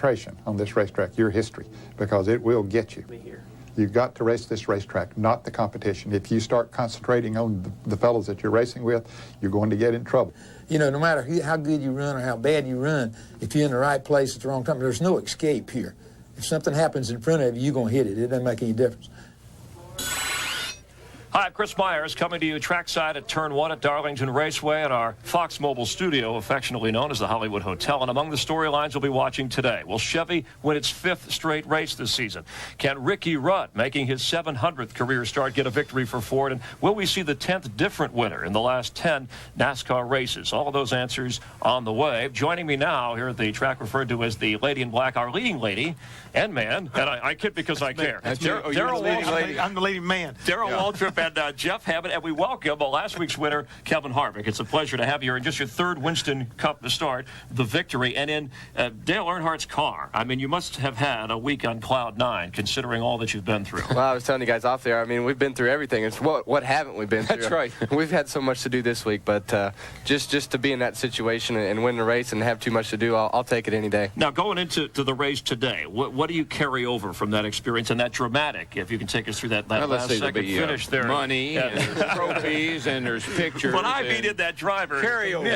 concentration on this racetrack, your history, because it will get you. You've got to race this racetrack, not the competition. If you start concentrating on the fellows that you're racing with, you're going to get in trouble. You know, no matter how good you run or how bad you run, if you're in the right place at the wrong time, there's no escape here. If something happens in front of you, you're going to hit it. It doesn't make any difference. Hi, I'm Chris Myers, coming to you trackside at Turn 1 at Darlington Raceway at our Fox Mobile studio, affectionately known as the Hollywood Hotel. And among the storylines we'll be watching today, will Chevy win its 5th straight race this season? Can Ricky Rudd, making his 700th career start, get a victory for Ford? And will we see the 10th different winner in the last 10 NASCAR races? All of those answers on the way. Joining me now here at the track referred to as the Lady in Black, our leading lady and man, and I kid because I care. Darryl Waltrip. I'm the leading man. Darryl Waltrip and Jeff Hammond, and we welcome last week's winner, Kevin Harvick. It's a pleasure to have you here in just your 3rd Winston Cup to start, the victory, and in Dale Earnhardt's car. I mean, you must have had a week on cloud 9, considering all that you've been through. Well, I was telling you guys off there, I mean, we've been through everything. It's what haven't we been through? That's right. We've had so much to do this week, but just to be in that situation and win the race and have too much to do, I'll take it any day. Now, going into the race today, what do you carry over from that experience and that dramatic, if you can take us through that last second finish there? Money, and there's trophies, and there's pictures. But I needed that driver. Carry over.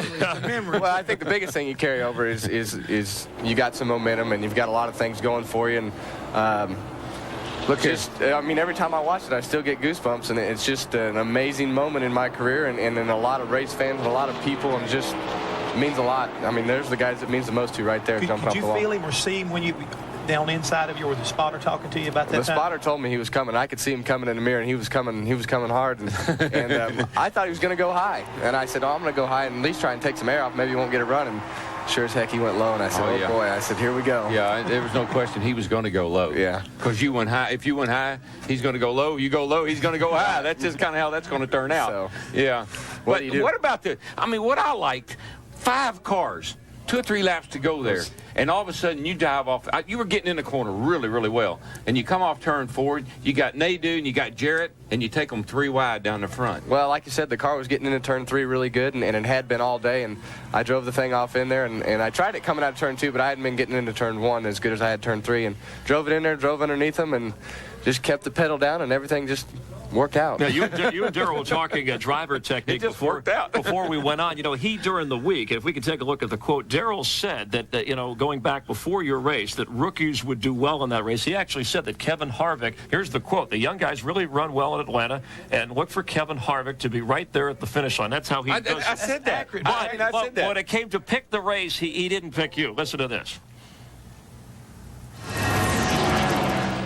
Well, I think the biggest thing you carry over is you got some momentum and you've got a lot of things going for you. And I mean, every time I watch it, I still get goosebumps, and it's just an amazing moment in my career, and a lot of race fans and a lot of people, and just means a lot. I mean, there's the guys it means the most to right there. Could you feel him or see him when you down inside of you, or the spotter talking to you about that? The spotter told me he was coming. I could see him coming in the mirror, and he was coming hard. And I thought he was going to go high, and I said, "Oh, I'm going to go high and at least try and take some air off. Maybe he won't get a run." And sure as heck, he went low, and I said, "Oh boy!" I said, "Here we go." Yeah, there was no question he was going to go low. Yeah, because you went high. If you went high, he's going to go low. You go low, he's going to go high. That's just kind of how that's going to turn out. So, yeah. What do you do? What about what I liked, 5 cars. 2 or 3 laps to go there, and all of a sudden you dive off. You were getting in the corner really, really well, and you come off turn 4. You got Nadeau and you got Jarrett, and you take them 3 wide down the front. Well, like you said, the car was getting into turn 3 really good, and it had been all day, and I drove the thing off in there, and I tried it coming out of turn 2, but I hadn't been getting into turn 1 as good as I had turn 3, and drove it in there, drove underneath them, and just kept the pedal down, and everything just worked out. Yeah, you and Darryl were talking driver technique before we went on. You know, during the week, if we can take a look at the quote, Darryl said that, going back before your race, that rookies would do well in that race. He actually said that Kevin Harvick, here's the quote, "The young guys really run well in Atlanta, and look for Kevin Harvick to be right there at the finish line." That's how he does it. I said that. But when it came to pick the race, he didn't pick you. Listen to this.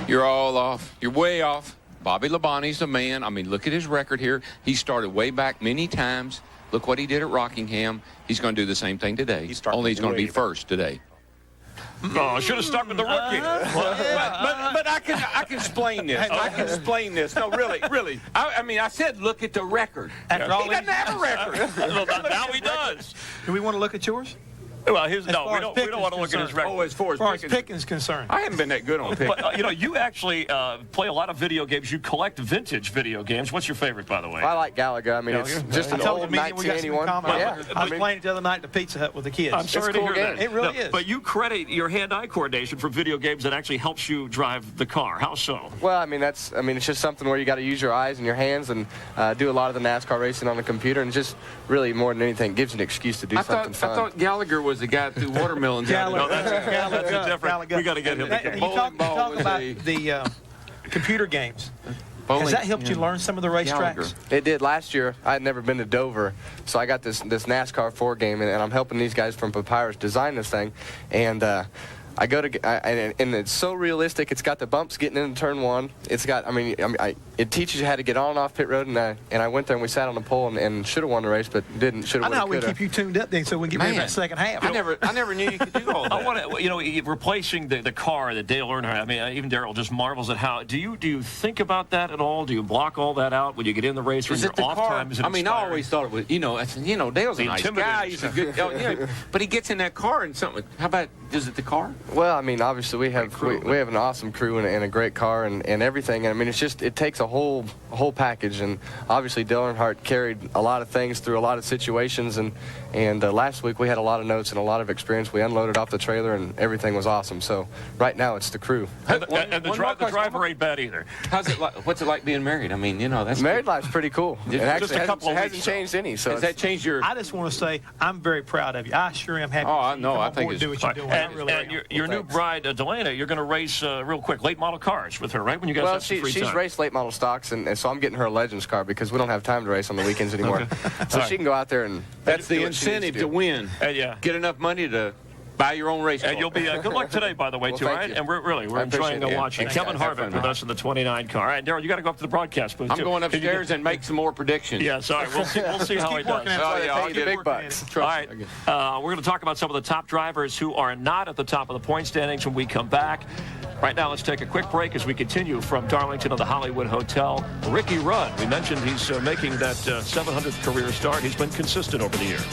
You're all off. You're way off. Bobby Labonte's the man. I mean, look at his record here. He started way back many times. Look what he did at Rockingham. He's going to do the same thing today. Only he's going to be first today. Oh, I should have stuck with the rookie. But I can explain this. I can explain this. No, really. I mean, I said look at the record. He doesn't have a record. Now he does. Do we want to look at yours? Well, we don't want to look at his record. Oh, as far as Pickens concerned. I haven't been that good on Pickens. But, you actually play a lot of video games. You collect vintage video games. What's your favorite, by the way? I like Galaga. I mean, it's just an old 1981. Yeah. I was playing it the other night at the Pizza Hut with the kids. I'm sorry to hear that. It really is. But you credit your hand-eye coordination for video games that actually helps you drive the car. How so? Well, I mean, it's just something where you got to use your eyes and your hands and do a lot of the NASCAR racing on the computer, and just really more than anything gives you an excuse to do something fun. I thought Gallagher was the guy through watermelons. No, that's a different. We got to get him. You talk about the computer games. Has that helped you learn some of the racetracks? It did. Last year, I had never been to Dover, so I got this NASCAR 4 game, and I'm helping these guys from Papyrus design this thing, and I go to, and it's so realistic. It's got the bumps getting into turn 1. It's got, it teaches you how to get on and off pit road, and I went there and we sat on the pole and should have won the race, but didn't. Should have. I know we keep you tuned up then, so we can get ready for that second half. I never knew you could do all that. I want to, replacing the car that Dale Earnhardt. I mean, even Darryl just marvels at how. Do you think about that at all? Do you block all that out when you get in the race or in your off time? Is it I always thought it was. Dale's a nice guy. He's a good. But he gets in that car and something. How about? Is it the car? Well, obviously we have an awesome crew and a great car and everything. It's just, it takes a whole whole package. And obviously Dale Earnhardt carried a lot of things through a lot of situations. And last week we had a lot of notes and a lot of experience. We unloaded off the trailer and everything was awesome. So right now it's the crew. And the driver ain't bad either. How's it like? What's it like being married? I mean, you know, that's married life's pretty cool. Just Actually, a couple of hasn't weeks, changed any. So has that changed your? I just want to say I'm very proud of you. I sure am happy. Oh, I to see know. you come I on think board and do it's- what you're doing. I And, really and am. your new bride, Delana, you're going to race real quick late model cars with her, right? When you guys well, have some free she's time. raced late model stocks, and so I'm getting her a Legends car because we don't have time to race on the weekends anymore. So she can go out there and That's do the what she needs incentive do. to win. Yeah. Get enough money to buy your own race car. And you'll be good luck today, by the way, Well, too. All thank right, you. and we're I enjoying appreciate it, yeah. watching Thanks, Kevin guys. Have Harvick fun. with us in the 29 car. All right, Daryl, you got to go up to the broadcast booth. I'm too. going Can you get- upstairs and make some more predictions. Yeah, sorry. We'll see how he Keep does. working at it. Oh, yeah, I'll Pay get the big working at bucks. it. All right, we're going to talk about some of the top drivers who are not at the top of the point standings when we come back. Right now, let's take a quick break as we continue from Darlington to the Hollywood Hotel. Ricky Rudd, we mentioned he's making that 700th career start. He's been consistent over the years.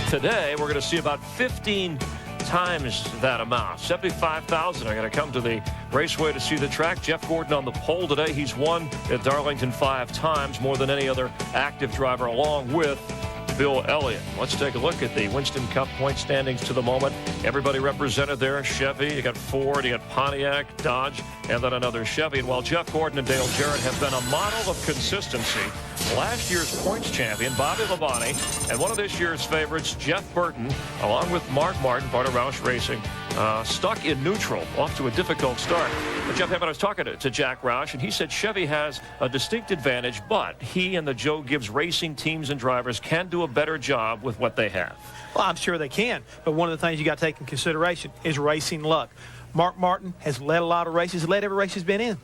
Today, we're going to see about 15 times that amount. 75,000 are going to come to the raceway to see the track. Jeff Gordon on the pole today. He's won at Darlington 5 times, more than any other active driver, along with Bill Elliott. Let's take a look at the Winston Cup point standings to the moment. Everybody represented there. Chevy, you got Ford, you got Pontiac, Dodge, and then another Chevy. And while Jeff Gordon and Dale Jarrett have been a model of consistency, last year's points champion, Bobby Labonte, and one of this year's favorites, Jeff Burton, along with Mark Martin, part of Roush Racing, stuck in neutral, off to a difficult start. But Jeff Hammond, I was talking to Jack Roush, and he said Chevy has a distinct advantage, but he and the Joe Gibbs racing teams and drivers can do a better job with what they have. Well, I'm sure they can, but one of the things you got to take in consideration is racing luck. Mark Martin has led a lot of races, led every race he's been in.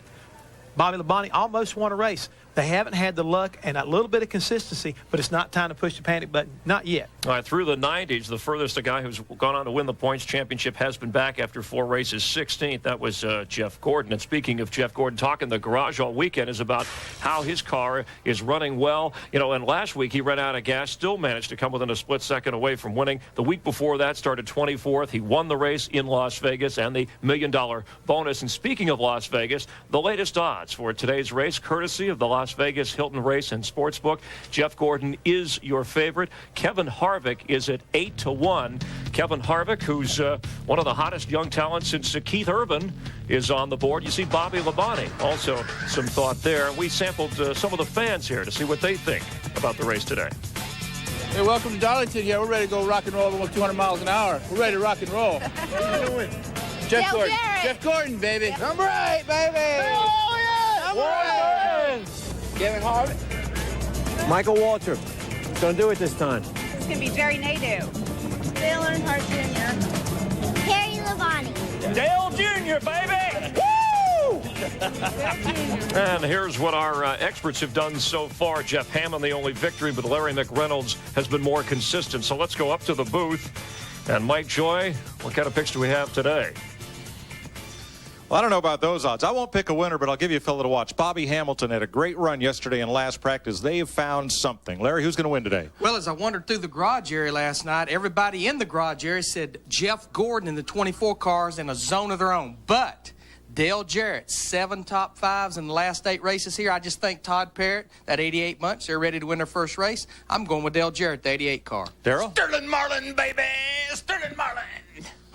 Bobby Labonte almost won a race. They haven't had the luck and a little bit of consistency, but it's not time to push the panic button. Not yet. All right, through the 90s, the furthest a guy who's gone on to win the points championship has been back after 4 races, 16th. That was Jeff Gordon. And speaking of Jeff Gordon, talking the garage all weekend is about how his car is running well. You know, and last week he ran out of gas, still managed to come within a split second away from winning. The week before that, started 24th. He won the race in Las Vegas and the $1 million bonus. And speaking of Las Vegas, the latest odds for today's race, courtesy of the Las Vegas Hilton Race and Sportsbook. Jeff Gordon is your favorite. Kevin Harvick is at 8-1. Kevin Harvick, who's one of the hottest young talents since Keith Urban, is on the board. You see Bobby Labonte, also some thought there. We sampled some of the fans here to see what they think about the race today. Hey, welcome to Darlington. Yeah, we're ready to go rock and roll almost 200 miles an hour. We're ready to rock and roll. What are you doing? Jeff Dale Gordon. Jarrett. Jeff Gordon, baby. Number 8, baby. Oh, yeah. Number 8. Kevin Harvick. Michael Waltrip. He's going to do it this time. It's going to be Jerry Nadeau. Dale Earnhardt Jr. Harry Labonte. Dale Jr., baby! And here's what our experts have done so far. Jeff Hammond, the only victory, but Larry McReynolds has been more consistent. So let's go up to the booth. And Mike Joy, what kind of picks do we have today? Well, I don't know about those odds. I won't pick a winner, but I'll give you a fellow to watch. Bobby Hamilton had a great run yesterday in last practice. They have found something. Larry, who's going to win today? Well, as I wandered through the garage area last night, everybody in the garage area said Jeff Gordon in the 24 cars in a zone of their own. But Dale Jarrett, 7 top 5s in the last 8 races here. I just think Todd Parrott, that 88 Munch, they're ready to win their first race. I'm going with Dale Jarrett, the 88 car. Darryl? Sterling Marlin, baby. Sterling Marlin.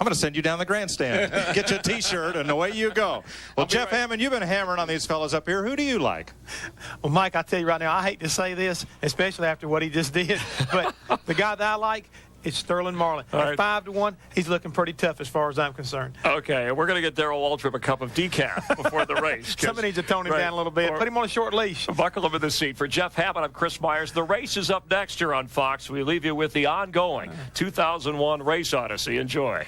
I'm going to send you down the grandstand. Get you a T-shirt, and away you go. Well, Jeff Hammond, you've been hammering on these fellas up here. Who do you like? Well, Mike, I tell you right now, I hate to say this, especially after what he just did, but the guy that I like is Sterling Marlin. At 5-1, he's looking pretty tough as far as I'm concerned. Okay, we're going to get Darrell Waltrip a cup of decaf before the race. Somebody needs to tone him down a little bit. Put him on a short leash. Buckle him in the seat. For Jeff Hammond, I'm Chris Myers. The race is up next here on Fox. We leave you with the ongoing 2001 Race Odyssey. Enjoy.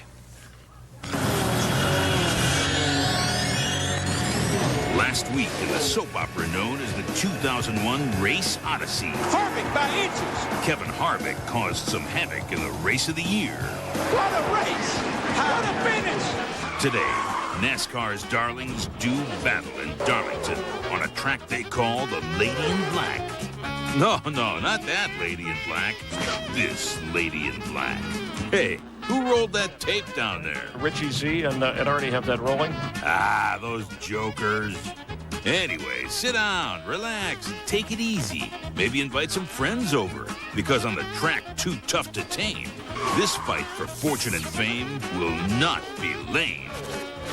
Last week in the soap opera known as the 2001 Race Odyssey, Harvick by inches. Kevin Harvick caused some havoc in the race of the year. What a race. What a finish. Today, NASCAR's darlings do battle in Darlington on a track they call the Lady in Black. No, not that Lady in Black. This Lady in Black. Hey, who rolled that tape down there? Richie Z and Ernie have that rolling. Ah, those jokers. Anyway, sit down, relax, and take it easy. Maybe invite some friends over, because on the track too tough to tame, this fight for fortune and fame will not be lame.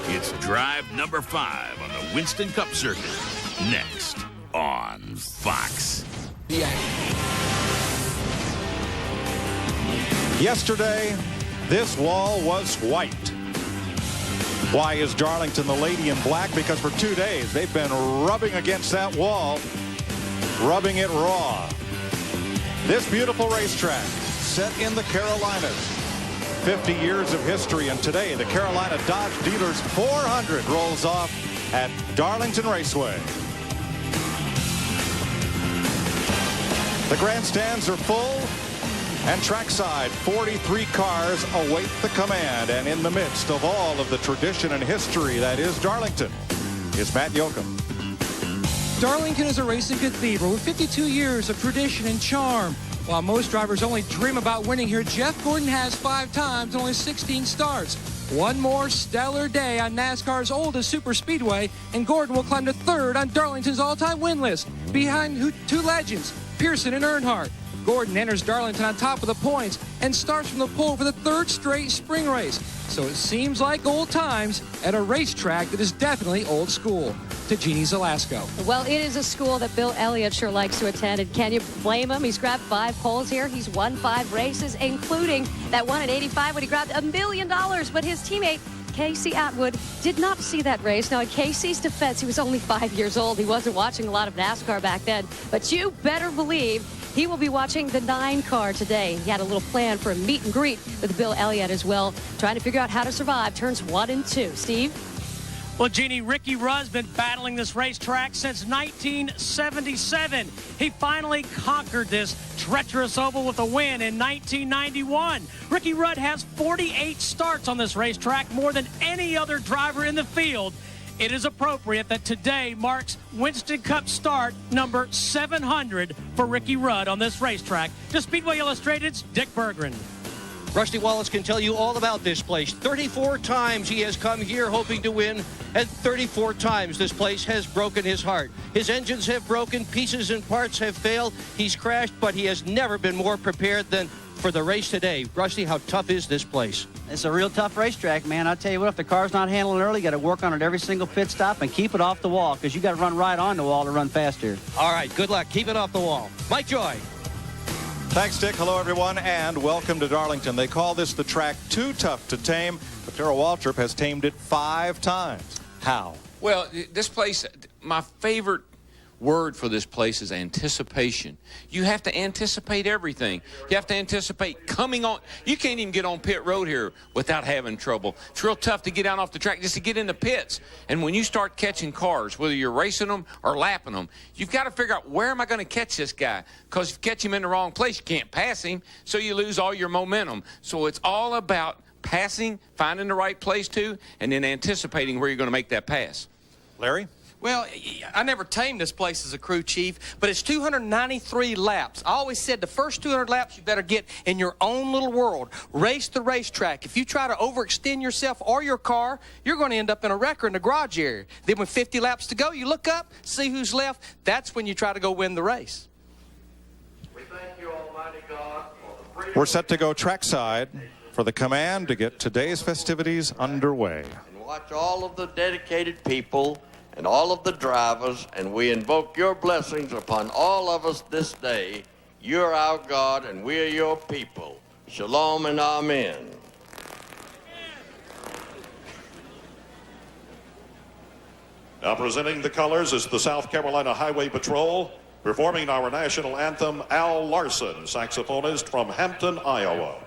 It's drive number 5 on the Winston Cup circuit. Next on Fox. Yesterday, this wall was white. Why is Darlington the lady in black? Because for 2 days, they've been rubbing against that wall, rubbing it raw. This beautiful racetrack, set in the Carolinas, 50 years of history, and today the Carolina Dodge Dealers 400 rolls off at Darlington Raceway. The grandstands are full, and trackside 43 cars await the command, and in the midst of all of the tradition and history that is Darlington is Matt Yoakum. Darlington is a racing cathedral with 52 years of tradition and charm. While most drivers only dream about winning here, Jeff Gordon has 5 times and only 16 starts. One more stellar day on NASCAR's oldest super speedway, and Gordon will climb to 3rd on Darlington's all-time win list, behind 2 legends, Pearson and Earnhardt. Gordon enters Darlington on top of the points and starts from the pole for the 3rd straight spring race. So it seems like old times at a racetrack that is definitely old school. To Jeannie Zelasco. Well, it is a school that Bill Elliott sure likes to attend, and can you blame him? He's grabbed 5 poles here. He's won 5 races, including that one in '85 when he grabbed $1 million, but his teammate Casey Atwood did not see that race. Now, in Casey's defense, he was only 5 years old. He wasn't watching a lot of NASCAR back then, but you better believe he will be watching the 9 car today. He had a little plan for a meet and greet with Bill Elliott as well, trying to figure out how to survive turns 1 and 2. Steve? Well, Jeannie, Ricky Rudd's been battling this racetrack since 1977. He finally conquered this treacherous oval with a win in 1991. Ricky Rudd has 48 starts on this racetrack, more than any other driver in the field. It is appropriate that today marks Winston Cup start number 700 for Ricky Rudd on this racetrack. To Speedway Illustrated's Dick Berggren. Rusty Wallace can tell you all about this place. 34 times he has come here hoping to win, and 34 times this place has broken his heart. His engines have broken, pieces and parts have failed, he's crashed, but he has never been more prepared than for the race today. Rusty, how tough is this place? It's a real tough racetrack, man. I'll tell you what, if the car's not handling early, you got to work on it every single pit stop and keep it off the wall, because you got to run right on the wall to run faster. All right, good luck. Keep it off the wall. Mike Joy. Thanks, Dick. Hello, everyone, and welcome to Darlington. They call this the track too tough to tame, but Darrell Waltrip has tamed it 5 times. How? Well, this place, my favorite word for this place is anticipation. You have to anticipate everything. You have to anticipate coming on. You can't even get on pit road here without having trouble. It's real tough to get out off the track just to get in the pits. And when you start catching cars, whether you're racing them or lapping them, you've got to figure out, where am I going to catch this guy? Because if you catch him in the wrong place, you can't pass him, so you lose all your momentum. So it's all about passing, finding the right place to, and then anticipating where you're going to make that pass. Larry? Well, I never tamed this place as a crew chief, but it's 293 laps. I always said the first 200 laps you better get in your own little world. Race the racetrack. If you try to overextend yourself or your car, you're going to end up in a wrecker in the garage area. Then with 50 laps to go, you look up, see who's left. That's when you try to go win the race. We thank you, Almighty God, for the freedom. We're set to go trackside for the command to get today's festivities underway. And watch all of the dedicated people and all of the drivers, and we invoke your blessings upon all of us this day. You're our God, and we are your people. Shalom and amen. Now presenting the colors is the South Carolina Highway Patrol. Performing our national anthem, Al Larson, saxophonist from Hampton, Iowa.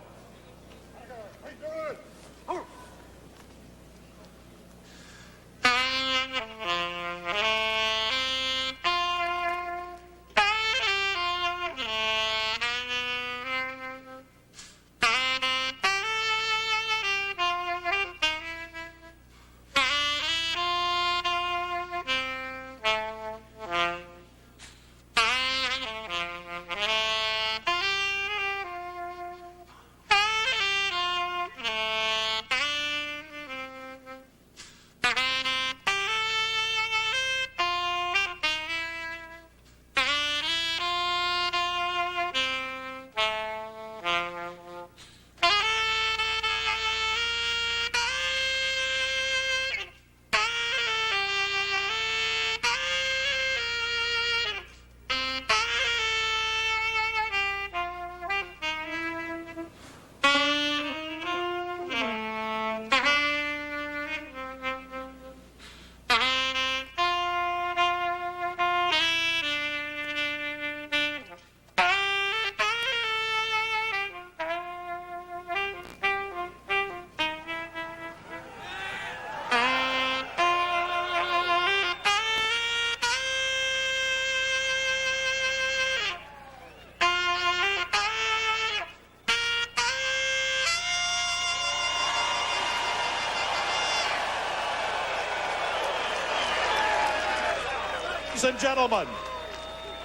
ladies and gentlemen,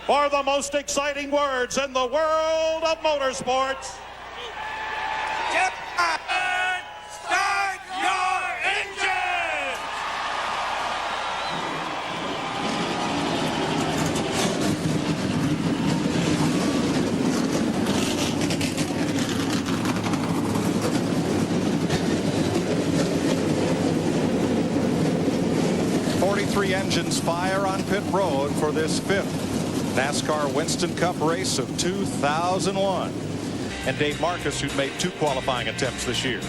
for the most exciting words in the world of motorsports. Start your engine! Three engines fire on pit road for this 5th NASCAR Winston Cup race of 2001. And Dave Marcus, who made 2 qualifying attempts this year.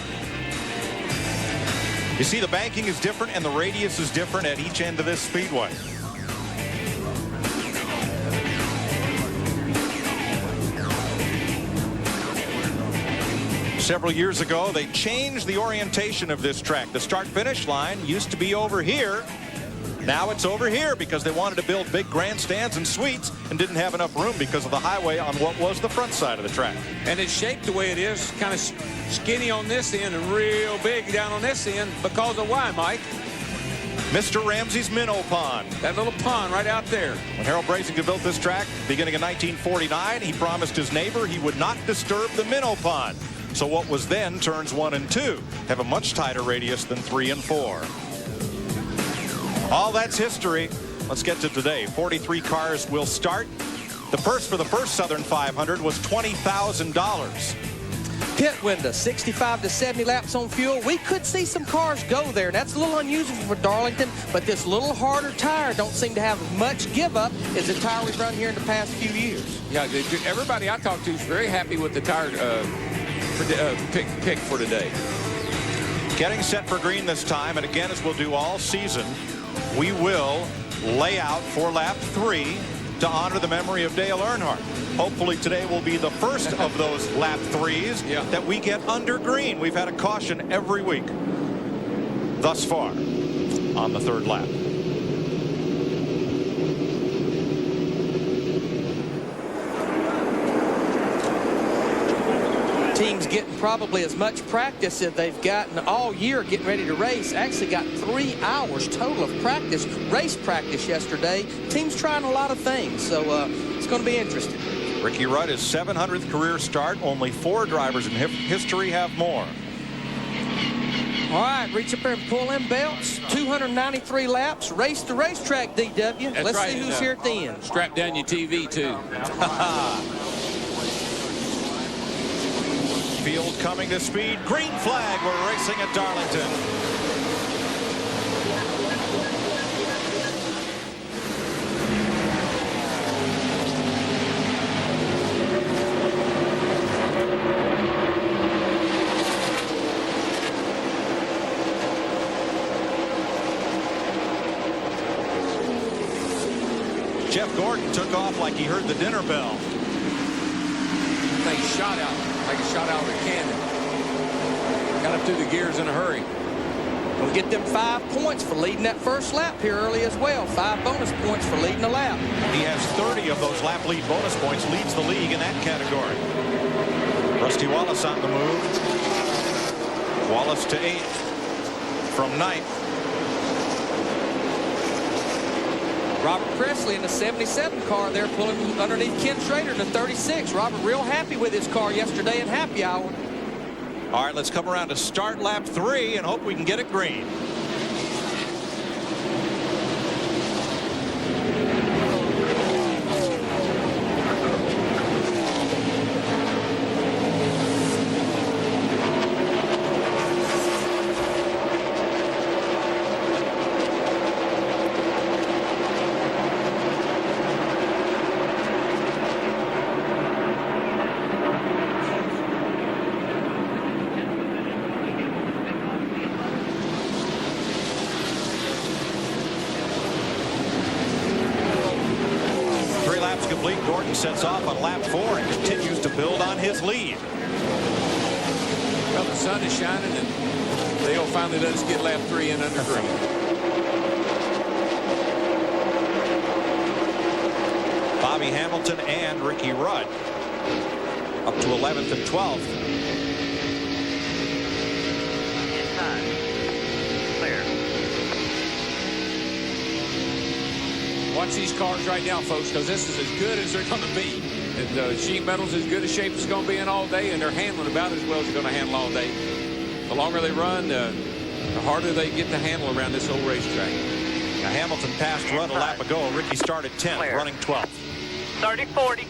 You see, the banking is different and the radius is different at each end of this speedway. Several years ago, they changed the orientation of this track. The start-finish line used to be over here. Now it's over here because they wanted to build big grandstands and suites and didn't have enough room because of the highway on what was the front side of the track. And it's shaped the way it is, kind of skinny on this end and real big down on this end because of why, Mike? Mr. Ramsey's minnow pond. That little pond right out there. When Harold Bracington built this track beginning in 1949, he promised his neighbor he would not disturb the minnow pond. So what was then turns 1 and 2 have a much tighter radius than 3 and 4. All that's history. Let's get to today. 43 cars will start. The purse for the first Southern 500 was $20,000. Pit window, 65 to 70 laps on fuel. We could see some cars go there. That's a little unusual for Darlington, but this little harder tire don't seem to have much give up as the tire we've run here in the past few years. Yeah, everybody I talked to is very happy with the tire pick for today. Getting set for green this time, and again, as we'll do all season, we will lay out for lap 3 to honor the memory of Dale Earnhardt. Hopefully today will be the first of those lap 3s that we get under green. We've had a caution every week thus far on the 3rd lap. Teams getting probably as much practice as they've gotten all year getting ready to race. Actually got 3 hours total of practice, race practice yesterday. Teams trying a lot of things, so it's going to be interesting. Ricky Rudd, his 700th career start. Only 4 drivers in history have more. All right, reach up there and pull in belts. 293 laps. Race the racetrack, DW. That's Let's right. see who's here at the end. Strap down your TV, too. Field coming to speed. Green flag. We're racing at Darlington. Jeff Gordon took off like he heard the dinner bell. They shot out like a shot out of a cannon. Got up through the gears in a hurry. We'll get them 5 points for leading that first lap here early as well. 5 bonus points for leading the lap. He has 30 of those lap lead bonus points, leads the league in that category. Rusty Wallace on the move. Wallace to 8th from 9th. Robert Presley in the 77 car there pulling underneath Ken Schrader in the 36. Robert real happy with his car yesterday in happy hour. All right, let's come around to start lap 3 and hope we can get it green. Gordon sets off on lap 4 and continues to build on his lead. Well, the sun is shining and they'll finally let us get lap 3 in under green. Bobby Hamilton and Ricky Rudd up to 11th and 12th. One watch these cars right now, folks, because this is as good as they're going to be. And sheet metal's as good a shape as it's going to be in all day, and they're handling about as well as they're going to handle all day. The longer they run, the harder they get to handle around this old racetrack. Now Hamilton passed Rudd a lap ago. Ricky started 10th, running 12th. 30-40.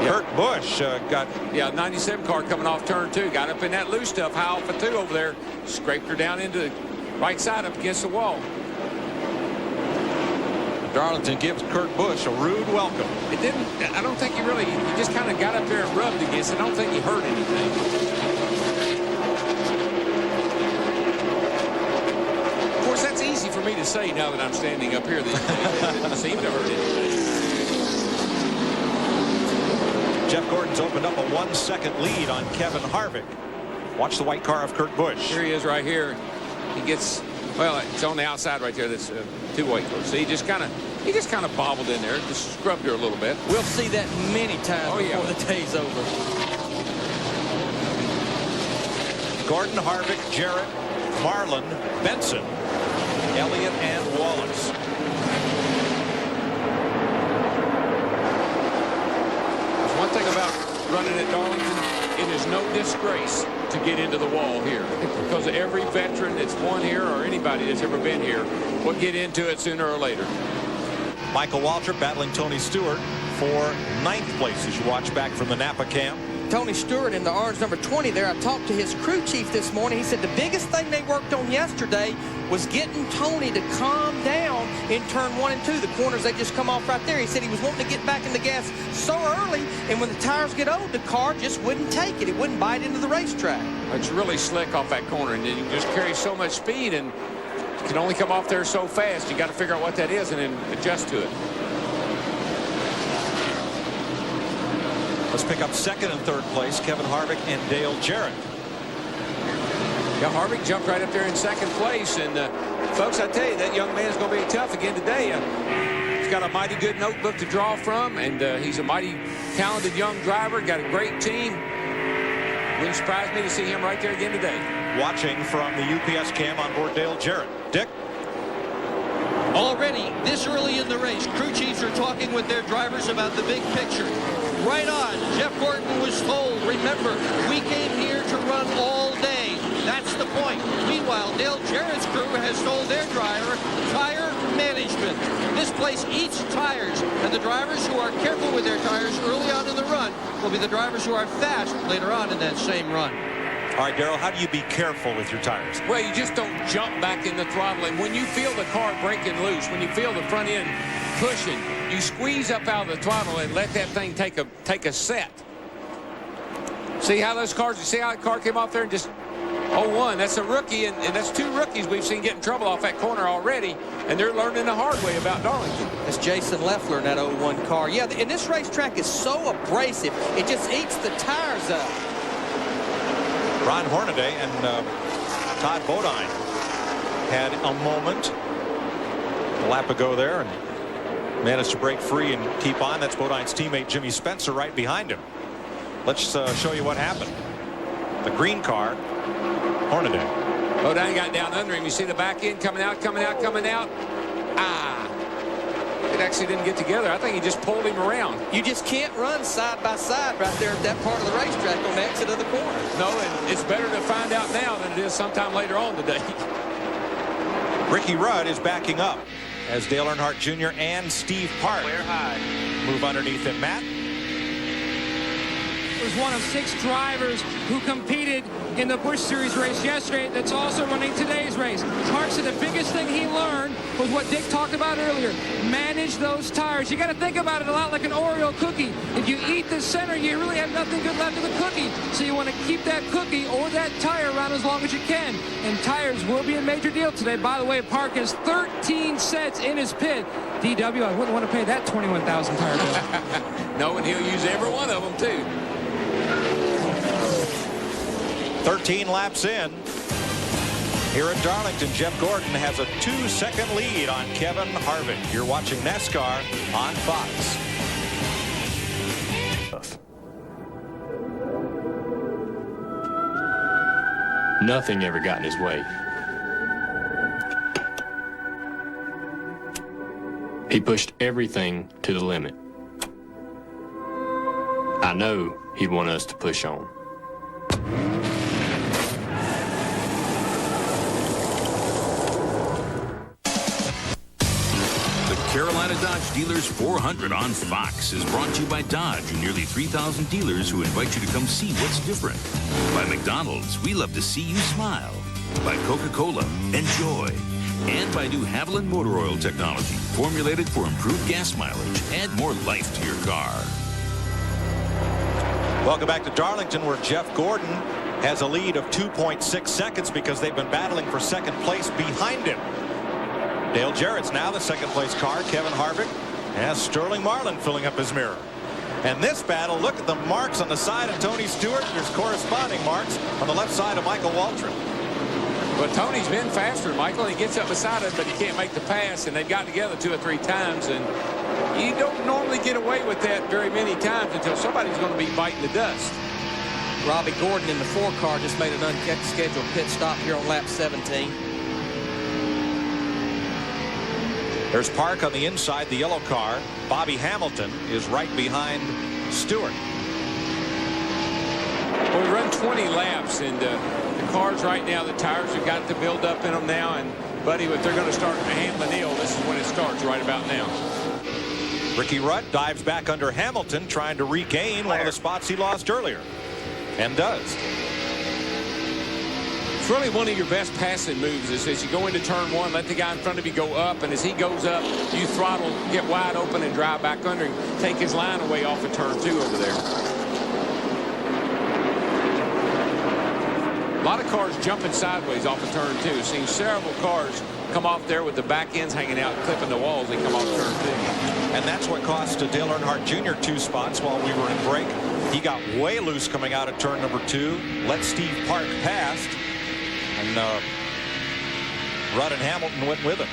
Kurt Busch got... Yeah, 97 car coming off turn 2. Got up in that loose stuff. High Alpha 2 over there. Scraped her down into the right side up against the wall. Darlington gives Kurt Busch a rude welcome. It didn't... I don't think he really... He just kind of got up there and rubbed against it. I don't think he hurt anything. Of course, that's easy for me to say now that I'm standing up here. That it didn't seem to hurt anything. Jeff Gordon's opened up a 1-second lead on Kevin Harvick. Watch the white car of Kurt Busch. Here he is right here. He gets, well, it's on the outside right there. That's two white cars. See, he just kind of bobbled in there, just scrubbed her a little bit. We'll see that many times before the day's over. Gordon, Harvick, Jarrett, Marlin, Benson, Elliott, and Wallace. One thing about running at Darlington, it is no disgrace to get into the wall here, because every veteran that's won here or anybody that's ever been here will get into it sooner or later. Michael Waltrip battling Tony Stewart for 9th place as you watch back from the Napa cam. Tony Stewart in the orange number 20 there. I talked to his crew chief this morning. He said the biggest thing they worked on yesterday was getting Tony to calm down in turn 1 and 2, the corners they just come off right there. He said he was wanting to get back in the gas so early, and when the tires get old, the car just wouldn't take it. It wouldn't bite into the racetrack. It's really slick off that corner, and then you just carry so much speed, and you can only come off there so fast. You got to figure out what that is and then adjust to it. Let's pick up 2nd and 3rd place, Kevin Harvick and Dale Jarrett. Yeah, Harvick jumped right up there in 2nd place, and folks, I tell you, that young man's going to be tough again today. He's got a mighty good notebook to draw from, and he's a mighty talented young driver, got a great team. Wouldn't surprise me to see him right there again today. Watching from the UPS cam on board Dale Jarrett. Dick? Already, this early in the race, crew chiefs are talking with their drivers about the big picture. Right on, Jeff Gordon was told, remember, we came here to run all day. That's the point. Meanwhile, Dale Jarrett's crew has told their driver, tire management. This place eats tires, and the drivers who are careful with their tires early on in the run will be the drivers who are fast later on in that same run. All right, Darrell, how do you be careful with your tires? Well, you just don't jump back in the throttle, and when you feel the car breaking loose, when you feel the front end pushing, you squeeze up out of the throttle and let that thing take a set. See how those cars, you see how that car came off there and just 0-1. That's a rookie, and that's 2 rookies we've seen get in trouble off that corner already, and they're learning the hard way about Darlington. That's Jason Leffler in that 0-1 car. Yeah, and this racetrack is so abrasive, it just eats the tires up. Ron Hornaday and Todd Bodine had a moment a lap ago there and managed to break free and keep on. That's Bodine's teammate Jimmy Spencer right behind him. Let's show you what happened. The green car, Hornaday. Bodine got down under him. You see the back end coming out. It actually didn't get together. I think he just pulled him around. You just can't run side by side right there at that part of the racetrack on the exit of the corner. No, and it's better to find out now than it is sometime later on today. Ricky Rudd is backing up as Dale Earnhardt Jr. and Steve Park move underneath him. Matt? Was one of 6 drivers who competed in the Busch Series race yesterday that's also running today's race. Park said the biggest thing he learned was what Dick talked about earlier. Manage those tires. You got to think about it a lot like an Oreo cookie. If you eat the center, you really have nothing good left of the cookie. So you want to keep that cookie or that tire around as long as you can. And tires will be a major deal today. By the way, Park has 13 sets in his pit. DW, I wouldn't want to pay that $21,000 tire bill. No, and he'll use every one of them, too. 13 laps in. Here at Darlington, Jeff Gordon has a 2-second lead on Kevin Harvick. You're watching NASCAR on Fox. Nothing ever got in his way. He pushed everything to the limit. I know he'd want us to push on. Carolina Dodge Dealers 400 on Fox is brought to you by Dodge and nearly 3,000 dealers who invite you to come see what's different. By McDonald's, we love to see you smile. By Coca-Cola, enjoy. And by new Haviland Motor Oil technology, formulated for improved gas mileage. Add more life to your car. Welcome back to Darlington, where Jeff Gordon has a lead of 2.6 seconds because they've been battling for second place behind him. Dale Jarrett's now the second-place car. Kevin Harvick has Sterling Marlin filling up his mirror. And this battle, look at the marks on the side of Tony Stewart. There's corresponding marks on the left side of Michael Waltrip. Well, Tony's been faster, Michael. He gets up beside him, but he can't make the pass, and they've got together 2 or 3 times. And you don't normally get away with that very many times until somebody's going to be biting the dust. Robbie Gordon in the 4 car just made an unscheduled pit stop here on lap 17. There's Park on the inside, the yellow car. Bobby Hamilton is right behind Stewart. Well, we run 20 laps, and the cars right now, the tires have got to build up in them now. And, buddy, if they're going to start handling ill, this is when it starts right about now. Ricky Rudd dives back under Hamilton, trying to regain one of the spots he lost earlier. And does. It's really one of your best passing moves is as you go into turn 1, let the guy in front of you go up, and as he goes up, you throttle, get wide open, and drive back under and take his line away off of turn 2 over there. A lot of cars jumping sideways off of turn 2. Seen several cars come off there with the back ends hanging out, clipping the walls. They come off turn 2. And that's what cost Dale Earnhardt Jr. 2 spots while we were in break. He got way loose coming out of turn number 2. Let Steve Park pass. And Rudd and Hamilton went with him.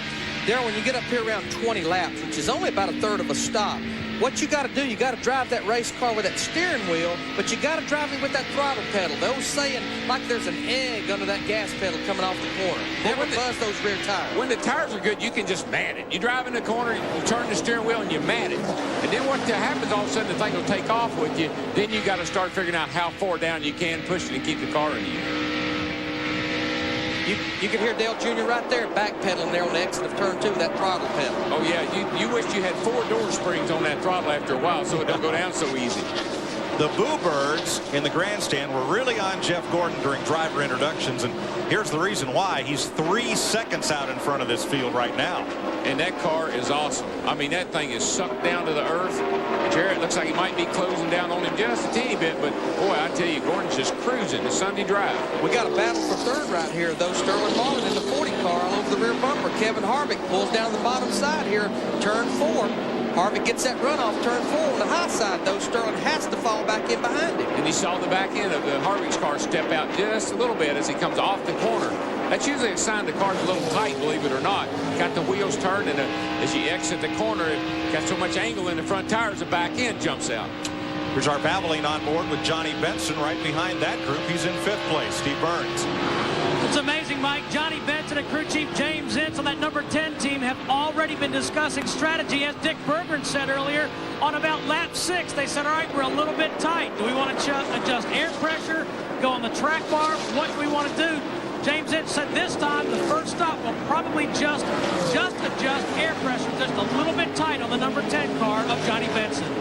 Darryl, when you get up here around 20 laps, which is only about a third of a stop, what you got to do, you got to drive that race car with that steering wheel, but you got to drive it with that throttle pedal. They're saying like there's an egg under that gas pedal coming off the corner. Never buzz those rear tires. When the tires are good, you can just mat it. You drive in the corner, you turn the steering wheel, and you mat it. And then what happens, all of a sudden, the thing will take off with you. Then you got to start figuring out how far down you can push it and keep the car in the air. You can hear Dale Jr. right there backpedaling there on the exit of turn 2, that throttle pedal. Oh, yeah. You wish you had 4 door springs on that throttle after a while so it don't go down so easy. The Boo Birds in the grandstand were really on Jeff Gordon during driver introductions, and here's the reason why. He's 3 seconds out in front of this field right now. And that car is awesome. I mean, that thing is sucked down to the earth. Jarrett looks like he might be closing down on him just a teeny bit, but boy, I tell you, Gordon's just cruising the Sunday drive. We got a battle for third right here, though. Sterling Marlin in the 40 car all over the rear bumper. Kevin Harvick pulls down the bottom side here, turn 4. Harvick gets that run off turn 4 on the high side, though. Sterling has to fall back in behind him. And he saw the back end of the Harvick's car step out just a little bit as he comes off the corner. That's usually a sign the car's a little tight, believe it or not. Got the wheels turned, and as you exit the corner, it got so much angle in the front tires, the back end jumps out. Here's our Valvoline on board with Johnny Benson right behind that group. He's in 5th place. Steve Burns. It's amazing, Mike. Johnny Benson and crew chief James Ince on that number 10 team have already been discussing strategy, as Dick Berggren said earlier, on about lap 6. They said, all right, we're a little bit tight. Do we want to adjust air pressure, go on the track bar? What do we want to do? James Ince said this time the first stop will probably just adjust air pressure just a little bit tight on the number 10 car of Johnny Benson.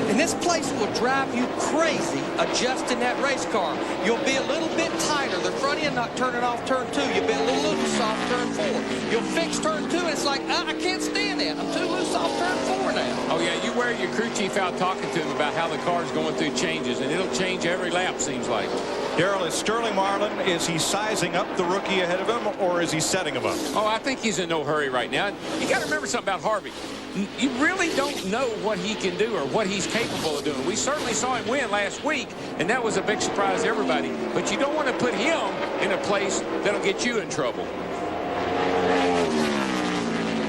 And this place will drive you crazy adjusting that race car. You'll be a little bit tighter. The front end not turning off turn 2. You'll be a little loose off turn 4. You'll fix turn 2, and it's like, I can't stand that. I'm too loose off turn 4 now. Oh, yeah, you wear your crew chief out talking to him about how the car's going through changes, and it'll change every lap, seems like. Darryl, is Sterling Marlin, is he sizing up the rookie ahead of him, or is he setting him up? Oh, I think he's in no hurry right now. You got to remember something about Harvick. You really don't know what he can do or what he's capable of doing. We certainly saw him win last week, and that was a big surprise to everybody. But you don't want to put him in a place that'll get you in trouble.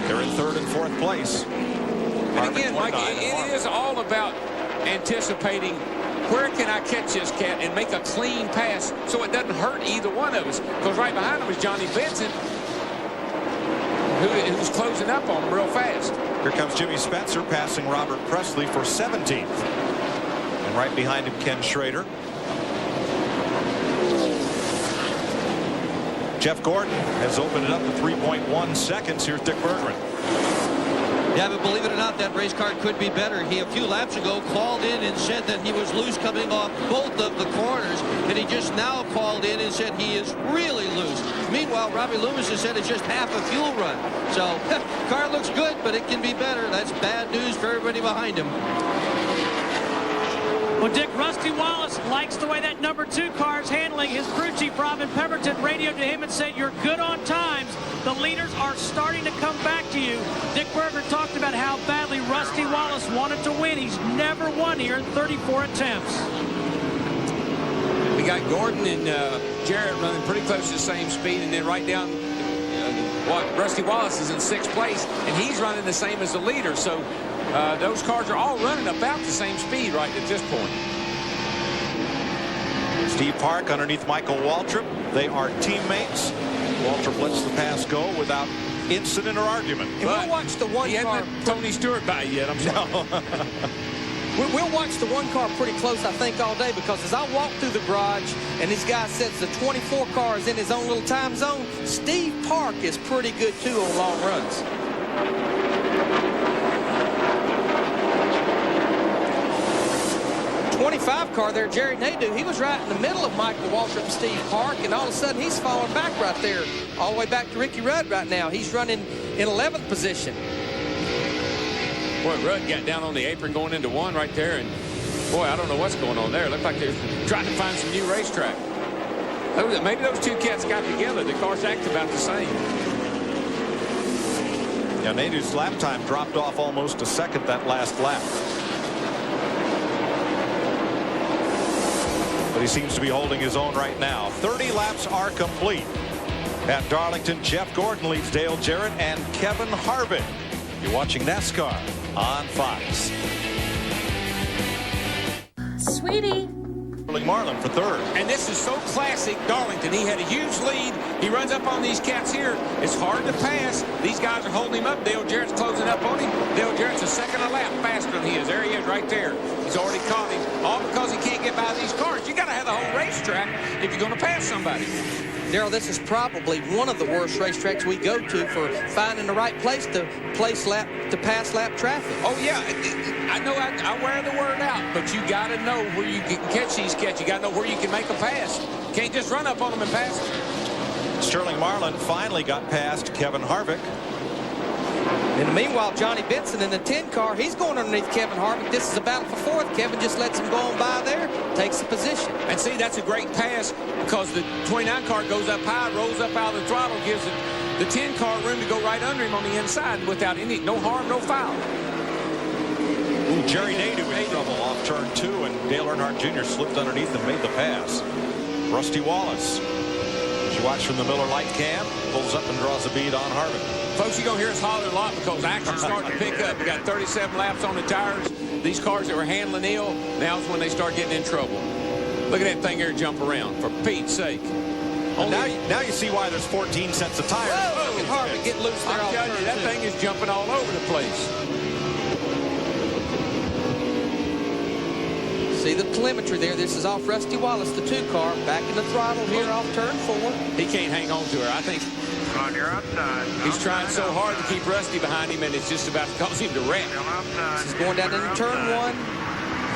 They're in 3rd and 4th place. And again, Mike, it is all about anticipating where can I catch this cat and make a clean pass so it doesn't hurt either one of us. Because right behind him is Johnny Benson. who's closing up on him real fast. Here comes Jimmy Spencer passing Robert Presley for 17th. And right behind him, Ken Schrader. Jeff Gordon has opened it up to 3.1 seconds. Here's Dick Berggren. Yeah, but believe it or not, that race car could be better. He, a few laps ago, called in and said that he was loose coming off both of the corners, and he just now called in and said he is really loose. Meanwhile, Robbie Loomis has said it's just half a fuel run. So, car looks good, but it can be better. That's bad news for everybody behind him. Well, Dick, Rusty Wallace likes the way that number 2 car is handling. His crew chief, Robin Pemberton, radioed to him and said, "You're good on times. The leaders are starting to come back to you." Dick Berger talked about how badly Rusty Wallace wanted to win. He's never won here in 34 attempts. We got Gordon and Jarrett running pretty close to the same speed, and then right down Rusty Wallace is in 6th place, and he's running the same as the leader. So those cars are all running about the same speed right at this point. Steve Park underneath Michael Waltrip. They are teammates. Waltrip lets the pass go without incident or argument. And we'll watch the one car. Tony Stewart by yet, I'm sorry. No. We'll watch the one car pretty close, I think, all day, because as I walk through the garage and this guy sets the 24 cars in his own little time zone, Steve Park is pretty good, too, on long runs. 25 car there, Jerry Nadeau, he was right in the middle of Michael Waltrip and Steve Park, and all of a sudden he's falling back right there, all the way back to Ricky Rudd right now. He's running in 11th position. Boy, Rudd got down on the apron going into 1 right there, and boy, I don't know what's going on there. It looked like they're trying to find some new racetrack. Maybe those two cats got together. The cars act about the same. Yeah, Nadeau's lap time dropped off almost a second that last lap. But he seems to be holding his own right now. 30 laps are complete. At Darlington, Jeff Gordon leads Dale Jarrett and Kevin Harvick. You're watching NASCAR on Fox. Sweetie. Marlin for 3rd. And this is so classic Darlington. He had a huge lead. He runs up on these cats here. It's hard to pass. These guys are holding him up. Dale Jarrett's closing up on him. Dale Jarrett's a second a lap faster than he is. There he is right there. He's already caught him. All because he can't get by these cars. You got to have the whole racetrack if you're going to pass somebody. Darrell, this is probably one of the worst racetracks we go to for finding the right place to pass lap traffic. Oh, yeah. I know I wear the word out, but you got to know where you can catch these cats. You got to know where you can make a pass. Can't just run up on them and pass them. Sterling Marlin finally got past Kevin Harvick. And meanwhile, Johnny Benson in the 10 car, he's going underneath Kevin Harvick. This is a battle for 4th. Kevin just lets him go on by there, takes the position. And see, that's a great pass because the 29 car goes up high, rolls up out of the throttle, gives the 10 car room to go right under him on the inside without no harm, no foul. Ooh, Jerry Nadeau in trouble off turn 2, and Dale Earnhardt Jr. slipped underneath and made the pass. Rusty Wallace, as you watch from the Miller Lite cam, pulls up and draws a bead on Harvick. Folks, you're going to hear us holler a lot because action's starting to pick up. We got 37 laps on the tires. These cars that were handling ill, now's when they start getting in trouble. Look at that thing here jump around, for Pete's sake. Now you see why there's 14 sets of tires. Whoa, look at Harvick get loose there. I'm telling you, that thing is jumping all over the place. See the telemetry there. This is off Rusty Wallace, the 2 car, back in the throttle here off turn 4. He can't hang on to her. I think on your outside. He's trying so hard to keep Rusty behind him, and it's just about to cause him to wreck. This is going down into turn 1.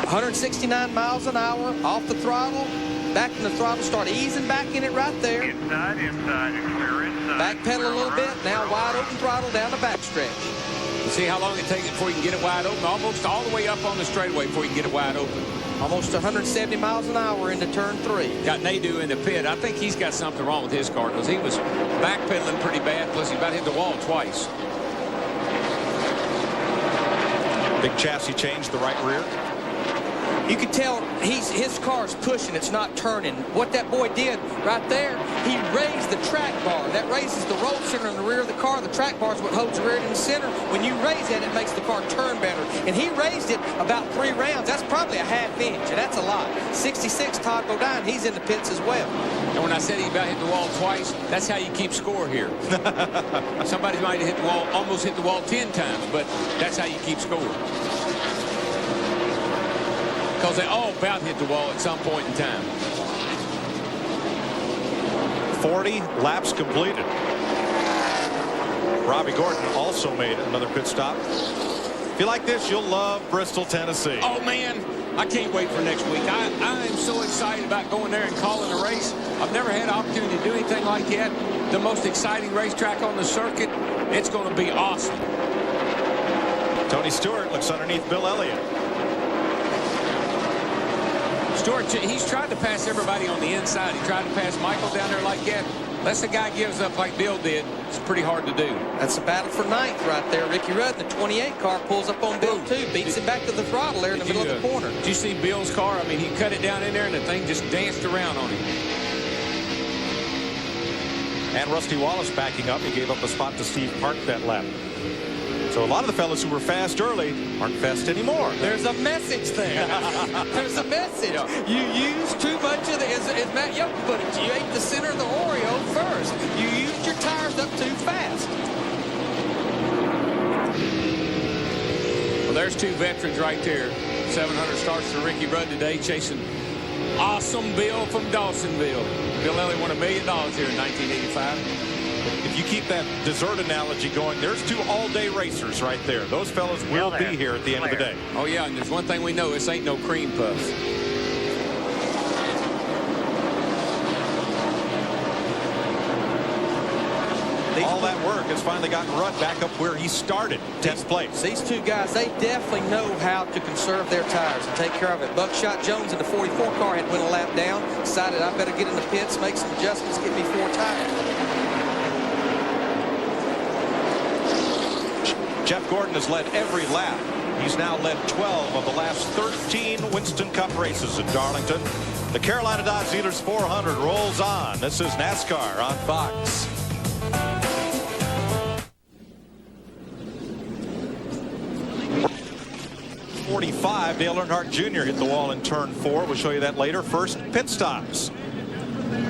169 miles an hour off the throttle. Back in the throttle. Start easing back in it right there. Inside, clear inside. Back pedal a little bit. Now wide open throttle down the backstretch. You see how long it takes before you can get it wide open? Almost all the way up on the straightaway before you can get it wide open. Almost 170 miles an hour into turn 3. Got Nadeau in the pit. I think he's got something wrong with his car because he was backpedaling pretty bad. Plus, he about hit the wall twice. Big chassis change, the right rear. You can tell his car's pushing. It's not turning. What that boy did right there, he raised the track bar. That raises the roll center in the rear of the car. The track bar is what holds the rear in the center. When you raise that, it makes the car turn better. And he raised it about 3 rounds. That's probably a half inch, and that's a lot. 66, Todd Bodine, he's in the pits as well. And when I said he about hit the wall twice, that's how you keep score here. Somebody might have hit the wall, almost hit the wall 10 times, but that's how you keep score. Because they all about hit the wall at some point in time. 40 laps completed. Robbie Gordon also made another pit stop. If you like this, you'll love Bristol, Tennessee. Oh, man, I can't wait for next week. I am so excited about going there and calling a race. I've never had an opportunity to do anything like that. The most exciting racetrack on the circuit. It's going to be awesome. Tony Stewart looks underneath Bill Elliott. Stewart, he's tried to pass everybody on the inside. He tried to pass Michael down there like that. Unless the guy gives up like Bill did, it's pretty hard to do. That's a battle for ninth right there. Ricky Rudd in the 28 car pulls up on Bill too, beats him back to the throttle there in the middle of the corner. Did you see Bill's car? I mean, he cut it down in there and the thing just danced around on him. And Rusty Wallace backing up. He gave up a spot to Steve Park that lap. So a lot of the fellas who were fast early aren't fast anymore. There's a message there. There's a message. You use too much of the, as Matt Young put it, you ate the center of the Oreo first. You used your tires up too fast. Well, there's two veterans right there. 700 starts for Ricky Rudd today, chasing awesome Bill from Dawsonville. Bill Elliott won $1 million here in 1985. If you keep that dessert analogy going, there's two all-day racers right there. Those fellas will be here at the end of the day. Oh, yeah, and there's one thing we know. This ain't no cream puffs. All that work has finally gotten Rudd back up where he started, 10th place. These two guys, they definitely know how to conserve their tires and take care of it. Buckshot Jones in the 44 car had went a lap down, decided I better get in the pits, make some adjustments, get me 4 tires. Jeff Gordon has led every lap. He's now led 12 of the last 13 Winston Cup races at Darlington. The Carolina Dodge Dealers 400 rolls on. This is NASCAR on Fox. .45, Dale Earnhardt Jr. hit the wall in turn 4. We'll show you that later. First, pit stops.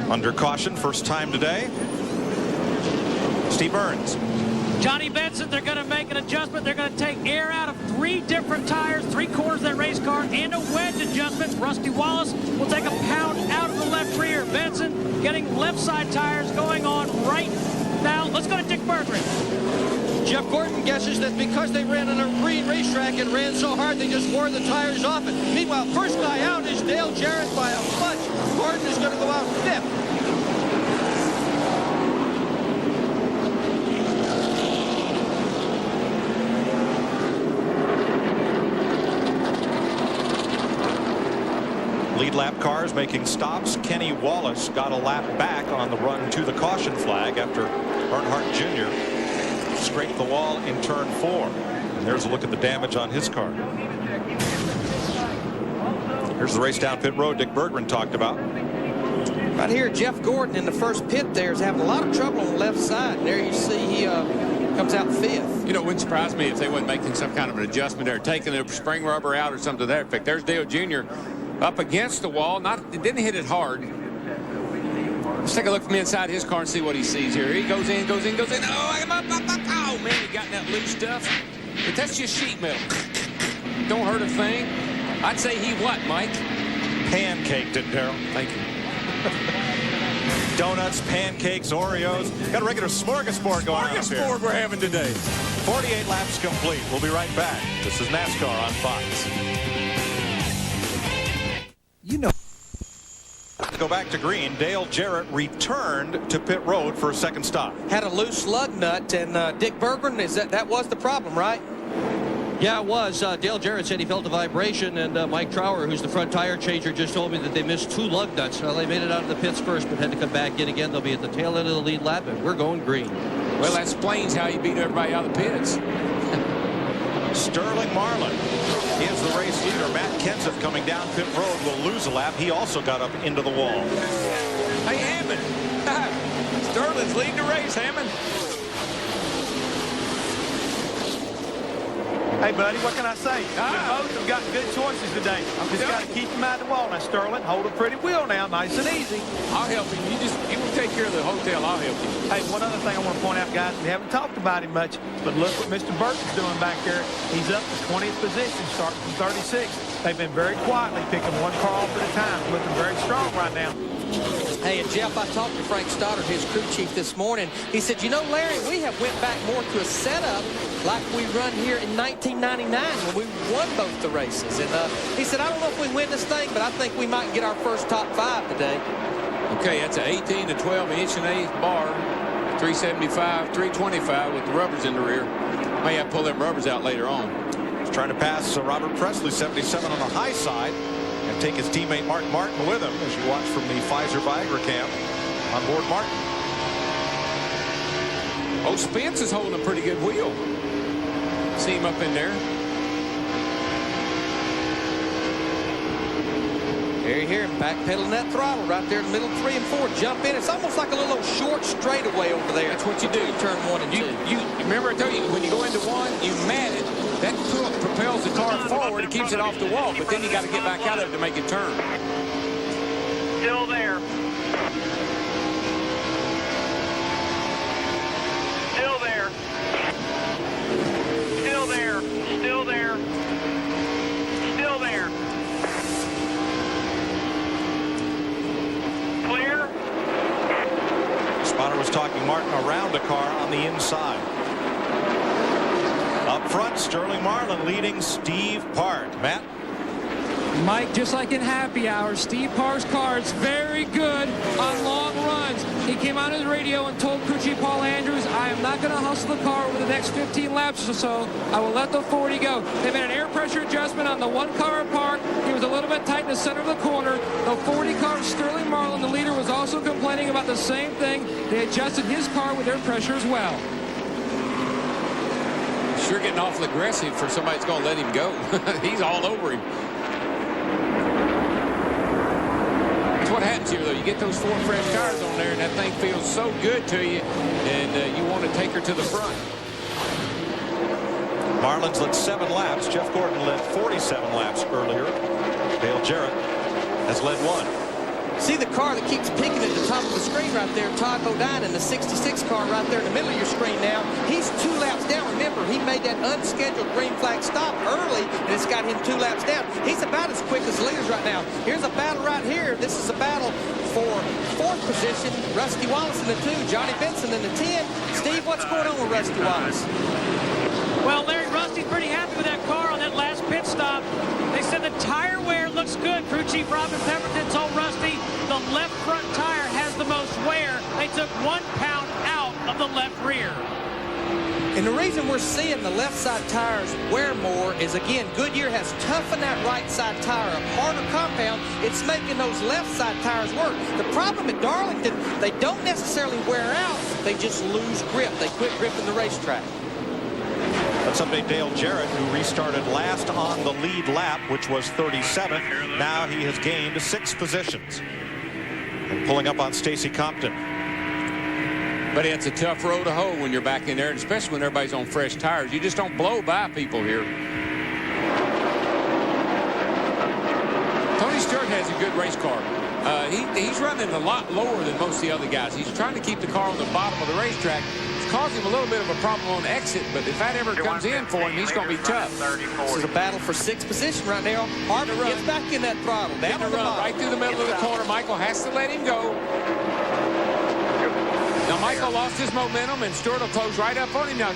Under caution, first time today. Steve Burns. Johnny Benson, they're going to make an adjustment. They're going to take air out of 3 different tires, 3 quarters of that race car, and a wedge adjustment. Rusty Wallace will take a pound out of the left rear. Benson getting left side tires going on right now. Let's go to Dick Berggren. Jeff Gordon guesses that because they ran on a green racetrack and ran so hard, they just wore the tires off it. Meanwhile, first guy out is Dale Jarrett by a bunch. Gordon is going to go out 5th. Lead lap cars making stops. Kenny Wallace got a lap back on the run to the caution flag after Earnhardt Jr. scraped the wall in turn 4. And there's a look at the damage on his car. Here's the race down pit road Dick Berggren talked about. Right here, Jeff Gordon in the first pit there is having a lot of trouble on the left side. And there you see he comes out 5th. You know, it wouldn't surprise me if they wasn't making some kind of an adjustment there, taking the spring rubber out or something to that effect. There's Dale Jr. up against the wall. It didn't hit it hard. Let's take a look from inside his car and see what he sees here. He goes in, goes in, goes in. Oh, man, he got that loose stuff. But that's just sheet metal. Don't hurt a thing. I'd say he what, Mike? Pancaked it, Darrell. Thank you. Donuts, pancakes, Oreos. Got a regular smorgasbord going on up here. Smorgasbord we're having today. 48 laps complete. We'll be right back. This is NASCAR on Fox. You know. To go back to green, Dale Jarrett returned to pit road for a second stop. Had a loose lug nut, and Dick Berggren, that was the problem, right? Yeah, it was. Dale Jarrett said he felt a vibration, and Mike Trower, who's the front tire changer, just told me that they missed 2 lug nuts. Well, they made it out of the pits first, but had to come back in again. They'll be at the tail end of the lead lap, and we're going green. Well, that explains how you beat everybody out of the pits. Sterling Marlin is the race leader. Matt Kenseth coming down pit road will lose a lap. He also got up into the wall. Hey, Hammond. Sterling's leading the race, Hammond. Hey, buddy, what can I say? We both have got good choices today. Just got to keep them out of the wall. Now, Sterling, hold a pretty wheel now, nice and easy. I'll help him. You will take care of the hotel. I'll help you. Hey, one other thing I want to point out, guys, we haven't talked about him much, but look what Mr. Burton's doing back there. He's up to 20th position, starting from 36th. They've been very quietly picking one car off at a time, looking very strong right now. Hey, and Jeff, I talked to Frank Stoddard, his crew chief, this morning. He said, you know, Larry, we have went back more to a setup like we run here in 1999 when we won both the races. And he said, I don't know if we win this thing, but I think we might get our first top 5 today. Okay, that's an 18 to 12 inch and 1/8 bar, 375, 325 with the rubbers in the rear. May have to pull them rubbers out later on. He's trying to pass Robert Presley, 77 on the high side, and take his teammate Mark Martin with him as you watch from the Pfizer Viagra cam on board Martin. Oh, Spence is holding a pretty good wheel. See him up in there. There you hear him backpedaling that throttle right there in the middle of 3 and 4. Jump in. It's almost like a little short straightaway over there. That's what you do. Turn 1 and 2. You remember I told you, when you go into 1, you mat it. That propels the car forward. It keeps it off the wall. But then you got to get back out of it to make it turn. Still there. Still there. Still there. Still there. Still there. Clear. Spotter was talking Martin around the car on the inside. Up front, Sterling Marlin leading Steve Park. Matt? Mike, just like in happy hour, Steve Parr's car is very good on long runs. He came on his radio and told crew chief Paul Andrews, I am not going to hustle the car over the next 15 laps or so. I will let the 40 go. They made an air pressure adjustment on the 1 car at Park. He was a little bit tight in the center of the corner. The 40 car, Sterling Marlin, the leader, was also complaining about the same thing. They adjusted his car with air pressure as well. Sure getting awful aggressive for somebody that's going to let him go. He's all over him. What happens here, though, you get those 4 fresh tires on there and that thing feels so good to you, and you want to take her to the front. Marlin's led 7 laps. Jeff Gordon led 47 laps earlier. Dale Jarrett has led 1. See the car that keeps peeking at the top of the screen right there, Todd Bodine, in the 66 car right there in the middle of your screen now. He's 2 laps down. Remember, he made that unscheduled green flag stop early, and it's got him 2 laps down. He's about as quick as the leaders right now. Here's a battle right here. This is a battle for 4th position. Rusty Wallace in the 2, Johnny Benson in the 10. Steve, what's going on with Rusty Wallace? Well, Larry, Rusty's pretty happy with that car on that last pit stop. They said the tire wear looks good. Crew Chief Robin Pemberton told Rusty the left front tire has the most wear. They took 1 pound out of the left rear. And the reason we're seeing the left side tires wear more is, again, Goodyear has toughened that right side tire, a harder compound. It's making those left side tires work. The problem at Darlington, they don't necessarily wear out. They just lose grip. They quit gripping the racetrack. Let's update Dale Jarrett, who restarted last on the lead lap, which was 37th. Now he has gained 6 positions. And pulling up on Stacy Compton. But it's a tough row to hoe when you're back in there, and especially when everybody's on fresh tires. You just don't blow by people here. Tony Stewart has a good race car. He's running a lot lower than most of the other guys. He's trying to keep the car on the bottom of the racetrack. Caused him a little bit of a problem on exit, but if that ever comes in for him, he's going to be tough. This is a battle for 6th position right now. Harder gets back in that throttle. Down to run right through the middle of the corner. Michael has to let him go. Now, Michael lost his momentum, and Stewart will close right up on him. Now,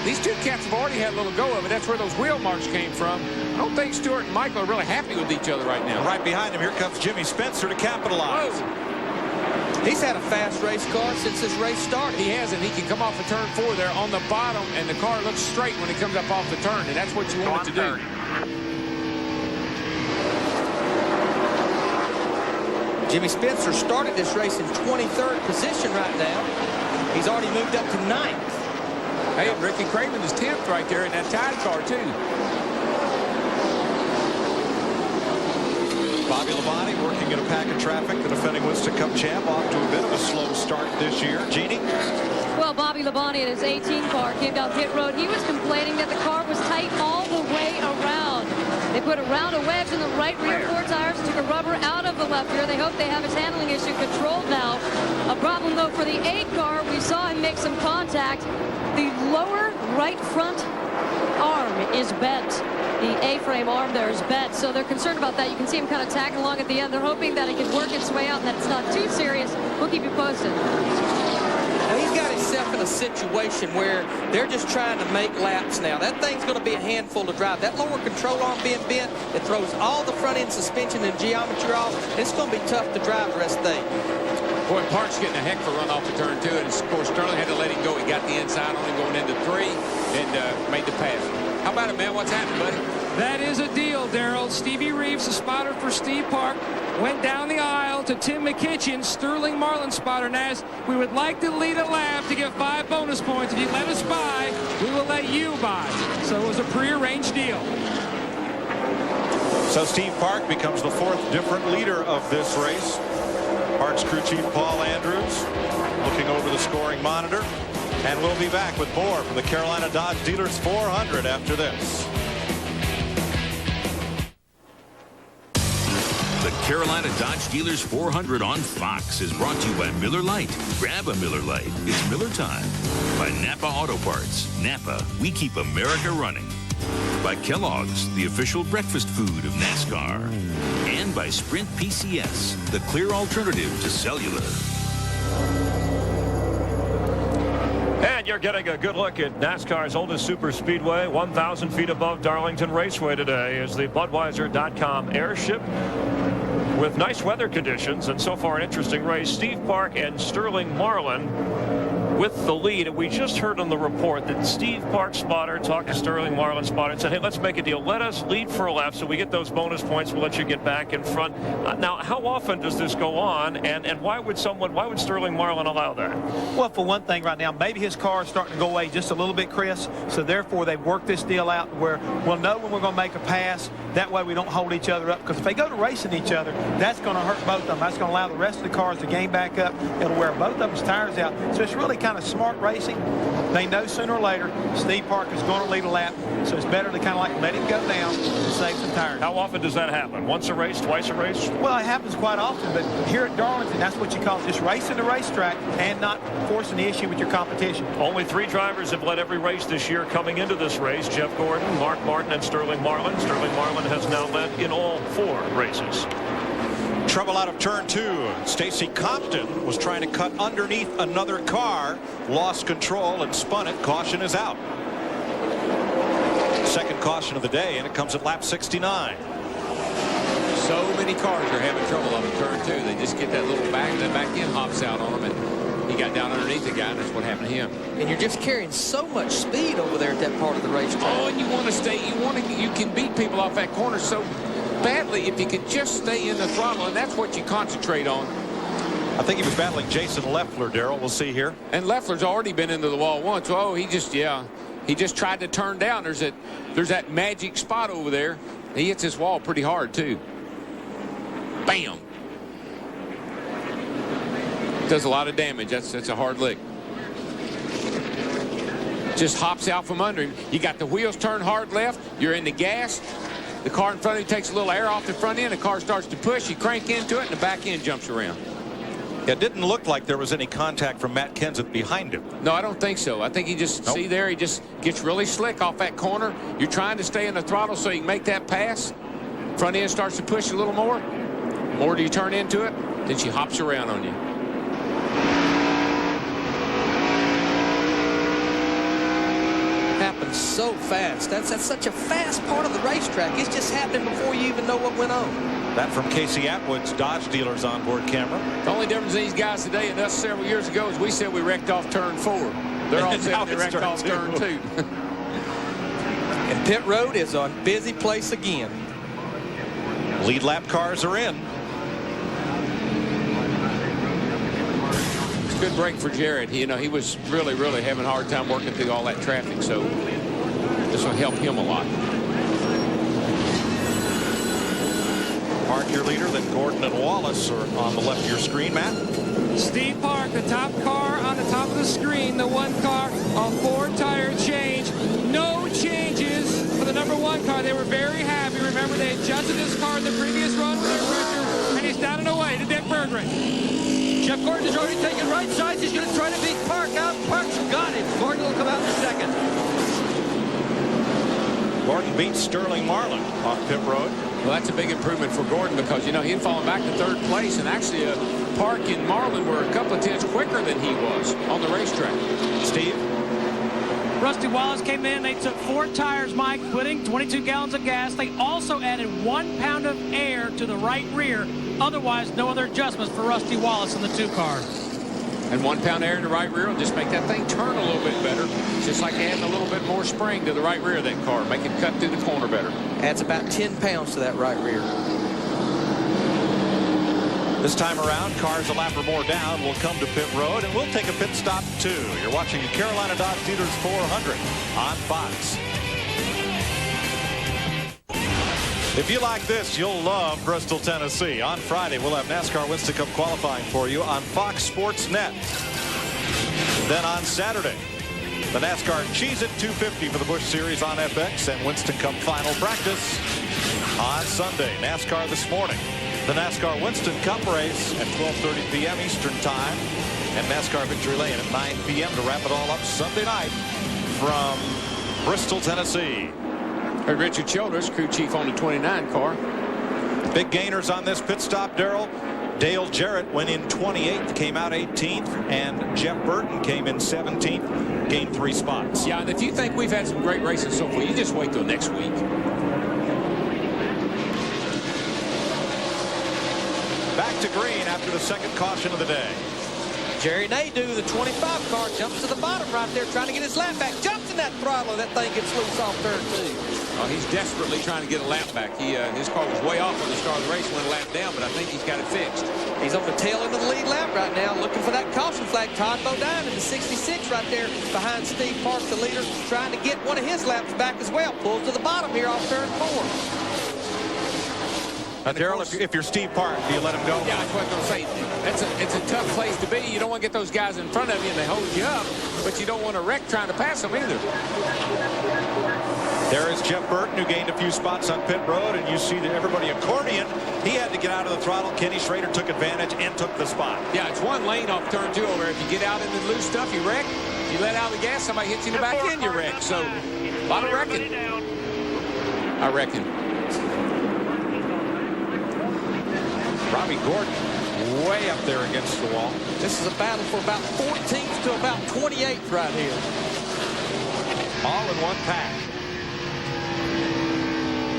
these 2 cats have already had a little go of it. That's where those wheel marks came from. I don't think Stewart and Michael are really happy with each other right now. Right behind him, here comes Jimmy Spencer to capitalize. Whoa. He's had a fast race car since this race started. He has, and he can come off of turn 4 there on the bottom, and the car looks straight when it comes up off the turn, and that's what you want it to do. Jimmy Spencer started this race in 23rd position right now. He's already moved up to 9th. Hey, Ricky Craven is 10th right there in that Tide car, too. Bobby Labonte working in a pack of traffic. The defending Winston Cup champ off to a bit of a slow start this year. Jeannie? Well, Bobby Labonte in his 18 car came down pit road. He was complaining that the car was tight all the way around. They put a round of webs in the right rear four tires, took a rubber out of the left rear. They hope they have his handling issue controlled now. A problem, though, for the 8 car. We saw him make some contact. The lower right front arm is bent. The A-frame arm there is bent, so they're concerned about that. You can see him kind of tagging along at the end. They're hoping that he can work its way out and that it's not too serious. We'll keep you posted. Now, he's got himself in a situation where they're just trying to make laps now. That thing's going to be a handful to drive. That lower control arm being bent, it throws all the front-end suspension and geometry off. It's going to be tough to drive the rest of the day. Boy, Park's getting a heck of a run off the turn 2, and of course Sterling had to let him go. He got the inside on him going into 3 and made the pass. How about it, man? What's happening, buddy? That is a deal, Darrell. Stevie Reeves, the spotter for Steve Park, went down the aisle to Tim McKitchen, Sterling Marlin spotter. Naz, we would like to lead a lap to get 5 bonus points. If you let us by, we will let you by. So it was a prearranged deal. So Steve Park becomes the 4th different leader of this race. Park's crew chief Paul Andrews looking over the scoring monitor. And we'll be back with more from the Carolina Dodge Dealers 400 after this. The Carolina Dodge Dealers 400 on Fox is brought to you by Miller Lite. Grab a Miller Lite. It's Miller time. By Napa Auto Parts. Napa, we keep America running. By Kellogg's, the official breakfast food of NASCAR. And by Sprint PCS, the clear alternative to cellular. And you're getting a good look at NASCAR's oldest super speedway, 1,000 feet above Darlington Raceway today is the Budweiser.com airship with nice weather conditions and so far an interesting race. Steve Park and Sterling Marlin with the lead. And we just heard on the report that Steve Park spotter talked to Sterling Marlin spotter and said, hey, let's make a deal. Let us lead for a lap so we get those bonus points. We'll let you get back in front. Now, how often does this go on? And why would Sterling Marlin allow that? Well, for one thing right now, maybe his car is starting to go away just a little bit, Chris. So therefore, they've worked this deal out where we'll know when we're going to make a pass. That way we don't hold each other up. Because if they go to racing each other, that's going to hurt both of them. That's going to allow the rest of the cars to gain back up. It'll wear both of them's tires out. So it's really kind of smart racing. They know sooner or later Steve Park is going to lead a lap. So it's better to kind of like let him go down and save some tires. How often does that happen? Once a race, twice a race? Well, it happens quite often. But here at Darlington, that's what you call just racing the racetrack and not forcing the issue with your competition. Only 3 drivers have led every race this year coming into this race. Jeff Gordon, Mark Martin, and Sterling Marlin. Sterling Marlin has now led in all 4 races. Trouble out of turn 2. Stacy Compton was trying to cut underneath another car, lost control and spun it. Caution is out. Second caution of the day, and it comes at lap 69. So many cars are having trouble on turn 2. They just get that little back end hops out on them, and he got down underneath the guy, and that's what happened to him. And you're just carrying so much speed over there at that part of the racetrack. Oh, and you can beat people off that corner so badly if you could just stay in the throttle, and that's what you concentrate on. I think he was battling Jason Leffler, Darrell. We'll see here. And Leffler's already been into the wall once. Oh, he just tried to turn down. There's that magic spot over there. He hits this wall pretty hard too. Bam. Does a lot of damage. That's a hard lick. Just hops out from under him. You got the wheels turned hard left. You're in the gas. The car in front of you takes a little air off the front end. The car starts to push. You crank into it, and the back end jumps around. It didn't look like there was any contact from Matt Kenseth behind him. No, I don't think so. I think he just, see there, he just gets really slick off that corner. You're trying to stay in the throttle so you can make that pass. Front end starts to push a little more. More do you turn into it, then she hops around on you. Happens so fast. That's such a fast part of the racetrack. It's just happening before you even know what went on. That from Casey Atwood's Dodge Dealers onboard camera. The only difference in these guys today and us several years ago is we said we wrecked off turn 4. They're all saying they wrecked off turn 2. And pit road is a busy place again. Lead lap cars are in. It's a good break for Jared. He was really having a hard time working through all that traffic, so this will help him a lot. Park, your leader, then Gordon and Wallace are on the left of your screen, Matt. Steve Park, the top car on the top of the screen. seen the one car, a 4-tire change. No changes for the number 1 car. They were very happy. Remember, they adjusted this car in the previous run with their pressure, and he's down and away to Dick Berggren. Jeff Gordon is already taking right sides. He's going to try to beat Park out. Park's got him. Gordon will come out in second. Gordon beats Sterling Marlin on pit road. Well, that's a big improvement for Gordon because, you know, he had fallen back to 3rd place, and actually Park and Marlin were a couple of tenths quicker than he was on the racetrack. Steve? Rusty Wallace came in. They took 4 tires, Mike, putting 22 gallons of gas. They also added 1 pound of air to the right rear. Otherwise, no other adjustments for Rusty Wallace in the 2 car. And 1 pound air in the right rear will just make that thing turn a little bit better. It's just like adding a little bit more spring to the right rear of that car, make it cut through the corner better. Adds about 10 pounds to that right rear. This time around, cars a lap or more down will come to pit road, and we'll take a pit stop too. You're watching the Carolina Dodge Dealers 400 on Fox. If you like this, you'll love Bristol, Tennessee. On Friday, we'll have NASCAR Winston Cup qualifying for you on Fox Sports Net. Then on Saturday, the NASCAR Cheez-It 250 for the Busch Series on FX and Winston Cup final practice. On Sunday, NASCAR This Morning, the NASCAR Winston Cup race at 12:30 p.m. Eastern Time, and NASCAR Victory Lane at 9 p.m. to wrap it all up Sunday night from Bristol, Tennessee. Heard Richard Childress, crew chief on the 29 car. Big gainers on this pit stop, Darrell. Dale Jarrett went in 28th, came out 18th, and Jeff Burton came in 17th, gained 3 spots. Yeah, and if you think we've had some great races so far, you just wait till next week. Back to green after the second caution of the day. Jerry Nadeau, the 25 car, jumps to the bottom right there, trying to get his lap back. Jumps in that throttle, and that thing gets loose off turn 2. Oh, he's desperately trying to get a lap back. His car was way off on the start of the race, went a lap down, but I think he's got it fixed. He's on the tail end of the lead lap right now, looking for that caution flag. Todd Bodine in the 66 right there behind Steve Park, the leader, trying to get one of his laps back as well. Pulls to the bottom here off turn 4. Darrell, if you're Steve Park, do you let him go? Yeah, that's what I'm going to say. It's a tough place to be. You don't want to get those guys in front of you and they hold you up, but you don't want to wreck trying to pass them either. There is Jeff Burton, who gained a few spots on pit road, and you see that everybody accordion. He had to get out of the throttle. Kenny Schrader took advantage and took the spot. Yeah, it's 1 lane off turn 2 over. If you get out in the loose stuff, you wreck. If you let out the gas, somebody hits you in the back end, you wreck. So, a lot of wrecking. I reckon. Robbie Gordon way up there against the wall. This is a battle for about 14th to about 28th right here. All in one pack.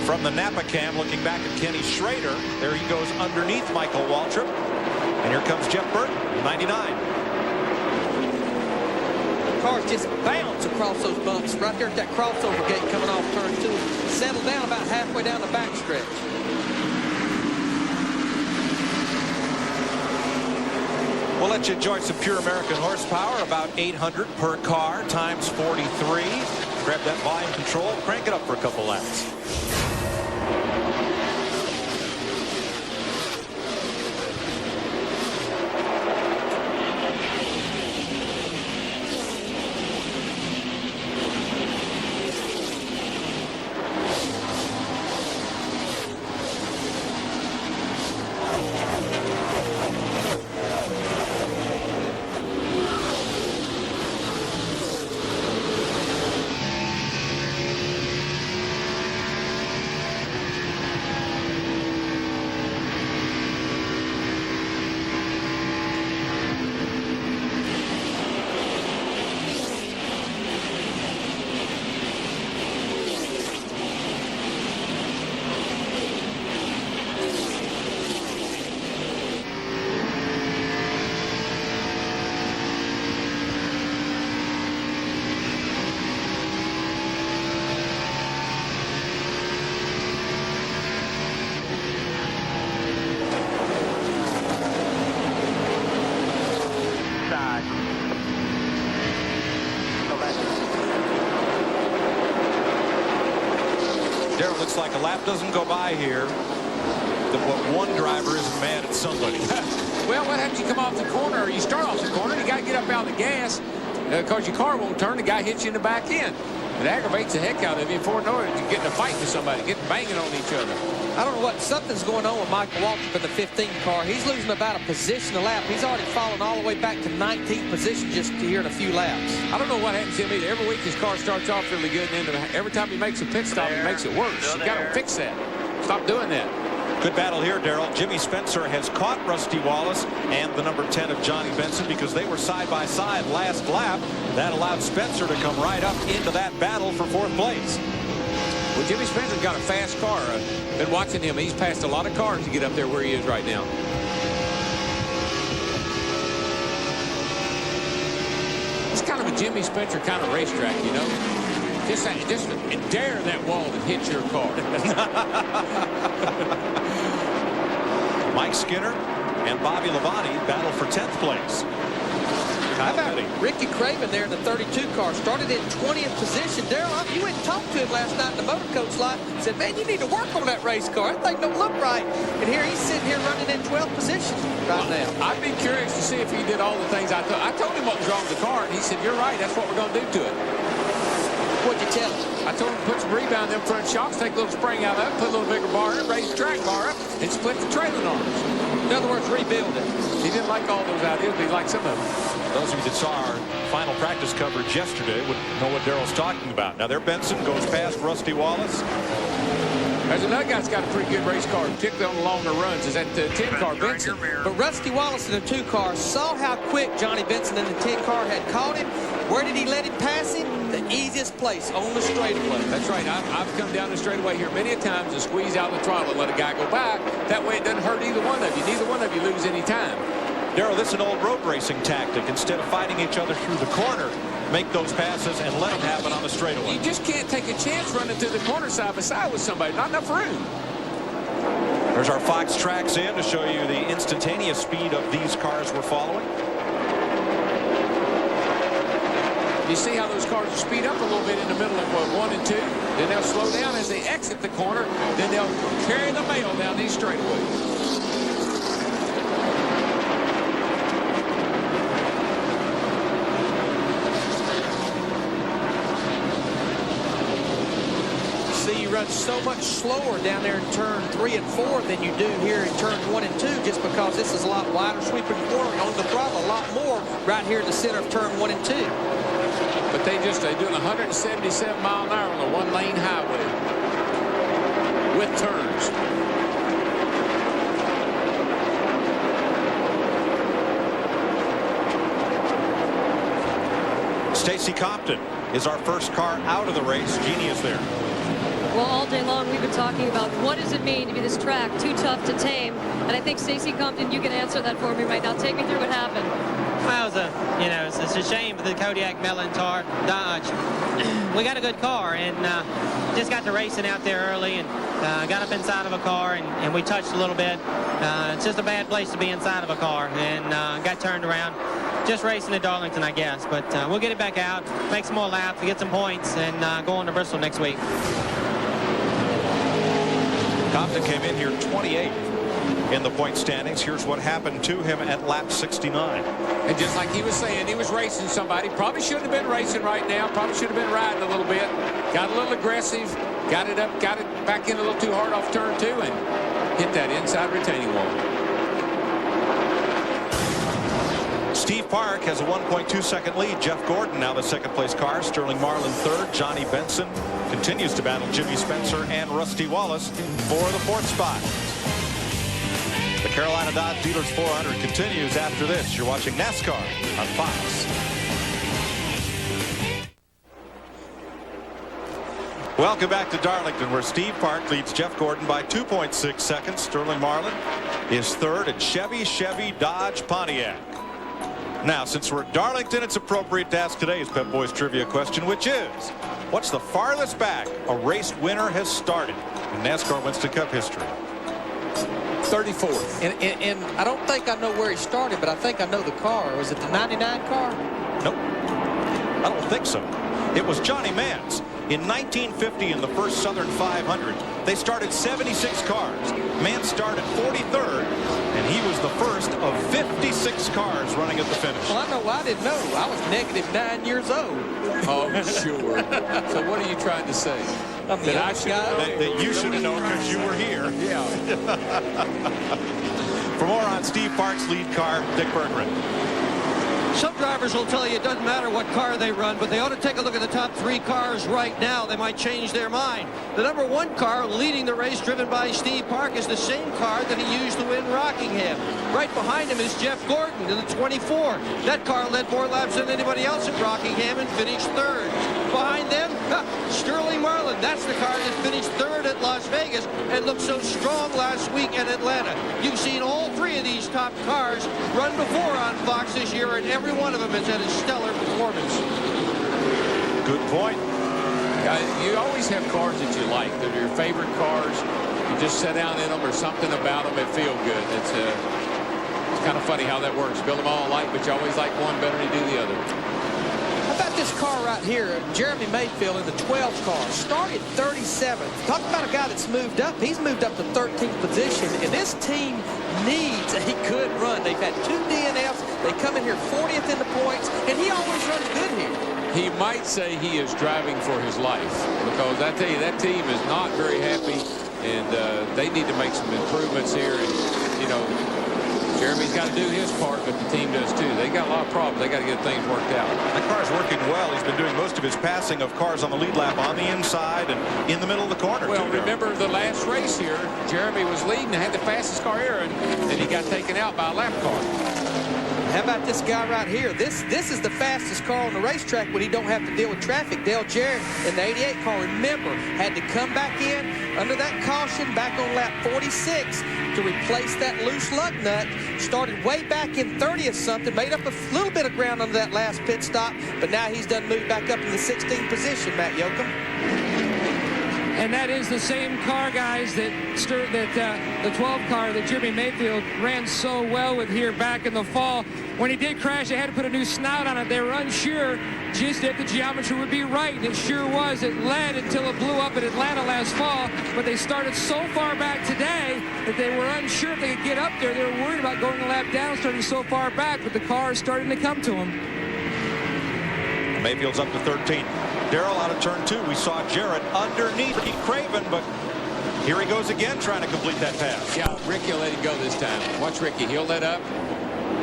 From the Napa cam, looking back at Kenny Schrader, there he goes underneath Michael Waltrip. And here comes Jeff Burton, 99. The cars just bounce across those bumps right there at that crossover gate coming off turn 2. Settle down about halfway down the backstretch. We'll let you enjoy some pure American horsepower, about 800 per car, times 43. Grab that volume control, crank it up for a couple laps. Looks like a lap doesn't go by here that what one driver isn't mad at somebody. Well, what happens? You come off the corner, or you start off the corner, you got to get up out of the gas. because your car won't turn. The guy hits you in the back end. It aggravates the heck out of you. Before you know it, you get in a fight with somebody, get banging on each other. I don't know what, something's going on with Michael Waltrip in the 15 car. He's losing about a position a lap. He's already fallen all the way back to 19th position just here in a few laps. I don't know what happens to him either. Every week his car starts off really good, and then every time he makes a pit stop, he makes it worse. You got to fix that. Stop doing that. Good battle here, Darrell. Jimmy Spencer has caught Rusty Wallace and the number 10 of Johnny Benson because they were side by side last lap. That allowed Spencer to come right up into that battle for 4th place. Well, Jimmy Spencer's got a fast car. Been watching him. He's passed a lot of cars to get up there where he is right now. It's kind of a Jimmy Spencer kind of racetrack, you know. Just dare that wall to hit your car. Mike Skinner and Bobby Labonte battle for 10th place. How about Ricky Craven there in the 32 car? Started in 20th position. Darrell, you went and talked to him last night in the motor coach lot. Said, man, you need to work on that race car. That thing don't look right. And here he's sitting here running in 12th position right now. I'd be curious to see if he did all the things I told. I told him what was wrong with the car, and he said, you're right. That's what we're going to do to it. What'd you tell him? I told him to put some rebound in them front shocks, take a little spring out of it, put a little bigger bar in it, raise the track bar up, and split the trailing arms. In other words, rebuild it. He didn't like all those ideas, but he liked some of them. Those of you that saw our final practice coverage yesterday would know what Darrell's talking about. Now there Benson goes past Rusty Wallace. There's another guy's got a pretty good race car, particularly on the longer runs. Is that the 10 car, Benson? But Rusty Wallace in the 2 car saw how quick Johnny Benson in the 10 car had caught him. Where did he let him pass him? The easiest place, on the straightaway. That's right. I've come down the straightaway here many a times to squeeze out the throttle and let a guy go by. That way it doesn't hurt either one of you. Neither one of you lose any time. Darrell, this is an old road racing tactic. Instead of fighting each other through the corner, make those passes and let them happen on the straightaway. You just can't take a chance running through the corner side by side with somebody. Not enough room. There's our Fox Tracks in to show you the instantaneous speed of these cars we're following. You see how those cars will speed up a little bit in the middle of 1 and 2. Then they'll slow down as they exit the corner. Then they'll carry the mail down these straightaways. Run so much slower down there in turn 3 and 4 than you do here in turn 1 and 2, just because this is a lot wider sweeping corner on the throttle, a lot more right here in the center of turn 1 and 2. But they're doing 177 mile an hour on a 1-lane highway with turns. Stacy Compton is our first car out of the race. Jeannie is there. Well, all day long we've been talking about what does it mean to be this track too tough to tame, and I think Stacey Compton, you can answer that for me right now. Take me through what happened. Well, it's a shame for the Kodiak Melantar Dodge. We got a good car and just got to racing out there early and got up inside of a car and we touched a little bit. It's just a bad place to be inside of a car and got turned around. Just racing at Darlington, I guess, but we'll get it back out, make some more laps, get some points, and go on to Bristol next week. Compton came in here 28th in the point standings. Here's what happened to him at lap 69. And just like he was saying, he was racing somebody. Probably shouldn't have been racing right now. Probably should have been riding a little bit. Got a little aggressive. Got it up, got it back in a little too hard off turn 2 and hit that inside retaining wall. Steve Park has a 1.2 second lead. Jeff Gordon now the second place car. Sterling Marlin third. Johnny Benson continues to battle Jimmy Spencer and Rusty Wallace for the 4th spot. The Carolina Dodge Dealers 400 continues after this. You're watching NASCAR on Fox. Welcome back to Darlington, where Steve Park leads Jeff Gordon by 2.6 seconds. Sterling Marlin is third, and Chevy, Dodge, Pontiac. Now, since we're at Darlington, it's appropriate to ask today's Pep Boys trivia question, which is, what's the farthest back a race winner has started in NASCAR Winston Cup history? 34th. And I don't think I know where he started, but I think I know the car. Was it the 99 car? Nope. I don't think so. It was Johnny Mans In 1950, in the first Southern 500, they started 76 cars. Mance started 43rd, and he was the first of 56 cars running at the finish. Well, I know I didn't know. I was -9 years old. Oh, sure. So what are you trying to say? That you should have known because you were here. Yeah. For more on Steve Park's lead car, Dick Berggren. Some drivers will tell you it doesn't matter what car they run, but they ought to take a look at the top 3 cars right now. They might change their mind. The number 1 car leading the race, driven by Steve Park, is the same car that he used to win Rockingham. Right behind him is Jeff Gordon in the 24. That car led more laps than anybody else at Rockingham and finished 3rd. Behind them, Sterling Marlin. That's the car that finished 3rd at Las Vegas and looked so strong last week at Atlanta. You've seen all 3 of these top cars run before on Fox this year, and every one of them has had a stellar performance. Good point. You always have cars that you like. They're your favorite cars. You just sit down in them or something about them that feel good. It's kind of funny how that works. Build them all alike, but you always like one better than you do the other. How about this car right here, Jeremy Mayfield in the 12 car, started 37th. Talk about a guy that's moved up. He's moved up to 13th position, and this team needs a good run. They've had 2 DNFs. They come in here 40th in the points, and he always runs good here. He might say he is driving for his life, because I tell you, that team is not very happy, and they need to make some improvements here. And, you know, Jeremy's got to do his part, but the team does too. They got a lot of problems. They got to get things worked out. That car's working well. He's been doing most of his passing of cars on the lead lap on the inside and in the middle of the corner. Well, remember the last race here, Jeremy was leading and had the fastest car here, and he got taken out by a lap car. How about this guy right here? This is the fastest car on the racetrack when he don't have to deal with traffic. Dale Jarrett in the 88 car, remember, had to come back in under that caution back on lap 46 to replace that loose lug nut. Started way back in 30th something, made up a little bit of ground under that last pit stop, but now he's done moved back up in the 16th position, Matt Yoakum. And that is the same car, guys, that the 12 car that Jeremy Mayfield ran so well with here back in the fall. When he did crash, they had to put a new snout on it. They were unsure just if the geometry would be right, and it sure was. It led until it blew up in Atlanta last fall, but they started so far back today that they were unsure if they could get up there. They were worried about going a lap down, starting so far back, but the car is starting to come to them. Mayfield's up to 13. Darrell out of turn 2. We saw Jarrett underneath Craven, but here he goes again trying to complete that pass. Yeah, Ricky will let him go this time. Watch Ricky. He'll let up.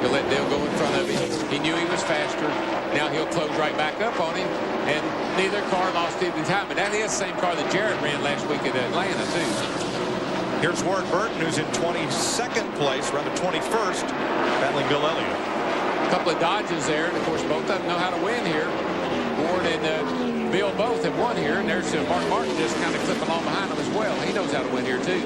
He'll let Dale go in front of him. He knew he was faster. Now he'll close right back up on him, and neither car lost any time. And that is the same car that Jarrett ran last week at Atlanta, too. Here's Warren Burton, who's in 22nd place, around the 21st, battling Bill Elliott. A couple of dodges there, and of course both of them know how to win here. Ward and Bill both have won here, and there's Mark Martin just kind of clipping along behind him as well. He knows how to win here too.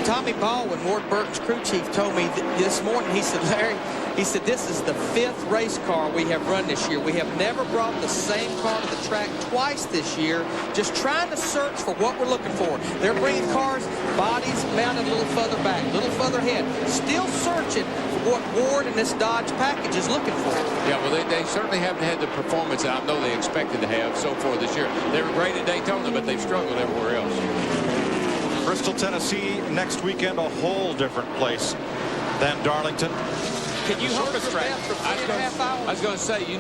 Tommy Baldwin, Ward Burton's crew chief, told me this morning, he said, Larry, he said, this is the 5th race car we have run this year. We have never brought the same car to the track twice this year, just trying to search for what we're looking for. They're bringing cars, bodies mounted a little further back, a little further ahead, still searching for what Ward and this Dodge package is looking for. Yeah, well, they certainly haven't had the performance that I know they expected to have so far this year. They were great at Daytona, but they've struggled everywhere else. Bristol, Tennessee, next weekend, a whole different place than Darlington. Can you hold a track? I was going to say, you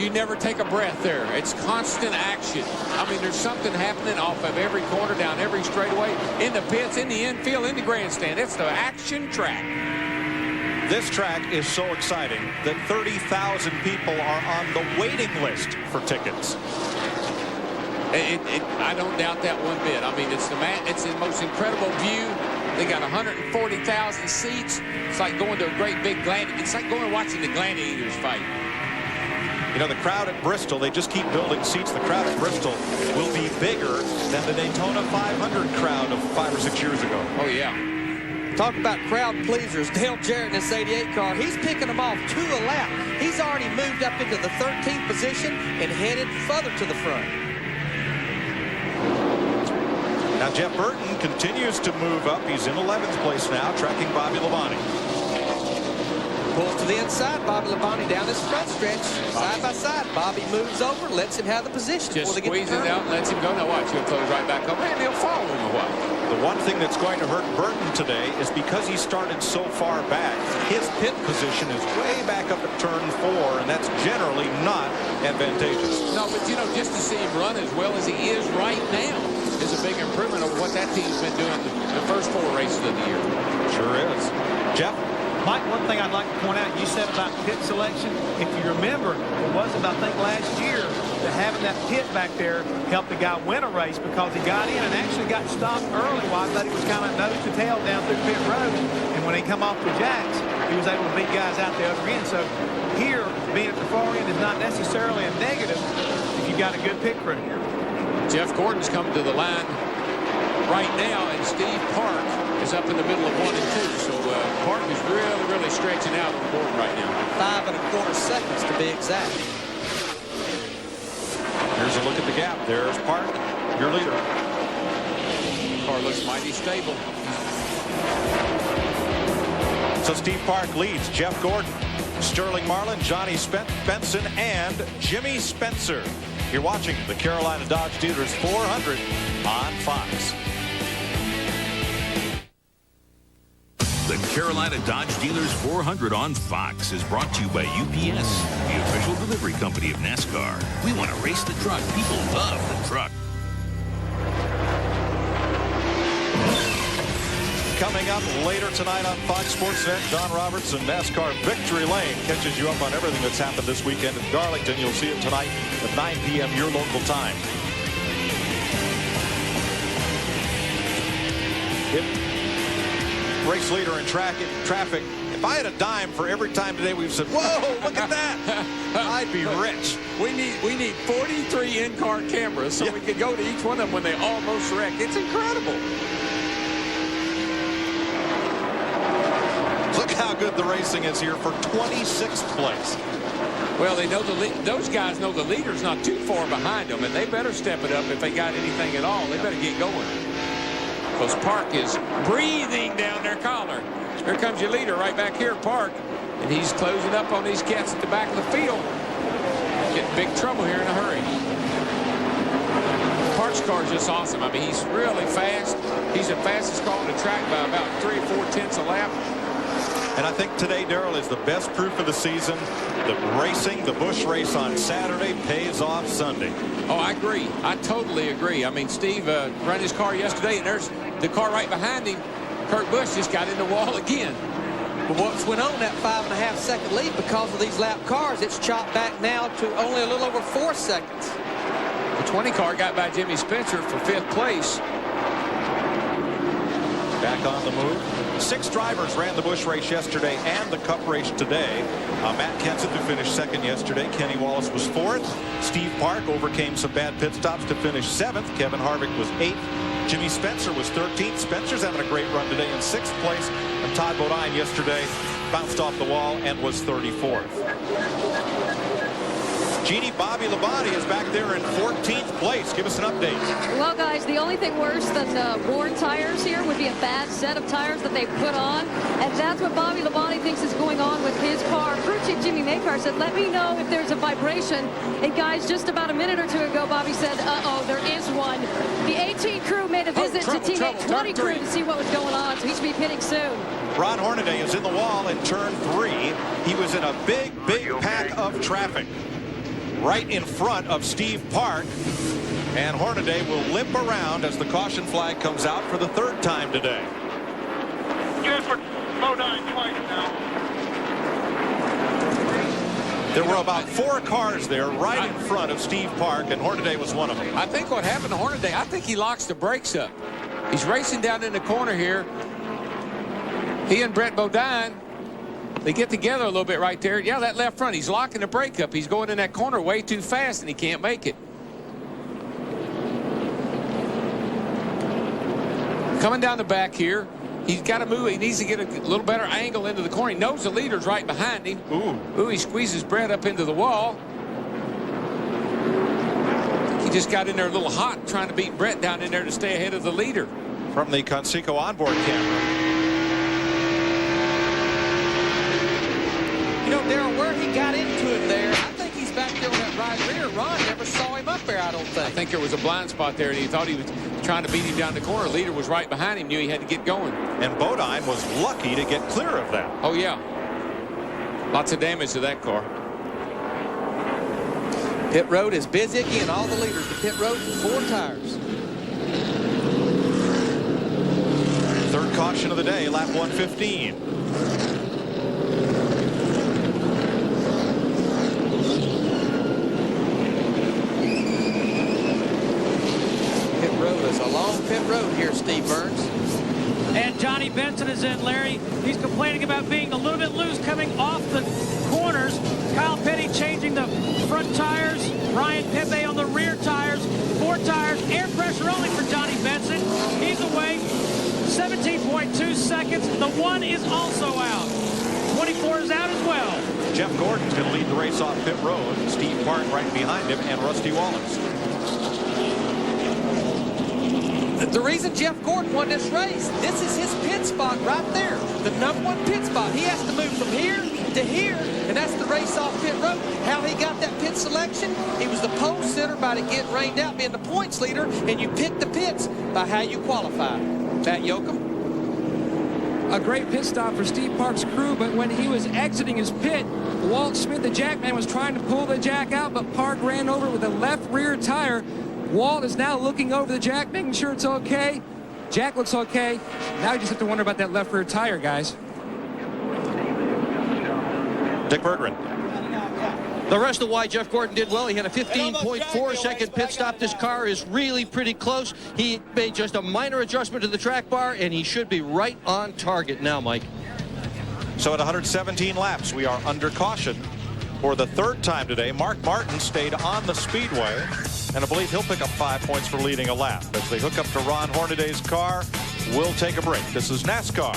never take a breath there. It's constant action. I mean, there's something happening off of every corner, down every straightaway, in the pits, in the infield, in the grandstand. It's the action track. This track is so exciting that 30,000 people are on the waiting list for tickets. I don't doubt that one bit. I mean, it's the most incredible view. They got 140,000 seats. It's like going to a great big it's like going and watching the gladiators fight. You know, the crowd at Bristol, they just keep building seats. The crowd at Bristol will be bigger than the Daytona 500 crowd of 5 or 6 years ago. Oh, yeah. Talk about crowd pleasers. Dale Jarrett in this 88 car, he's picking them off 2 a lap. He's already moved up into the 13th position and headed further to the front. Now Jeff Burton continues to move up. He's in 11th place now, tracking Bobby Labonte. Pulls to the inside. Bobby Labonte down this front stretch. Side by side. Bobby moves over, lets him have the position. Just before they get squeezes it out and lets him go. Now watch, he'll close right back up, and he'll follow him a while. The one thing that's going to hurt Burton today is because he started so far back, his pit position is way back up at turn 4, and that's generally not advantageous. No, but you know, just to see him run as well as he is right now is a big improvement over what that team's been doing the first 4 races of the year. Sure is. Jeff? Mike, one thing I'd like to point out, you said about pit selection. If you remember, it wasn't, I think, last year that having that pit back there helped the guy win a race because he got in and actually got stopped early while I thought he was kind of nose to tail down through pit road. And when he come off the jacks, he was able to beat guys out the other end. So here, being at the far end is not necessarily a negative if you got a good pit crew. Jeff Gordon's coming to the line right now, and Steve Park is up in the middle of 1 and 2. So Park is really stretching out on Gordon right now. 5 1/4 seconds to be exact. Here's a look at the gap. There's Park, your leader. Car looks mighty stable. So Steve Park leads Jeff Gordon, Sterling Marlin, Johnny Benson, and Jimmy Spencer. You're watching the Carolina Dodge Dealers 400 on Fox. The Carolina Dodge Dealers 400 on Fox is brought to you by UPS, the official delivery company of NASCAR. We want to race the truck. People love the truck. Coming up later tonight on Fox Sports Net, John Robertson, NASCAR Victory Lane catches you up on everything that's happened this weekend in Darlington. You'll see it tonight at 9 p.m. your local time. Race leader in traffic. If I had a dime for every time today we've said, whoa, look at that, I'd be rich. We need 43 in-car cameras so we can go to each one of them when they almost wreck. It's incredible. Look how good the racing is here for 26th place. Well, they know those guys know the leader's not too far behind them, and they better step it up if they got anything at all. They better get going. Because Park is breathing down their collar. Here comes your leader right back here, Park. And he's closing up on these cats at the back of the field. Getting big trouble here in a hurry. Park's car is just awesome. I mean, he's really fast. He's the fastest car on the track by about 3 or 4 tenths a lap. And I think today, Darrell, is the best proof of the season that racing, the Busch race on Saturday, pays off Sunday. Oh, I agree. I totally agree. I mean, Steve ran his car yesterday, and there's the car right behind him. Kurt Busch just got in the wall again. But what's went on that 5.5 second lead because of these lap cars, it's chopped back now to only a little over 4 seconds. The 20 car got by Jimmy Spencer for 5th place. Back on the move. 6 drivers ran the Busch race yesterday and the Cup race today. Matt Kenseth, who finished 2nd yesterday. Kenny Wallace was 4th. Steve Park overcame some bad pit stops to finish 7th. Kevin Harvick was 8th. Jimmy Spencer was 13th. Spencer's having a great run today in 6th place. And Todd Bodine yesterday bounced off the wall and was 34th. Jeannie, Bobby Labonte is back there in 14th place. Give us an update. Well, guys, the only thing worse than worn tires here would be a bad set of tires that they put on. And that's what Bobby Labonte thinks is going on with his car. Crew chief Jimmy Maycar said, let me know if there's a vibration. And, guys, just about a minute or 2 ago, Bobby said, uh-oh, there is one. The 18 crew made a visit to teammate 20 crew to see what was going on. So he should be pitting soon. Ron Hornaday is in the wall in turn 3. He was in a big pack of traffic right in front of Steve Park, and Hornaday will limp around as the caution flag comes out for the 3rd time today. Good for Bodine twice now. There were about 4 cars there right in front of Steve Park, and Hornaday was one of them. I think what happened to Hornaday, I think he locks the brakes up. He's racing down in the corner here. He and Brett Bodine, they get together a little bit right there. Yeah, that left front, he's locking the brake up. He's going in that corner way too fast, and he can't make it. Coming down the back here, he's got to move. He needs to get a little better angle into the corner. He knows the leader's right behind him. Ooh, he squeezes Brett up into the wall. I think he just got in there a little hot trying to beat Brett down in there to stay ahead of the leader. From the Conseco onboard camera. You know, Darrell, where he got into him there, I think he's back there on that right rear. Ron never saw him up there, I don't think. I think there was a blind spot there, and he thought he was trying to beat him down the corner. Leader was right behind him, knew he had to get going. And Bodine was lucky to get clear of that. Oh, yeah. Lots of damage to that car. Pit road is busy again. All the leaders to pit road, 4 tires. Third caution of the day, lap 115. Pit road is a long pit road here, Steve Burns. And Johnny Benson is in, Larry. He's complaining about being a little bit loose coming off the corners. Kyle Petty changing the front tires. Ryan Pepe on the rear tires. 4 tires. Air pressure only for Johnny Benson. He's away. 17.2 seconds. The 1 is also out. 24 is out as well. Jeff Gordon's going to lead the race off pit road. Steve Park right behind him, and Rusty Wallace. The reason Jeff Gordon won this race, this is his pit spot right there. The #1 pit spot. He has to move from here to here, and that's the race off pit road. How he got that pit selection, he was the pole sitter by it getting rained out, being the points leader, and you pick the pits by how you qualify. Matt Yoakum. A great pit stop for Steve Park's crew, but when he was exiting his pit, Walt Smith, the jackman, was trying to pull the jack out, but Park ran over with the left rear tire. Walt is now looking over the jack, making sure it's okay. Jack looks okay. Now you just have to wonder about that left rear tire, guys. Dick Berggren. The rest of why Jeff Gordon did well. He had a 15.4-second pit stop. This car is really pretty close. He made just a minor adjustment to the track bar, and he should be right on target now, Mike. So at 117 laps, we are under caution for the 3rd time today. Mark Martin stayed on the speedway, and I believe he'll pick up 5 points for leading a lap. As they hook up to Ron Hornaday's car, we'll take a break. This is NASCAR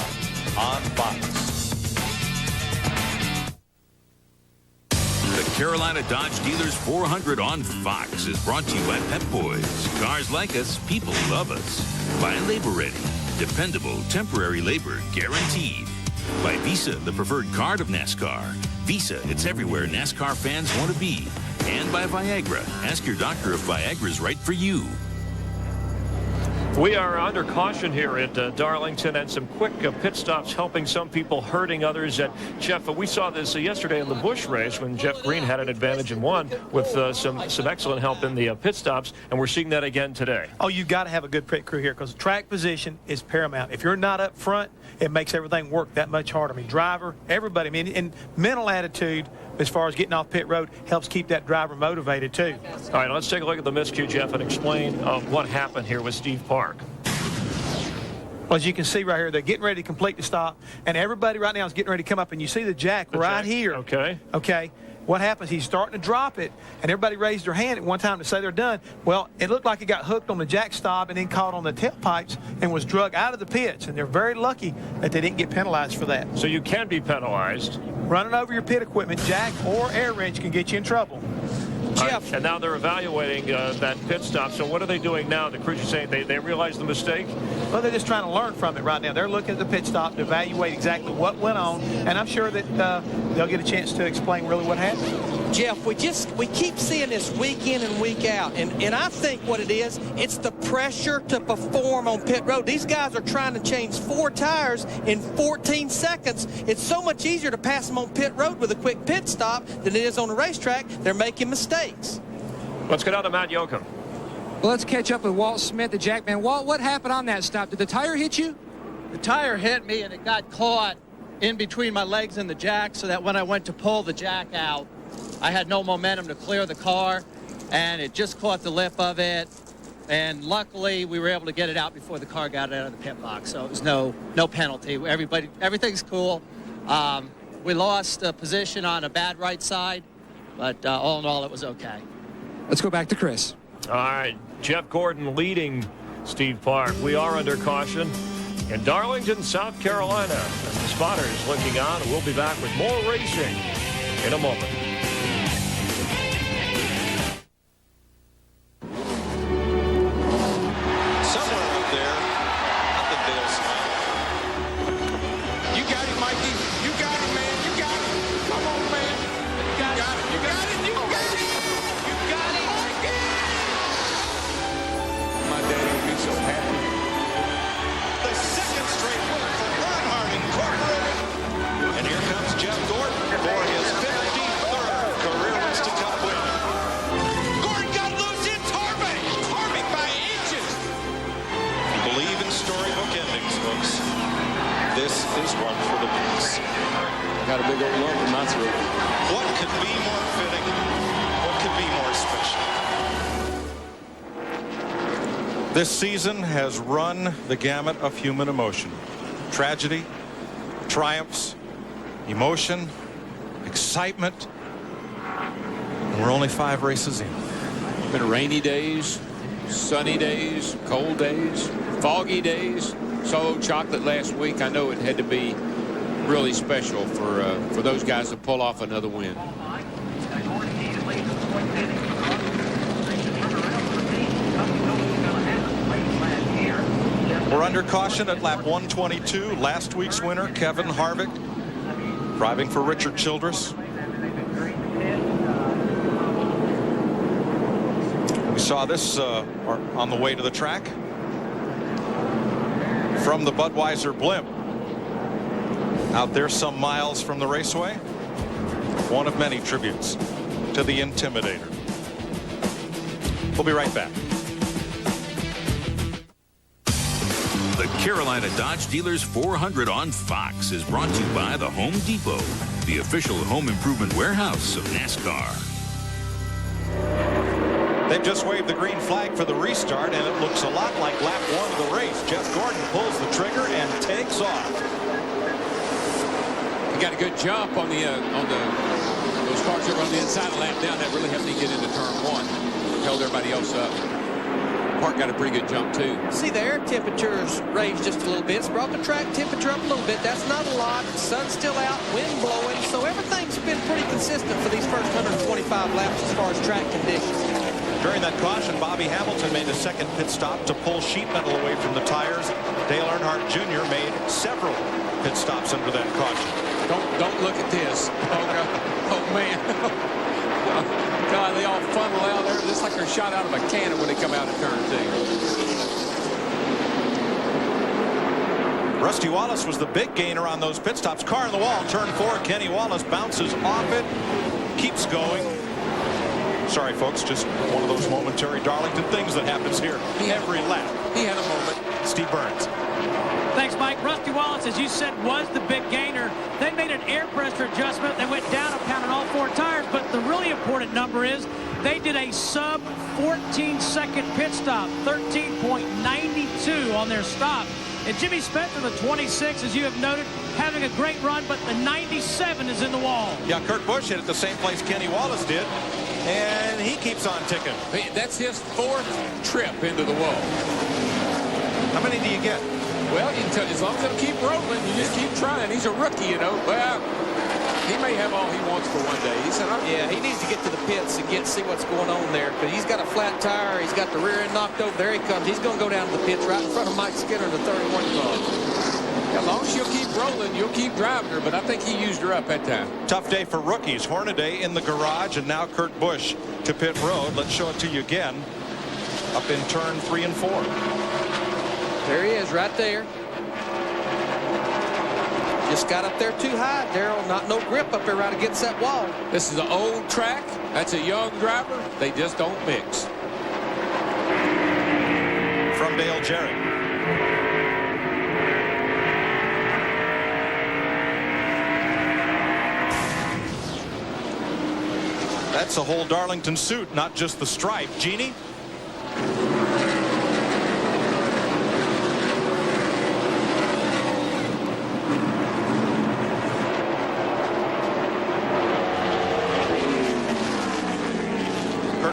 on Fox. The Carolina Dodge Dealers 400 on Fox is brought to you by Pep Boys. Cars like us, people love us. By Labor Ready, dependable temporary labor guaranteed. By Visa, the preferred card of NASCAR. Visa, it's everywhere NASCAR fans want to be. And by Viagra. Ask your doctor if Viagra's right for you. We are under caution here at Darlington, and some quick pit stops helping some people, hurting others. And Jeff, we saw this yesterday in the Busch race when Jeff Green had an advantage and won with some excellent help in the pit stops, and we're seeing that again today. Oh, you've got to have a good pit crew here because track position is paramount. If you're not up front, it makes everything work that much harder. I mean, driver, everybody, I mean, and mental attitude as far as getting off pit road helps keep that driver motivated too. All right, let's take a look at the miscue, Jeff, and explain what happened here with Steve Park. Well, as you can see right here, they're getting ready to complete the stop, and everybody right now is getting ready to come up, and you see the jack right here. Okay. Okay. What happens? He's starting to drop it, and everybody raised their hand at one time to say they're done. Well, it looked like it got hooked on the jack stop and then caught on the tailpipes and was drug out of the pits, and they're very lucky that they didn't get penalized for that. So you can be penalized. Running over your pit equipment, jack or air wrench, can get you in trouble. Jeff. Right. And now they're evaluating that pit stop. So what are they doing now? The crews are saying they realized the mistake? Well, they're just trying to learn from it right now. They're looking at the pit stop to evaluate exactly what went on, and I'm sure that they'll get a chance to explain really what happened. Jeff, we keep seeing this week in and week out, and I think what it is, it's the pressure to perform on pit road. These guys are trying to change 4 tires in 14 seconds. It's so much easier to pass them on pit road with a quick pit stop than it is on the racetrack. They're making mistakes. Let's get out to Matt Yoakum. Well, let's catch up with Walt Smith, the jackman. Walt, what happened on that stop? Did the tire hit you? The tire hit me, and it got caught in between my legs and the jack, so that when I went to pull the jack out, I had no momentum to clear the car, and it just caught the lip of it. And luckily, we were able to get it out before the car got out of the pit box, so it was no penalty. Everything's cool. We lost a position on a bad right side, but all in all, it was okay. Let's go back to Chris. All right, Jeff Gordon leading Steve Park. We are under caution in Darlington, South Carolina. And the spotters looking on, and we'll be back with more racing in a moment. Somewhere up there, up in Dale's. You got it, Mikey. You got it, man. You got it. Come on, big old lump in my throat. What could be more fitting? What could be more special? This season has run the gamut of human emotion. Tragedy, triumphs, emotion, excitement. And we're only 5 races in. Been rainy days, sunny days, cold days, foggy days. Saw Old Chocolate last week. I know it had to be really special for those guys to pull off another win. We're under caution at lap 122. Last week's winner, Kevin Harvick, driving for Richard Childress. We saw this on the way to the track from the Budweiser blimp out there some miles from the raceway. One of many tributes to the Intimidator. We'll be right back. The Carolina Dodge Dealers 400 on Fox is brought to you by the Home Depot, the official home improvement warehouse of NASCAR. They've just waved the green flag for the restart, and it looks a lot like lap 1 of the race. Jeff Gordon pulls the trigger and takes off. He got a good jump on those cars that were on the inside of lap down. That really helped him get into turn 1. Held everybody else up. Park got a pretty good jump too. See, the air temperatures raised just a little bit. It's brought the track temperature up a little bit. That's not a lot. The sun's still out, wind blowing, so everything's been pretty consistent for these first 125 laps as far as track conditions. During that caution, Bobby Hamilton made a second pit stop to pull sheet metal away from the tires. Dale Earnhardt Jr. made several pit stops under that caution. Don't look at this. Oh man. God, they all funnel out there just like they're shot out of a cannon when they come out of turn 2. Rusty Wallace was the big gainer on those pit stops. Car in the wall, turn 4. Kenny Wallace bounces off it, keeps going. Sorry, folks, just one of those momentary Darlington things that happens here every lap. He had a moment. Steve Burns. Thanks, Mike. Rusty Wallace, as you said, was the big gainer. They made an air pressure adjustment. They went down a pound on all 4 tires, but the really important number is they did a sub 14-second pit stop, 13.92 on their stop. And Jimmy Spencer, the 26, as you have noted, having a great run, but the 97 is in the wall. Yeah, Kurt Busch hit at the same place Kenny Wallace did, and he keeps on ticking. That's his 4th trip into the wall. How many do you get? Well, you can tell, as long as it'll keep rolling, you just keep trying. He's a rookie, you know. Well, he may have all he wants for one day. He said, yeah, he needs to get to the pits and see what's going on there. But he's got a flat tire. He's got the rear end knocked over. There he comes. He's going to go down to the pits right in front of Mike Skinner in the 31 car. As long as you'll keep rolling, you'll keep driving her. But I think he used her up that time. Tough day for rookies. Hornaday in the garage, and now Kurt Busch to pit road. Let's show it to you again. Up in turn 3 and 4. There he is, right there. Just got up there too high, Darrell. Not no grip up there right against that wall. This is an old track. That's a young driver. They just don't mix. From Dale Jarrett. That's a whole Darlington suit, not just the stripe. Jeannie?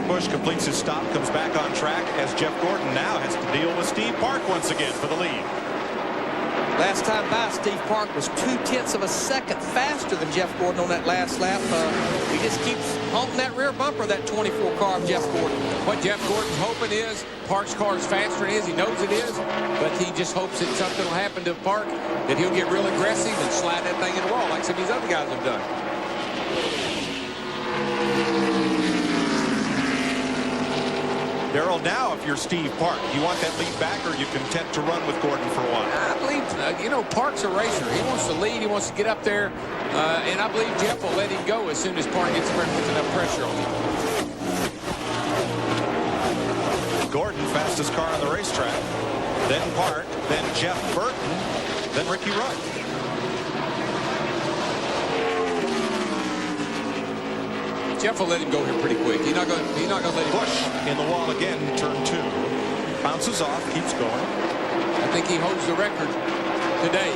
Busch completes his stop, comes back on track as Jeff Gordon now has to deal with Steve Park once again for the lead. Last time by, Steve Park was 0.2 of a second faster than Jeff Gordon on that last lap. He just keeps haunting that rear bumper of that 24 car of Jeff Gordon. What Jeff Gordon's hoping is Park's car is faster than his. He knows it is, but he just hopes that something will happen to Park, that he'll get real aggressive and slide that thing in the wall like some of these other guys have done. Darrell, now if you're Steve Park, you want that lead back, or are you content to run with Gordon for a while? I believe, you know, Park's a racer. He wants to lead. He wants to get up there. And I believe Jeff will let him go as soon as Park gets enough pressure on him. Gordon, fastest car on the racetrack. Then Park, then Jeff Burton, then Ricky Rudd. Jeff will let him go here pretty quick. He's not going to let him push in the wall again. Turn 2. Bounces off. Keeps going. I think he holds the record today.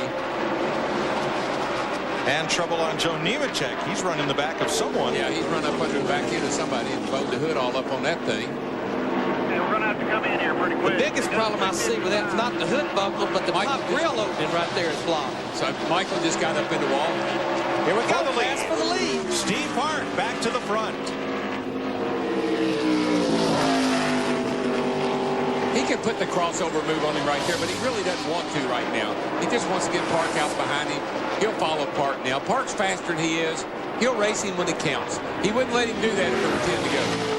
And trouble on Joe Nemechek. He's run in the back of someone. Yeah, he's run up under the back end of somebody and blowed the hood all up on that thing. We're going to have to come in here pretty quick. The biggest problem I see with that is not the hood buckle, but the top grill opening right there is blocked. So Michael just got up in the wall. Here we go. Fast for the lead. Steve Hart back to the front. He can put the crossover move on him right there, but he really doesn't want to right now. He just wants to get Park out behind him. He'll follow Park now. Park's faster than he is. He'll race him when it counts. He wouldn't let him do that if there were 10 to go.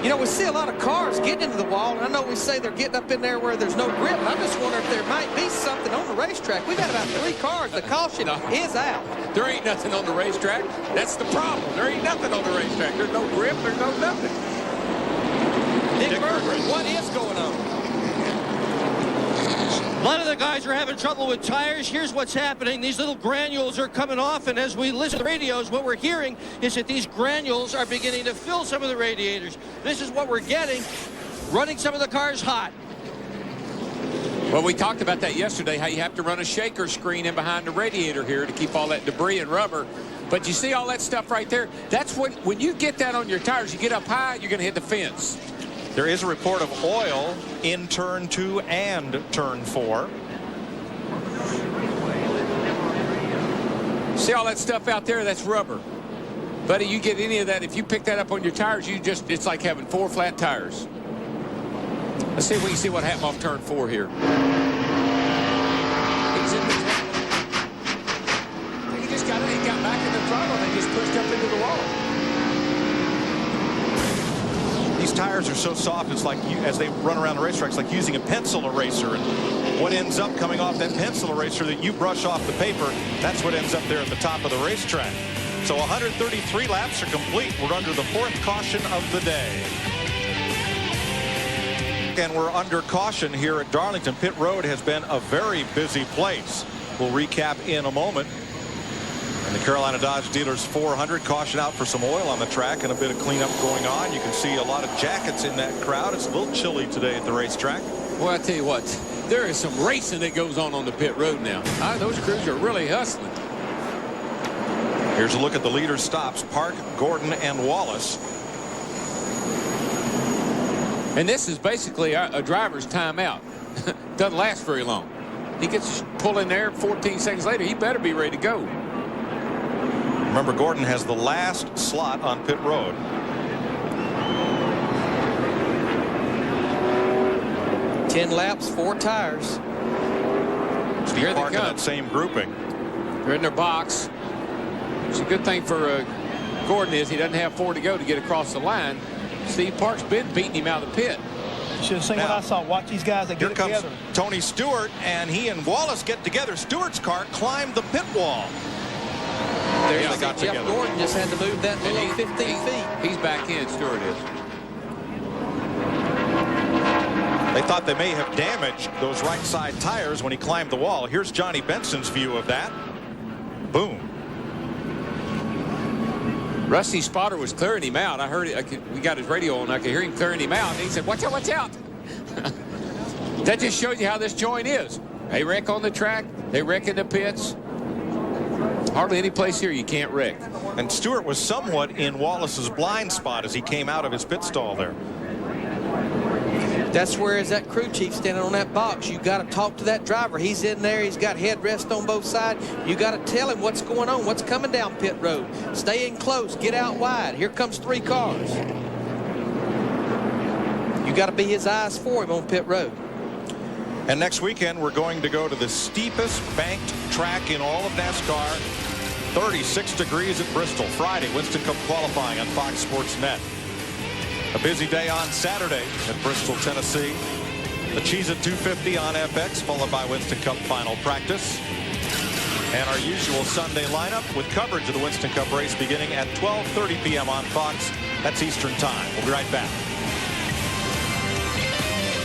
You know, we see a lot of cars getting into the wall, and I know we say they're getting up in there where there's no grip. I just wonder if there might be something on the racetrack. We've got about 3 cars. The caution is out. There ain't nothing on the racetrack. That's the problem. There ain't nothing on the racetrack. There's no grip. There's no nothing. Dick Berger, what is going on? A lot of the guys are having trouble with tires. Here's what's happening. These little granules are coming off, and as we listen to the radios, what we're hearing is that these granules are beginning to fill some of the radiators. This is what we're getting, running some of the cars hot. Well, we talked about that yesterday, how you have to run a shaker screen in behind the radiator here to keep all that debris and rubber. But you see all that stuff right there? That's when you get that on your tires, you get up high, you're going to hit the fence. There is a report of oil in turn 2 and turn 4. See all that stuff out there? That's rubber. Buddy, you get any of that, if you pick that up on your tires, it's like having 4 flat tires. Let's see if we can see what happened off turn 4 here. He's in the he just got back in the throttle and just pushed up into the wall. These tires are so soft, it's like as they run around the racetrack, it's like using a pencil eraser. And what ends up coming off that pencil eraser that you brush off the paper, that's what ends up there at the top of the racetrack. So 133 laps are complete. We're under the 4th caution of the day. And we're under caution here at Darlington. Pit Road has been a very busy place. We'll recap in a moment. And the Carolina Dodge Dealers 400, caution out for some oil on the track and a bit of cleanup going on. You can see a lot of jackets in that crowd. It's a little chilly today at the racetrack. Well, I tell you what, there is some racing that goes on the pit road now. Those crews are really hustling. Here's a look at the leader stops: Park, Gordon, and Wallace. And this is basically a driver's timeout. Doesn't last very long. He gets pulled in there 14 seconds later. He better be ready to go. Remember, Gordon has the last slot on pit road. Ten laps, 4 tires. Steve Park in that same grouping. They're in their box. It's a good thing for Gordon is he doesn't have 4 to go to get across the line. Steve Park's been beating him out of the pit. You should have seen what I saw. Watch these guys. They get it together. Here comes Tony Stewart, and he and Wallace get together. Stewart's car climbed the pit wall. There they got Jeff together. Gordon just had to move that below 15 feet. He's back in, Stewart is. They thought they may have damaged those right side tires when he climbed the wall. Here's Johnny Benson's view of that. Boom. Rusty Spotter was clearing him out. I heard it. We got his radio on. I could hear him clearing him out. And he said, watch out, watch out. That just shows you how this joint is. They wreck on the track. They wreck in the pits. Hardly any place here you can't wreck. And Stewart was somewhat in Wallace's blind spot as he came out of his pit stall there. That's where is that crew chief standing on that box. You got to talk to that driver. He's in there. He's got headrest on both sides. You got to tell him what's going on, what's coming down pit road. Stay in close. Get out wide. Here comes 3 cars. You got to be his eyes for him on pit road. And next weekend, we're going to go to the steepest banked track in all of NASCAR. 36 degrees at Bristol. Friday, Winston Cup qualifying on Fox Sports Net. A busy day on Saturday at Bristol, Tennessee. The Cheez-It 250 on FX, followed by Winston Cup final practice. And our usual Sunday lineup with coverage of the Winston Cup race beginning at 12:30 p.m. on Fox. That's Eastern Time. We'll be right back.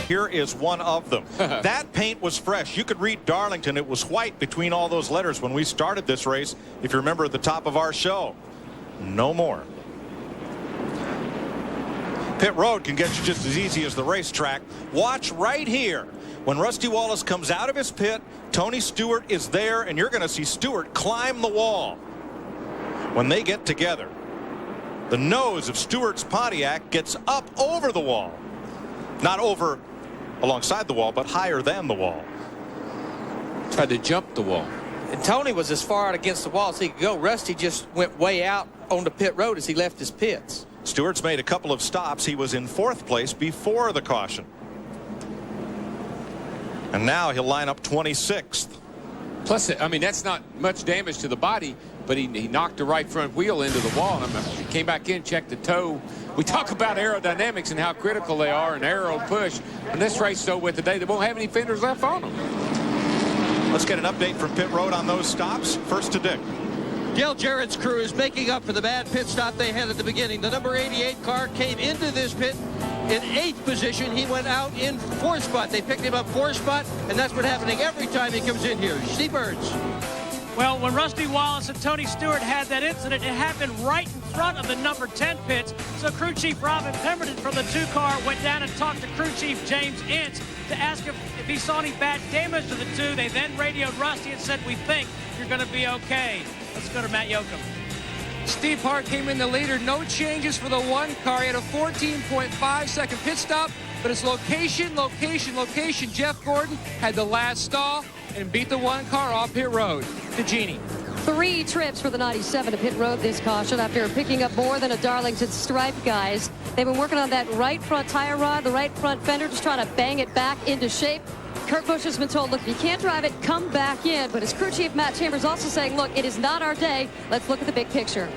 Here is one of them. That paint was fresh. You could read Darlington. It was white between all those letters when we started this race. If you remember at the top of our show. No more. Pit road can get you just as easy as the racetrack. Watch right here. When Rusty Wallace comes out of his pit, Tony Stewart is there, and you're going to see Stewart climb the wall. When they get together, the nose of Stewart's Pontiac gets up over the wall. Not over alongside the wall, but higher than the wall. Tried to jump the wall. And Tony was as far out against the wall as he could go. Rusty just went way out on the pit road as he left his pits. Stewart's made a couple of stops. He was in 4th place before the caution. And now he'll line up 26th. Plus, I mean, that's not much damage to the body, but he knocked the right front wheel into the wall. And he came back in, checked the toe. We talk about aerodynamics and how critical they are and aero push. And this race, though, with today, they won't have any fenders left on them. Let's get an update from pit road on those stops. First to Dick. Dale Jarrett's crew is making up for the bad pit stop they had at the beginning. The number 88 car came into this pit in 8th position. He went out in 4th spot. They picked him up 4th spot, and that's what's happening every time he comes in here. Steve Burns. Well, when Rusty Wallace and Tony Stewart had that incident, it happened right in front of the number 10 pits. So crew chief Robin Pemberton from the 2 car went down and talked to crew chief James Ince to ask him if he saw any bad damage to the 2. They then radioed Rusty and said, "We think you're going to be okay." Let's go to Matt Yoakum. Steve Hart came in the leader. No changes for the 1 car. He had a 14.5-second pit stop, but it's location. Jeff Gordon had the last stall and beat the 1 car off pit road. To Jeannie. 3 trips for the 97 to pit road this caution after picking up more than a Darlington stripe, guys. They've been working on that right front tire rod, the right front fender, just trying to bang it back into shape. Kurt Busch has been told, look, if you can't drive it, come back in. But his crew chief, Matt Chambers, also saying, look, it is not our day. Let's look at the big picture.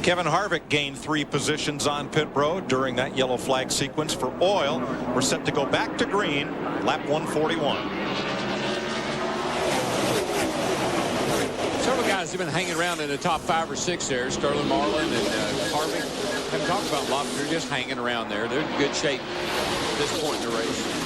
Kevin Harvick gained 3 positions on pit road during that yellow flag sequence for oil. We're set to go back to green, lap 141. Several guys have been hanging around in the top 5 or 6 there. Sterling Marlin and Harvick. Haven't talked about a lot, but they're just hanging around there. They're in good shape at this point in the race.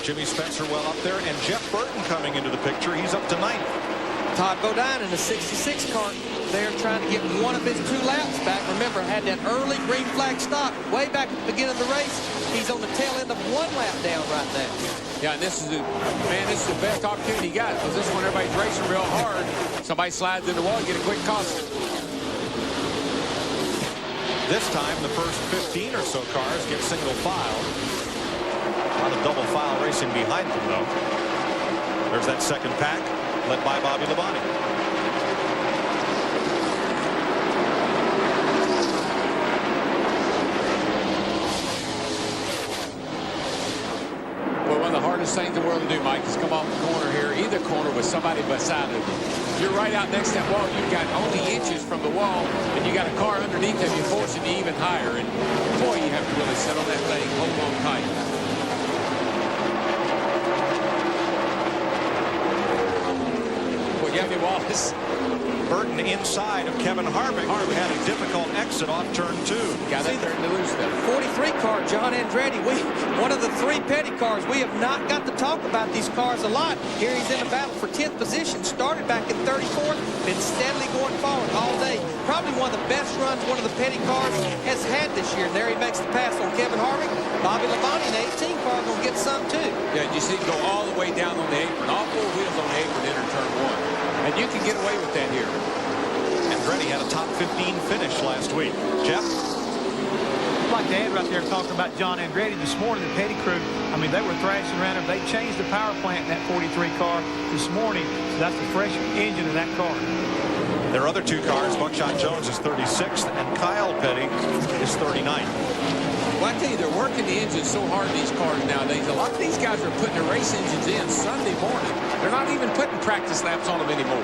Jimmy Spencer well up there, and Jeff Burton coming into the picture. He's up to 9th. Todd Bodine in the 66 car there trying to get one of his 2 laps back. Remember, had that early green flag stop way back at the beginning of the race. He's on the tail end of 1 lap down right now. Yeah, and this is the best opportunity he got, because this one everybody's racing real hard. Somebody slides in the wall and get a quick caution. This time, the first 15 or so cars get single file. A lot of double file racing behind them, though. There's that second pack, led by Bobby Labonte. Well, one of the hardest things in the world to do, Mike, is come off the corner here, either corner with somebody beside of you. If you're right out next to that wall, you've got only inches from the wall, and you got a car underneath you, you're forcing you even higher. And boy, you have to really sit on that thing, hold on tight. Jimmy Wallace. Burton inside of Kevin Harvick, who had a difficult exit off turn 2. Got that turn to lose that. 43 car, John Andretti. One of the 3 petty cars. We have not got to talk about these cars a lot. Here he's in the battle for 10th position. Started back in 34th. Been steadily going forward all day. Probably one of the best runs one of the petty cars has had this year. And there he makes the pass on Kevin Harvick. Bobby Labonte in the 18 car going to get some too. Yeah, you see him go all the way down on the apron. All 4 wheels on the apron enter turn 1. And you can get away with that here. Andretti had a top 15 finish last week. Jeff? I'd like to add right there talking about John Andretti this morning, the petty crew. I mean, they were thrashing around him. They changed the power plant in that 43 car this morning. So that's the fresh engine in that car. Their other 2 cars, Buckshot Jones is 36th and Kyle Petty is 39th. Well, I tell you, they're working the engines so hard in these cars nowadays. A lot of these guys are putting their race engines in Sunday morning. They're not even putting practice laps on them anymore.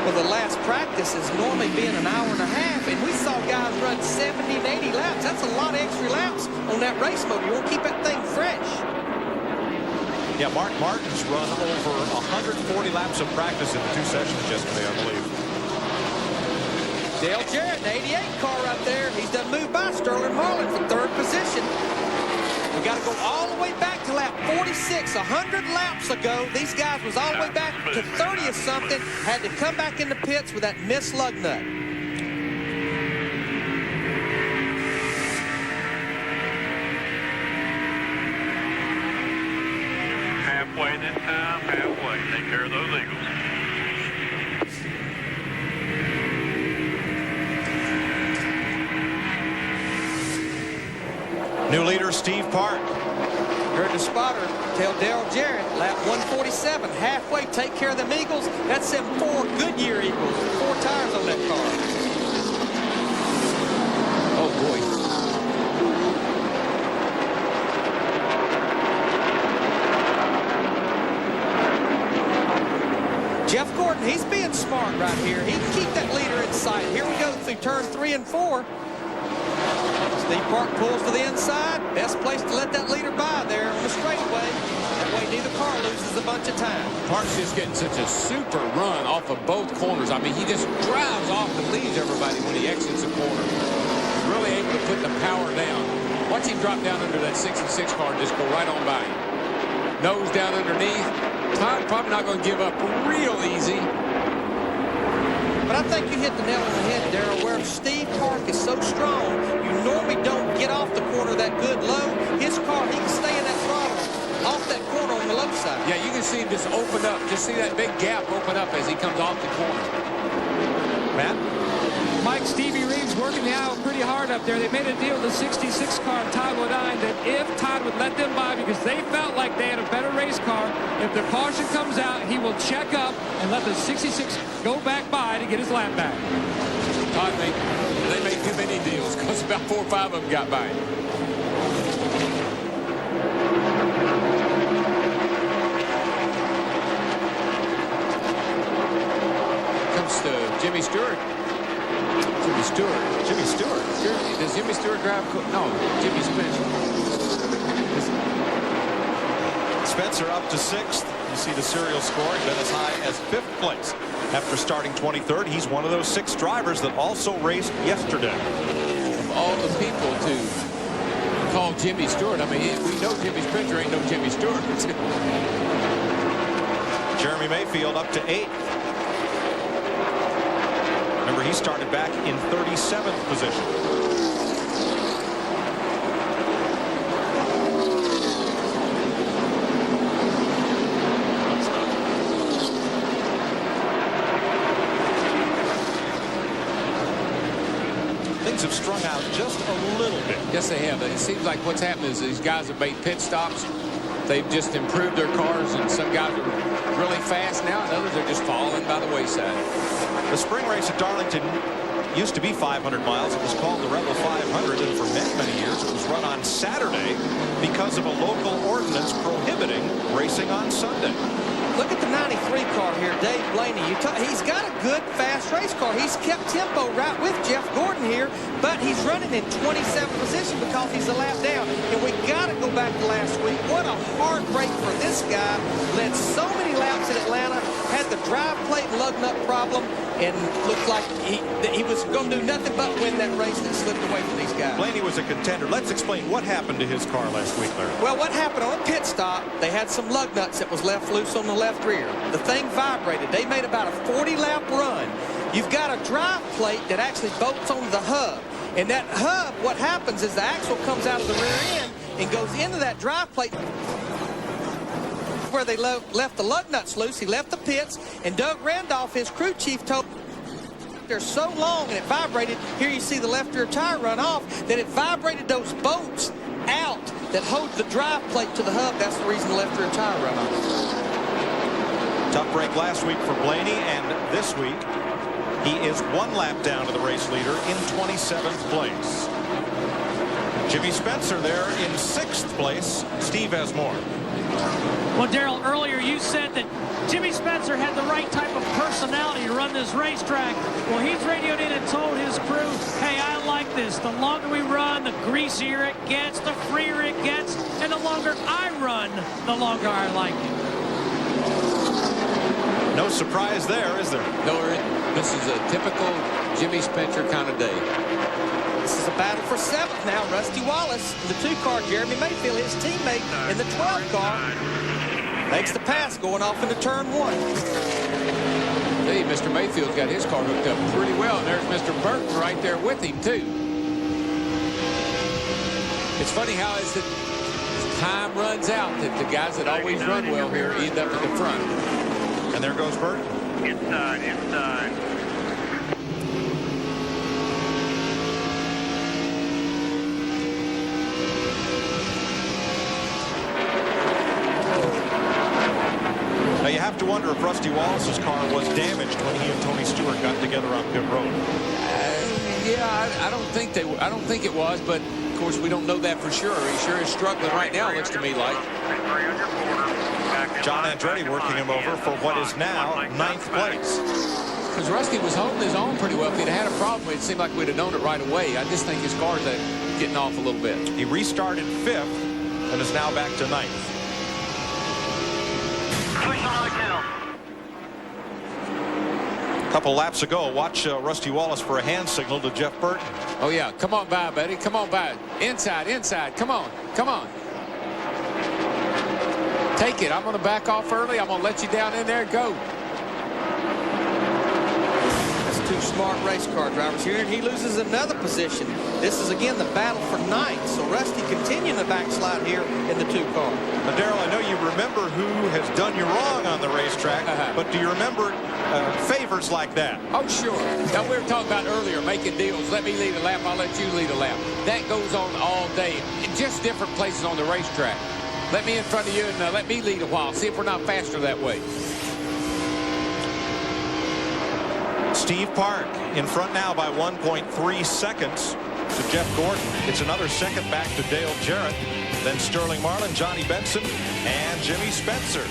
Well, the last practice is normally being an hour and a half, and we saw guys run 70 and 80 laps. That's a lot of extra laps on that race motor. You want to keep that thing fresh. Yeah, Mark Martin's run over 140 laps of practice in the 2 sessions yesterday, I believe. Dale Jarrett, the 88 car right there. He's done moved by Sterling Marlin for 3rd position. We got to go all the way back to lap 46. 100 laps ago, these guys was all the way back to 30 or something. Had to come back in the pits with that missed lug nut. New leader Steve Park. Heard the spotter tell Darryl Jarrett, lap 147, halfway, take care of them Eagles. That's them 4 Goodyear Eagles, 4 tires on that car. Oh, boy. Jeff Gordon, he's being smart right here. He can keep that leader in sight. Here we go through turn 3 and 4. Steve Park pulls to the inside. Best place to let that leader by there on the straightaway. That way neither car loses a bunch of time. Park's just getting such a super run off of both corners. I mean, he just drives off and leaves everybody when he exits a corner. Really able to put the power down. Watch him drop down under that 66 car and just go right on by him. Nose down underneath. Todd probably not going to give up real easy. But I think you hit the nail on the head, Darryl, where Steve Park is so strong, you normally don't get off the corner that good low. His car, he can stay in that throttle off that corner on the low side. Yeah, you can see him just open up. Just see that big gap open up as he comes off the corner. Matt? Mike, Stevie Reeves working the aisle pretty hard up there. They made a deal with the 66 car, Todd Ledine, that if Todd would let them by because they felt like they had a better race car, if the caution comes out, he will check up and let the 66 go back by to get his lap back. Todd, they made too many deals because about 4 or 5 of them got by. Comes to Jimmy Stewart. Jimmy Stewart. Does Jimmy Stewart drive? No, Jimmy Spencer. Spencer up to 6th. You see the serial scoring, been as high as 5th place. After starting 23rd, he's one of those 6 drivers that also raced yesterday. Of all the people to call Jimmy Stewart, I mean, we know Jimmy Spencer ain't no Jimmy Stewart. Jeremy Mayfield up to 8th. Remember, he started back in 37th position. Things have strung out just a little bit. Yes, they have. It seems like what's happened is these guys have made pit stops. They've just improved their cars, and some guys are really fast now, and others are just falling by the wayside. The spring race at Darlington used to be 500 miles. It was called the Rebel 500, and for many, many years it was run on Saturday because of a local ordinance prohibiting racing on Sunday. Look at the 93 car here, Dave Blaney. He's got a good, fast race car. He's kept tempo right with Jeff Gordon here, but he's running in 27th position because he's a lap down. And we got to go back to last week. What a hard break for this guy. Led so many laps in Atlanta, had the drive plate lug nut problem, and looked like he was going to do nothing but win that race that slipped away from these guys. Blaney was a contender. Let's explain what happened to his car last week, Larry. Well, what happened on a pit stop, they had some lug nuts that was left loose on the left rear. The thing vibrated. They made about a 40-lap run. You've got a drive plate that actually bolts onto the hub. And that hub, what happens is the axle comes out of the rear end and goes into that drive plate where they left the lug nuts loose. He left the pits, and Doug Randolph, his crew chief, told they're so long and it vibrated. Here you see the left rear tire run off, that it vibrated those bolts out that hold the drive plate to the hub. That's the reason the left rear tire run off. Tough break last week for Blaney, and this week he is 1 lap down to the race leader in 27th place. Jimmy Spencer there in 6th place. Steve has more. Well, Darryl, earlier you said that Jimmy Spencer had the right type of personality to run this racetrack. Well, he's radioed in and told his crew, hey, I like this. The longer we run, the greasier it gets, the freer it gets, and the longer I run, the longer I like it. No surprise there, is there? No, this is a typical Jimmy Spencer kind of day. This is a battle for 7th now. Rusty Wallace, the 2 car, Jeremy Mayfield, his teammate in the 12 car, makes the pass going off into turn 1. Hey, Mr. Mayfield's got his car hooked up pretty well, and there's Mr. Burton right there with him, too. It's funny how as the time runs out that the guys that always run well here end up at the front. And there goes Burton. Inside. to wonder if Rusty Wallace's car was damaged when he and Tony Stewart got together on pit road. Yeah, I don't think it was, but of course we don't know that for sure. He sure is struggling right now, looks to me like. John Andretti working him over for what is now 9th place. Because Rusty was holding his own pretty well. If he'd had a problem, it seemed like we'd have known it right away. I just think his car's getting off a little bit. He restarted 5th and is now back to 9th. A couple laps ago, watch Rusty Wallace for a hand signal to Jeff Burton. Oh, yeah. Come on by, buddy. Come on by. Inside. Come on. Take it. I'm going to back off early. I'm going to let you down in there. Go. That's two smart race car drivers here, and he loses another position. This is, again, the battle for 9th. So Rusty continuing the backslide here in the 2 car. Now, Darrell, I know you remember who has done you wrong on the racetrack, but do you remember favors like that? Oh, sure. Now, we were talking about earlier, making deals. Let me lead a lap. I'll let you lead a lap. That goes on all day. In just different places on the racetrack. Let me in front of you and let me lead a while. See if we're not faster that way. Steve Park in front now by 1.3 seconds to Jeff Gordon. It's another second back to Dale Jarrett. Then Sterling Marlin, Johnny Benson, and Jimmy Spencer.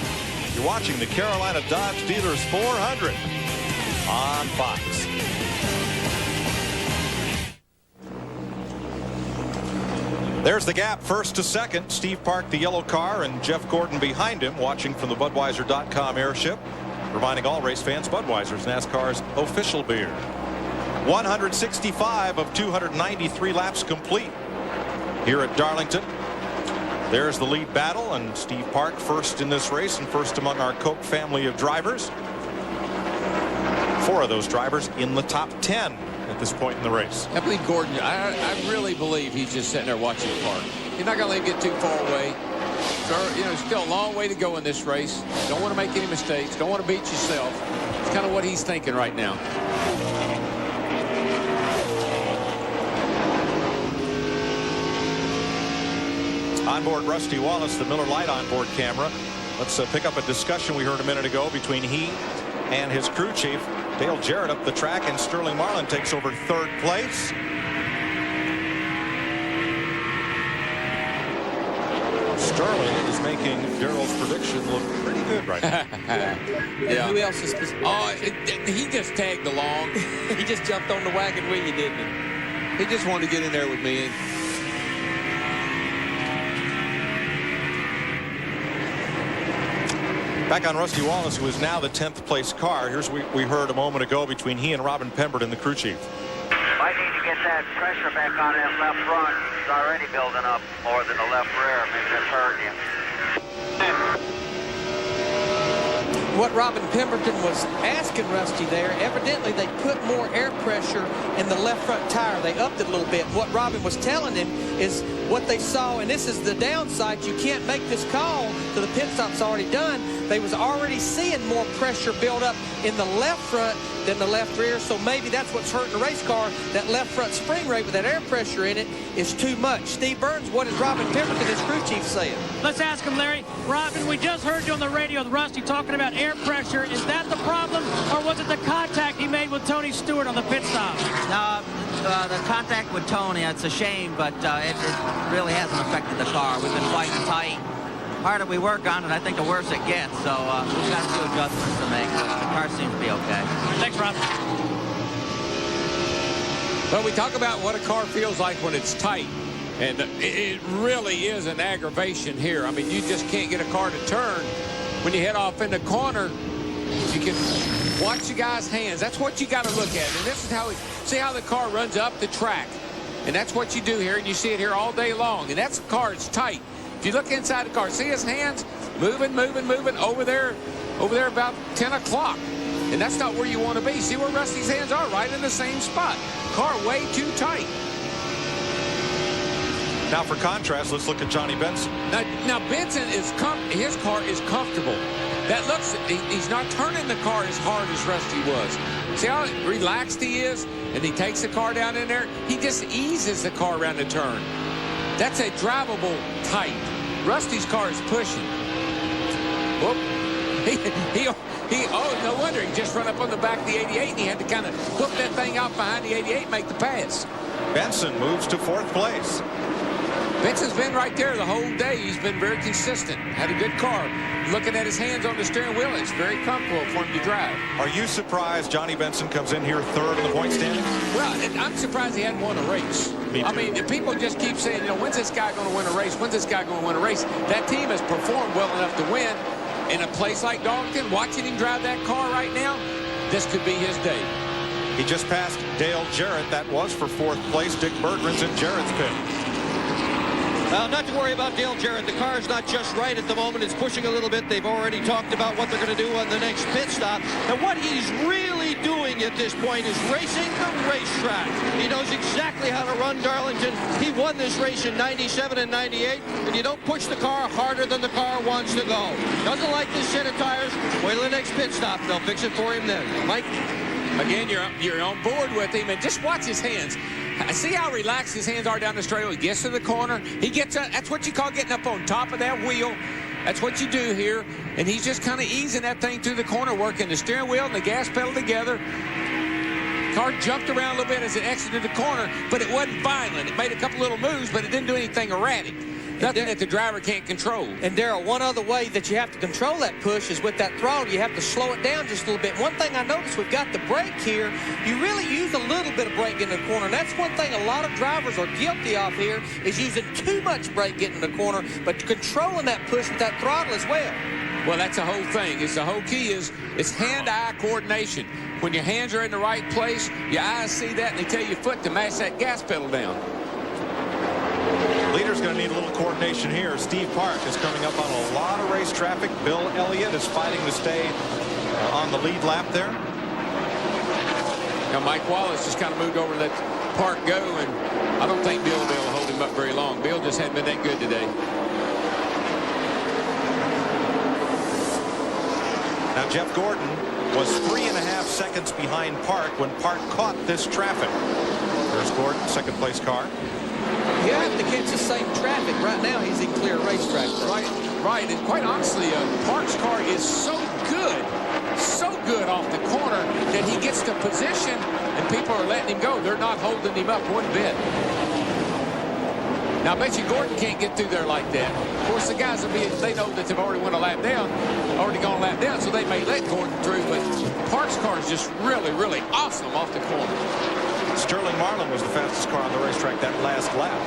You're watching the Carolina Dodge Dealers 400 on Fox. There's the gap, 1st to 2nd. Steve Park, the yellow car, and Jeff Gordon behind him, watching from the Budweiser.com airship. Reminding all race fans, Budweiser's NASCAR's official beer. 165 of 293 laps complete here at Darlington. There's the lead battle, and Steve Park first in this race and first among our Coke family of drivers. 4 of those drivers in the top 10 at this point in the race. I believe Gordon, I really believe he's just sitting there watching the car. You're not going to let him get too far away. So, you know, still a long way to go in this race. Don't want to make any mistakes. Don't want to beat yourself. It's kind of what he's thinking right now. Onboard Rusty Wallace, the Miller Lite onboard camera. Let's pick up a discussion we heard a minute ago between he and his crew chief, Dale Jarrett, up the track, and Sterling Marlin takes over 3rd place. Sterling is making Darrell's prediction look pretty good right now. Yeah. Who else is? He just tagged along. He just jumped on the wagon with you, didn't he? He just wanted to get in there with me. Back on Rusty Wallace, who is now the 10th place car. Here's what we heard a moment ago between he and Robin Pemberton, the crew chief. Might need to get that pressure back on that left front. It's already building up more than the left rear. Maybe that's hurting you. What Robin Pemberton was asking Rusty there, evidently they put more air pressure in the left front tire. They upped it a little bit. What Robin was telling him is what they saw, and this is the downside. You can't make this call till the pit stop's already done. They was already seeing more pressure build up in the left front than the left rear, so maybe that's what's hurting the race car. That left front spring rate with that air pressure in it is too much. Steve Burns, what is Robin Pemberton, his crew chief, saying? Let's ask him, Larry. Robin, we just heard you on the radio with Rusty talking about air pressure. Is that the problem, or was it the contact he made with Tony Stewart on the pit stop? No, the contact with Tony, it's a shame, but it really hasn't affected the car. We've been fighting tight. The harder we work on it, I think the worse it gets. So we've got a few adjustments to make, but the car seems to be okay. Thanks, Rob. Well, we talk about what a car feels like when it's tight. And it really is an aggravation here. I mean, you just can't get a car to turn. When you head off in the corner, you can watch the guy's hands. That's what you got to look at. And this is how, see how the car runs up the track. And that's what you do here, and you see it here all day long. And that's the car, it's tight. If you look inside the car, see his hands moving over there about 10 o'clock. And that's not where you want to be. See where Rusty's hands are, right in the same spot. Car way too tight. Now for contrast, let's look at Johnny Benson. Now Benson is his car is comfortable. That looks, he's not turning the car as hard as Rusty was. See how relaxed he is? And he takes the car down in there. He just eases the car around the turn. That's a drivable tight. Rusty's car is pushing. Whoop. Oh, no wonder he just run up on the back of the 88, and he had to kind of whoop that thing out behind the 88 and make the pass. Benson moves to 4th place. Benson's been right there the whole day. He's been very consistent. Had a good car. Looking at his hands on the steering wheel, it's very comfortable for him to drive. Are you surprised Johnny Benson comes in here 3rd in the point standings? Well, I'm surprised he hadn't won a race. Me too. I mean, people just keep saying, you know, when's this guy going to win a race? When's this guy going to win a race? That team has performed well enough to win. In a place like Darlington, watching him drive that car right now, this could be his day. He just passed Dale Jarrett. That was for 4th place. Dick Berggren's in Jarrett's pit. Not to worry about Dale Jarrett. The car's not just right at the moment. It's pushing a little bit. They've already talked about what they're going to do on the next pit stop. And what he's really doing at this point is racing the racetrack. He knows exactly how to run Darlington. He won this race in 97 and 98. And you don't push the car harder than the car wants to go. Doesn't like this set of tires. Wait till the next pit stop. They'll fix it for him then. Mike? Again, you're on board with him. And just watch his hands. See how relaxed his hands are down the straightaway. He gets to the corner. He gets that's what you call getting up on top of that wheel. That's what you do here. And he's just kind of easing that thing through the corner, working the steering wheel and the gas pedal together. Car jumped around a little bit as it exited the corner, but it wasn't violent. It made a couple little moves, but it didn't do anything erratic. Nothing that the driver can't control. And Darrell, one other way that you have to control that push is with that throttle. You have to slow it down just a little bit. One thing I noticed, we've got the brake here. You really use a little bit of brake in the corner. And that's one thing a lot of drivers are guilty of here is using too much brake getting in the corner, but controlling that push with that throttle as well. Well, that's the whole thing. The whole key is hand-eye coordination. When your hands are in the right place, your eyes see that, and they tell your foot to mash that gas pedal down. Leader's going to need a little coordination here. Steve Park is coming up on a lot of race traffic. Bill Elliott is fighting to stay on the lead lap there. Now, Mike Wallace just kind of moved over to let Park go, and I don't think Bill will be able to hold him up very long. Bill just hadn't been that good today. Now, Jeff Gordon was 3.5 seconds behind Park when Park caught this traffic. There's Gordon, 2nd place car. You have to catch the same traffic. Right now, he's in clear racetrack. Right. And quite honestly, Park's car is so good off the corner that he gets to position and people are letting him go. They're not holding him up one bit. Now, I bet you Gordon can't get through there like that. Of course, the guys they know that they've already went a lap down, so they may let Gordon through, but Park's car is just really, really awesome off the corner. Sterling Marlin was the fastest car on the racetrack that last lap.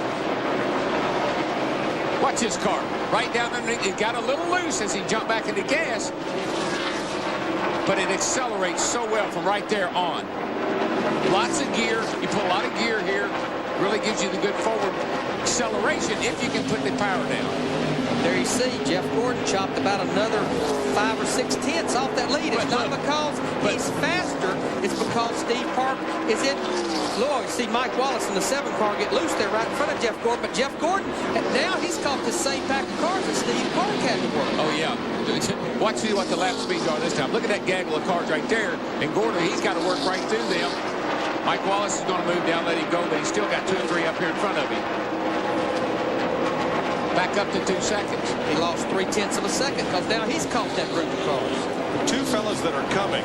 Watch his car. Right down underneath. It got a little loose as he jumped back into gas. But it accelerates so well from right there on. Lots of gear. You put a lot of gear here. Really gives you the good forward acceleration if you can put the power down. There you see, Jeff Gordon chopped about another 5 or 6 tenths off that lead. It's not because he's faster. It's because Steve Park is in. Lord, you see Mike Wallace in the 7 car get loose there right in front of Jeff Gordon. But Jeff Gordon, now he's caught the same pack of cars that Steve Park had to work. Oh, yeah. Watch see what the lap speeds are this time. Look at that gaggle of cars right there. And Gordon, he's got to work right through them. Mike Wallace is going to move down, let him go, but he's still got 2 or 3 up here in front of him. Back up to 2 seconds. He lost 0.3 of a second because now he's caught that group of cars. 2 fellas that are coming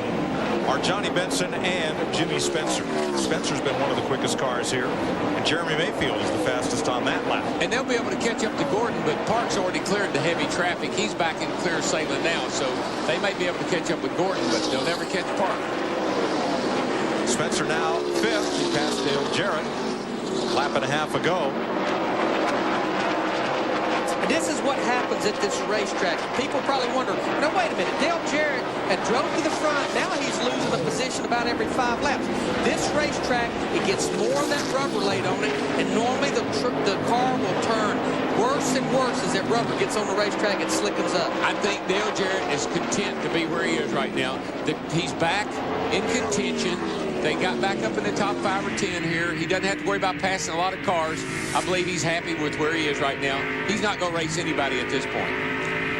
are Johnny Benson and Jimmy Spencer. Spencer's been one of the quickest cars here, and Jeremy Mayfield is the fastest on that lap. And they'll be able to catch up to Gordon, but Park's already cleared the heavy traffic. He's back in clear sailing now, so they may be able to catch up with Gordon, but they'll never catch Park. Spencer now 5th. He passed Dale Jarrett. Lap and a half ago. This is what happens at this racetrack. People probably wonder, no, wait a minute. Dale Jarrett had drove to the front. Now he's losing the position about every 5 laps. This racetrack, it gets more of that rubber laid on it, and normally the car will turn worse and worse as that rubber gets on the racetrack and slickens up. I think Dale Jarrett is content to be where he is right now. He's back in contention. They got back up in the top 5 or 10 here. He doesn't have to worry about passing a lot of cars. I believe he's happy with where he is right now. He's not going to race anybody at this point.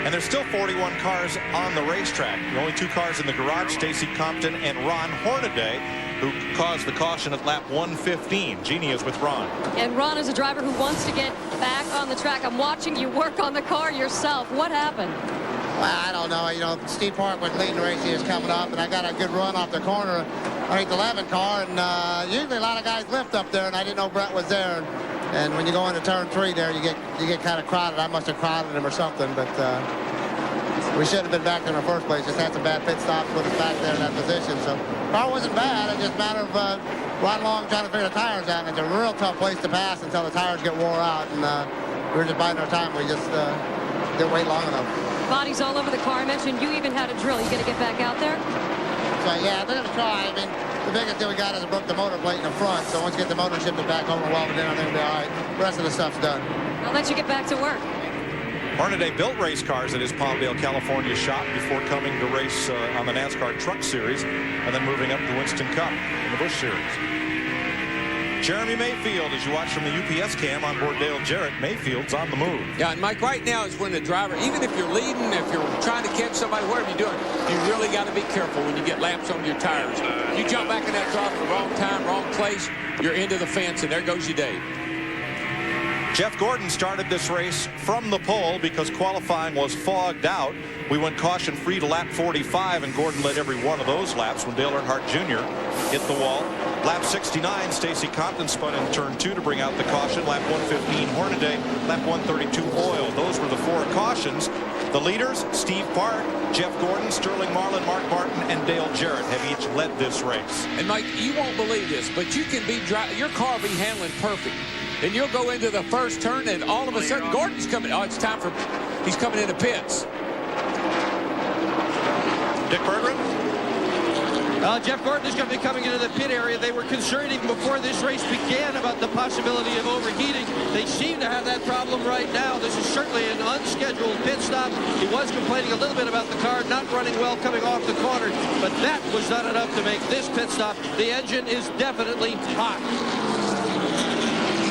And there's still 41 cars on the racetrack. The only 2 cars in the garage, Stacy Compton and Ron Hornaday, who caused the caution at lap 115. Jeannie is with Ron. And Ron is a driver who wants to get back on the track. I'm watching you work on the car yourself. What happened? Well, I don't know. You know, Steve Park was leading the race. He was coming up, and I got a good run off the corner underneath the 11 car. And usually a lot of guys lift up there, and I didn't know Brett was there. And when you go into turn 3 there, you get kind of crowded. I must have crowded him or something, but we should have been back there in the first place. Just had some bad pit stops, put us back there in that position. So car wasn't bad. It's just a matter of riding along trying to figure the tires out. And it's a real tough place to pass until the tires get wore out. And we were just biding our time. We just didn't wait long enough. Bodies all over the car. I mentioned you even had a drill. You going to get back out there? So, yeah, they're going to try. I mean, the biggest thing we got is to book the motor plate in the front. So once you get the motor shifted back over well, then I think we'll be all right. The rest of the stuff's done. I'll let you get back to work. Hornaday built race cars at his Palmdale, California shop before coming to race on the NASCAR Truck Series and then moving up to Winston Cup in the Busch Series. Jeremy Mayfield, as you watch from the UPS cam on board Dale Jarrett, Mayfield's on the move. Yeah, and Mike, right now is when the driver, even if you're leading, if you're trying to catch somebody, whatever you're doing, you really got to be careful when you get laps on your tires. You jump back in that car at the wrong time, wrong place, you're into the fence, and there goes your day. Jeff Gordon started this race from the pole because qualifying was fogged out. We went caution-free to lap 45, and Gordon led every one of those laps when Dale Earnhardt Jr. hit the wall. Lap 69, Stacy Compton spun in turn 2 to bring out the caution. Lap 115, Hornaday. Lap 132, Oil. Those were the 4 cautions. The leaders, Steve Park, Jeff Gordon, Sterling Marlin, Mark Martin, and Dale Jarrett have each led this race. And Mike, you won't believe this, but you can be your car be handling perfect. And you'll go into the first turn, and all of a sudden, Gordon's coming. Oh, it's time for, he's coming into pits. Dick Berggren? Jeff Gordon is going to be coming into the pit area. They were concerned even before this race began about the possibility of overheating. They seem to have that problem right now. This is certainly an unscheduled pit stop. He was complaining a little bit about the car not running well coming off the corner, but that was not enough to make this pit stop. The engine is definitely hot.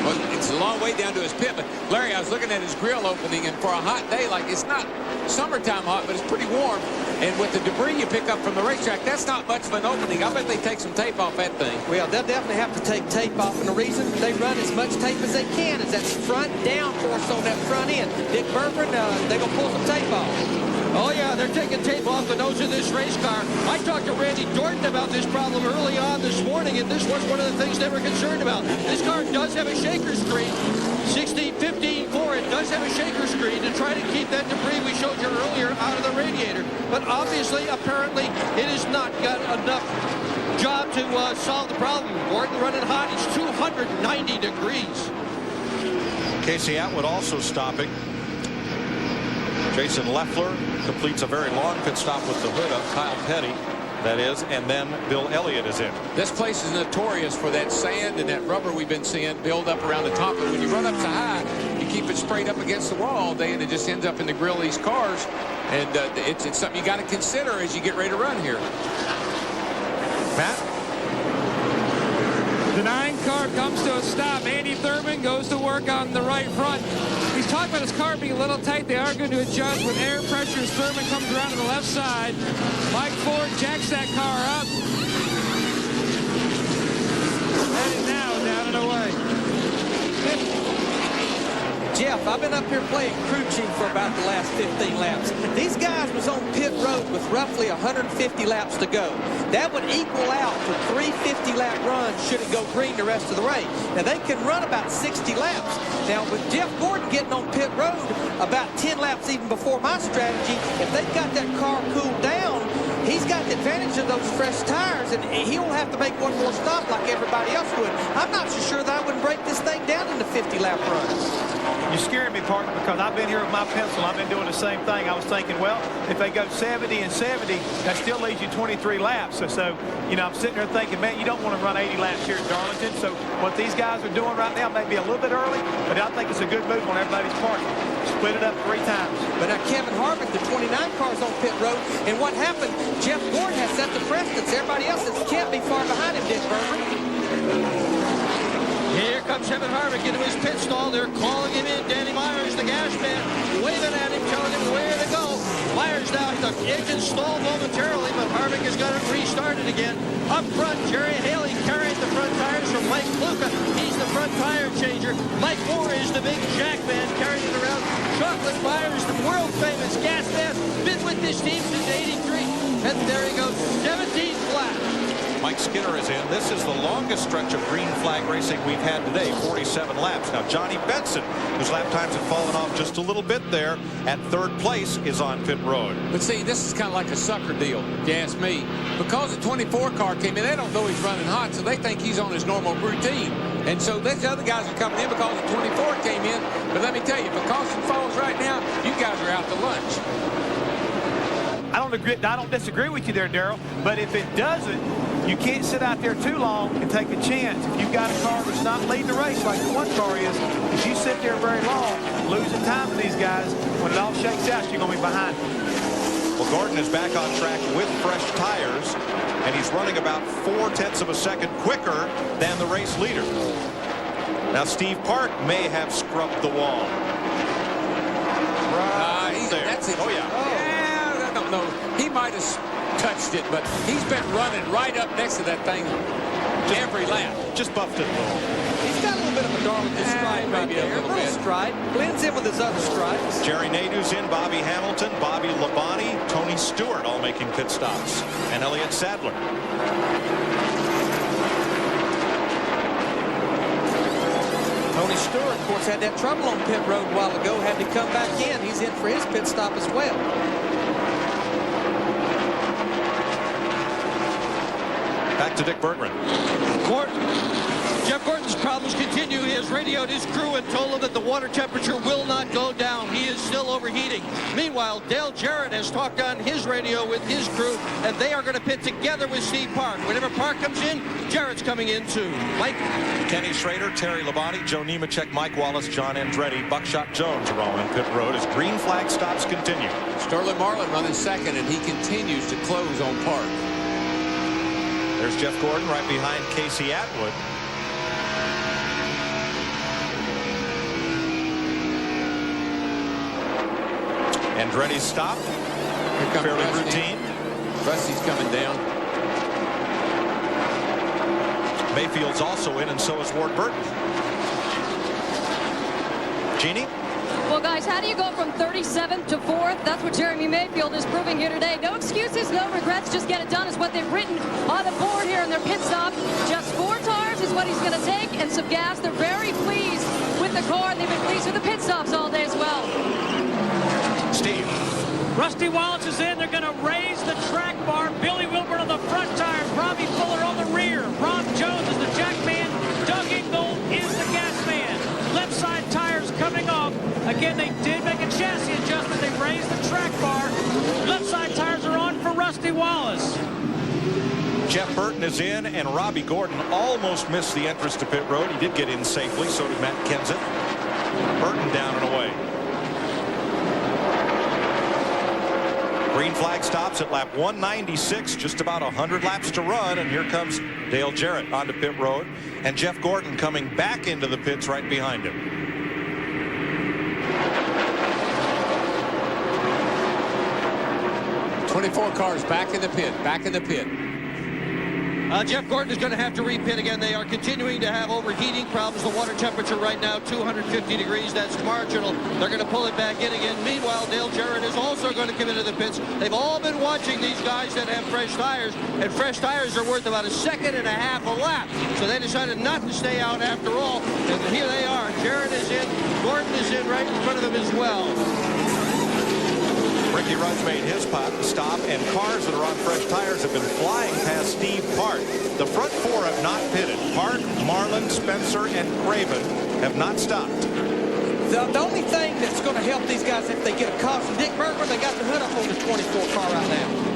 Well, it's a long way down to his pit, but Larry, I was looking at his grill opening, and for a hot day, like it's not summertime hot, but it's pretty warm. And with the debris you pick up from the racetrack, that's not much of an opening. I bet they take some tape off that thing. Well, they'll definitely have to take tape off, and the reason they run as much tape as they can is that front down force on that front end. Dick Berggren, they're going to pull some tape off. Oh, yeah, they're taking tape off the nose of this race car. I talked to Randy Dorton about this problem early on this morning, and this was one of the things they were concerned about. This car does have a shaker screen, 16-15-4. It does have a shaker screen to try to keep that debris we showed you earlier out of the radiator. But obviously, apparently, it has not got enough job to solve the problem. Gordon running hot. It's 290 degrees. Casey Atwood also stopping. Jason Leffler completes a very long pit stop with the hood up. Kyle Petty, that is, and then Bill Elliott is in. This place is notorious for that sand and that rubber we've been seeing build up around the top. But when you run up so high, you keep it sprayed up against the wall all day, and it just ends up in the grill of these cars. And it's something you got to consider as you get ready to run here. Matt? The 9 car comes to a stop. Andy Thurman goes to work on the right front. He's talking about his car being a little tight. They are going to adjust with air pressure as Thurman comes around to the left side. Mike Ford jacks that car up. And now down and away. Jeff, I've been up here playing crew chief for about the last 15 laps. These guys was on pit road with roughly 150 laps to go. That would equal out to 3 50-lap runs should it go green the rest of the race. Now, they can run about 60 laps. Now, with Jeff Gordon getting on pit road about 10 laps even before my strategy, if they've got that car cooled down, he's got the advantage of those fresh tires, and he'll have to make one more stop like everybody else would. I'm not so sure that I wouldn't break this thing down into 50-lap runs. You're scaring me, partner, because I've been here with my pencil. I've been doing the same thing. I was thinking, well, if they go 70 and 70, that still leaves you 23 laps. So you know, I'm sitting there thinking, man, you don't want to run 80 laps here at Darlington. So what these guys are doing right now may be a little bit early, but I think it's a good move on everybody's part. Split it up 3 times. But now Kevin Harvick, the 29 car's on pit road, and what happened, Jeff Gordon has set the precedence. Everybody else can't be far behind him, Dick Berggren. Here comes Kevin Harvick into his pit stall. They're calling him in. Danny Myers, the gas man, waving at him, telling him where to go. Myers now, the engine stalled momentarily, but Harvick has got it restarted again. Up front, Jerry Haley carries the front tires from Mike Luca. He's the front tire changer. Mike Moore is the big jack man carrying it around. chocolate buyers, the world famous gas vest. Been with this team since '83. And there he goes, 17th lap. Mike Skinner is in. This is the longest stretch of green flag racing we've had today, 47 laps. Now, Johnny Benson, whose lap times have fallen off just a little bit there, at 3rd place, is on pit road. But see, this is kind of like a sucker deal, if you ask me. Because the 24 car came in, they don't know he's running hot, so they think he's on his normal routine. And so these other guys are coming in because the 24 came in. But let me tell you, if a caution falls right now, you guys are out to lunch. I don't disagree with you there, Darrell, but if it doesn't, you can't sit out there too long and take a chance. If you've got a car that's not leading the race like the one car is, if you sit there very long, losing time to these guys, when it all shakes out, you're going to be behind them. Well, Gordon is back on track with fresh tires, and he's running about 0.4 of a second quicker than the race leader. Now, Steve Park may have scrubbed the wall. Right there. That's it. Oh, yeah. I don't know. He might have touched it, but he's been running right up next to that thing every lap. Just buffed it a little. He's got a little bit of a Darlington stride right there. A little stride. Blends in with his other stripes. Jerry Nadeau's in, Bobby Hamilton, Bobby Labonte, Tony Stewart all making pit stops, and Elliott Sadler. Tony Stewart, of course, had that trouble on pit road a while ago. Had to come back in. He's in for his pit stop as well. Back to Dick Berggren. Jeff Gordon's problems continue. He has radioed his crew and told them that the water temperature will not go down. He is still overheating. Meanwhile, Dale Jarrett has talked on his radio with his crew, and they are going to pit together with Steve Park. Whenever Park comes in, Jarrett's coming in too. Mike? Kenny Schrader, Terry Labonte, Joe Nemechek, Mike Wallace, John Andretti, Buckshot Jones are all on pit road as green flag stops continue. Sterling Marlin running second, and he continues to close on Park. There's Jeff Gordon right behind Casey Atwood. Andretti's stop. Fairly Rusty. routine. Rusty's coming down. Mayfield's also in, and so is Ward Burton. Jeannie? Well, guys, how do you go from 37th to 4th? That's what Jeremy Mayfield is proving here today. No excuses, no regrets. Just get it done is what they've written on the board here in their pit stop. Just 4 tires is what he's going to take and some gas. They're very pleased with the car, and they've been pleased with the pit stops all day as well. Steve. Rusty Wallace is in. They're going to raise the track bar. Billy Wilburn on the front tires. Robbie Fuller on the rear. Rob Jones is the jack man. Doug Ingold is the gas man. Left side tires coming off. Again, they did make a chassis adjustment. They raised the track bar. Left side tires are on for Rusty Wallace. Jeff Burton is in, and Robbie Gordon almost missed the entrance to pit road. He did get in safely, so did Matt Kenseth. Burton down and away. Green flag stops at lap 196, just about 100 laps to run, and here comes Dale Jarrett onto pit road, and Jeff Gordon coming back into the pits right behind him. Four cars back in the pit, Jeff Gordon is going to have to repit again. They are continuing to have overheating problems. The water temperature right now, 250 degrees. That's marginal. They're going to pull it back in again. Meanwhile, Dale Jarrett is also going to come into the pits. They've all been watching these guys that have fresh tires, and fresh tires are worth about 1.5 seconds a lap. So they decided not to stay out after all. And here they are. Jarrett is in. Gordon is in right in front of them as well. Ricky Rudd's made his stop, and cars that are on fresh tires have been flying past Steve Park. The front 4 have not pitted. Park, Marlin, Spencer, and Craven have not stopped. The only thing that's going to help these guys if they get a caution, Dick Berggren, they got the hood up on the 24 car right now.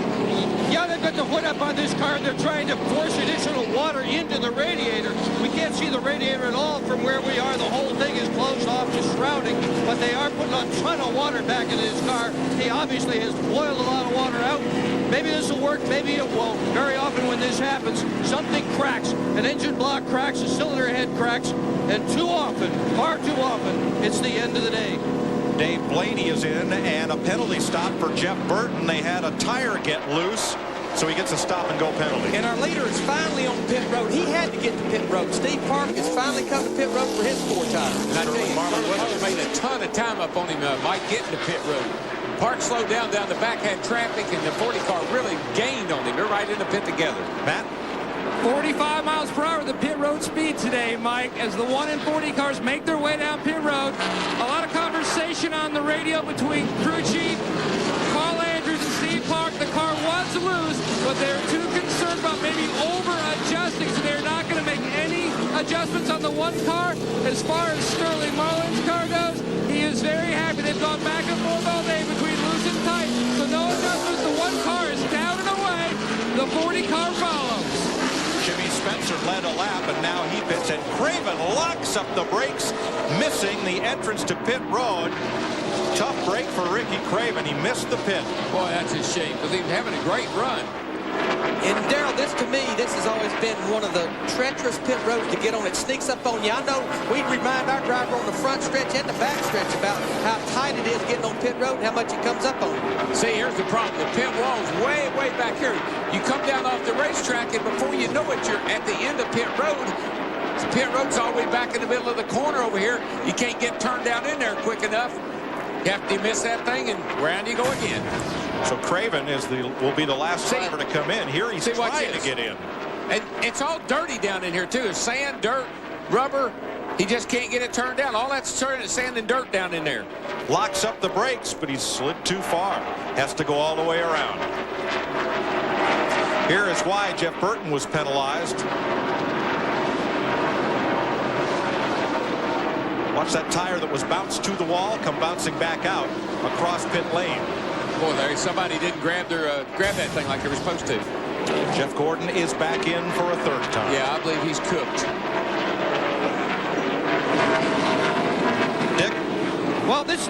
Yeah, they've got the hood up on this car, and they're trying to force additional water into the radiator. We can't see the radiator at all from where we are. The whole thing is closed off, just shrouding, but they are putting a ton of water back into this car. He obviously has boiled a lot of water out. Maybe this will work, maybe it won't. Very often when this happens, something cracks. An engine block cracks, a cylinder head cracks, and too often, far too often, it's the end of the day. Dave Blaney is in, and a penalty stop for Jeff Burton. They had a tire get loose, so he gets a stop-and-go penalty. And our leader is finally on pit road. He had to get to pit road. Steve Park has finally come to pit road for his 4 tires. And I tell you, Marlon Williams made a ton of time up on him, Mike, getting to pit road. Park slowed down the back, had traffic, and the 40 car really gained on him. They're right in the pit together. Matt? 45 miles per hour, the pit road speed today, Mike, as the 1 and 40 cars make their way down pit road. A lot of conversation on the radio between crew chief Carl Andrews and Steve Park. The car was loose, but they're too concerned about maybe over-adjusting, so they're not going to make any adjustments on the one car. As far as Sterling Marlin's car goes, he is very happy. They've gone back and forth all day between loose and tight, so no adjustments. The one car is down and away. The 40 car follows. Jimmy Spencer led a lap, and now he pits, and Craven locks up the brakes, missing the entrance to pit road. Tough break for Ricky Craven. He missed the pit. Boy, that's a shame, because he was having a great run. And Darrell, to me, this has always been one of the treacherous pit roads to get on. It sneaks up on you. I know we remind our driver on the front stretch and the back stretch about how tight it is getting on pit road and how much it comes up on. See, here's the problem. The pit wall's way, way back here. You come down off the racetrack, and before you know it, you're at the end of pit road. The pit road's all the way back in the middle of the corner over here. You can't get turned down in there quick enough. You have to miss that thing, and round you go again. So Craven will be the last driver to come in. Here he's trying to get in. And it's all dirty down in here, too. It's sand, dirt, rubber. He just can't get it turned down. All that's turning is sand and dirt down in there. Locks up the brakes, but he's slid too far. Has to go all the way around. Here is why Jeff Burton was penalized. Watch that tire that was bounced to the wall come bouncing back out across pit lane. Boy, Larry, somebody didn't grab that thing like they were supposed to. Jeff Gordon is back in for a third time. Yeah, I believe he's cooked. Dick? Well, this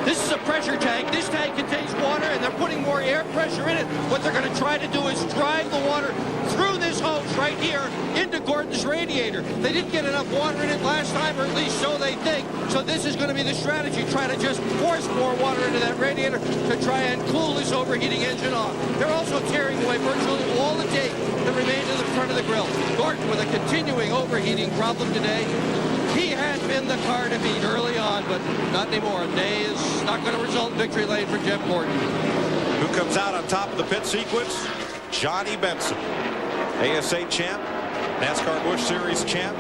is a pressure tank. This tank contains water, and they're putting more air pressure in it. What they're going to try to do is drive the water through this hose right here into Gordon's radiator. They didn't get enough water in it last time, or at least so they think. So this is going to be the strategy, try to just force more water into that radiator to try and cool this overheating engine off. They're also tearing away virtually all the tape that remained in the front of the grill. Gordon with a continuing overheating problem today. He has been the car to beat early on, but not anymore. Day is not going to result in victory lane for Jeff Gordon. Who comes out on top of the pit sequence? Johnny Benson. ASA champ, NASCAR Busch Series champ,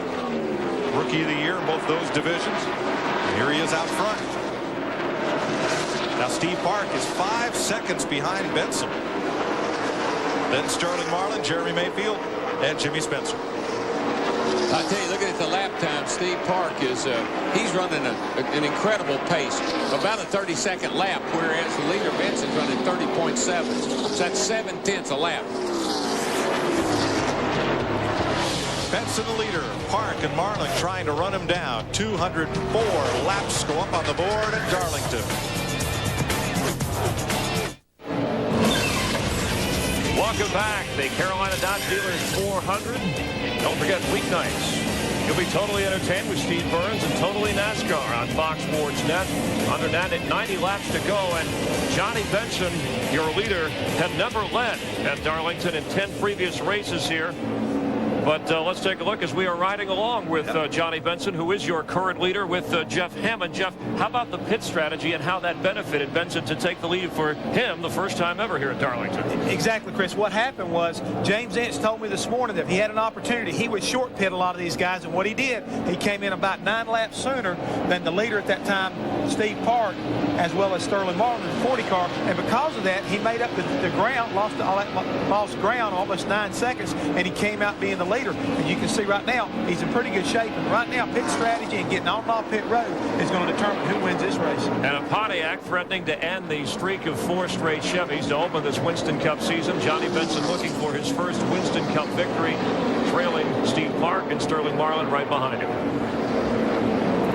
Rookie of the Year in both those divisions. And here he is out front. Now Steve Park is 5 seconds behind Benson. Then Sterling Marlin, Jeremy Mayfield, and Jimmy Spencer. I tell you, looking at the lap time, Steve Park is he's running an incredible pace, about a 30-second lap, whereas the leader Benson's running 30.7. So that's 7/10 a lap. Benson the leader. Park and Marlin trying to run him down. 204 laps go up on the board at Darlington. Welcome back. The Carolina Dodge Dealers 400. Don't forget weeknights. You'll be totally entertained with Steve Burns and Totally NASCAR on Fox Sports Net. Under 90 laps to go, and Johnny Benson, your leader, had never led at Darlington in 10 previous races here. But let's take a look as we are riding along with Johnny Benson, who is your current leader, with Jeff Hammond. Jeff, how about the pit strategy and how that benefited Benson to take the lead for him the first time ever here at Darlington? Exactly, Chris. What happened was James Ince told me this morning that if he had an opportunity, he would short pit a lot of these guys. And what he did, he came in about 9 laps sooner than the leader at that time, Steve Park, as well as Sterling Marlin in the 40 car. And because of that, he made up the ground, lost ground almost 9 seconds, and he came out being the leader. And you can see right now he's in pretty good shape, and right now pit strategy and getting on and off pit road is going to determine who wins this race. And a Pontiac threatening to end the streak of 4 straight Chevys to open this Winston Cup season. Johnny Benson looking for his first Winston Cup victory, trailing Steve Park and Sterling Marlin right behind him.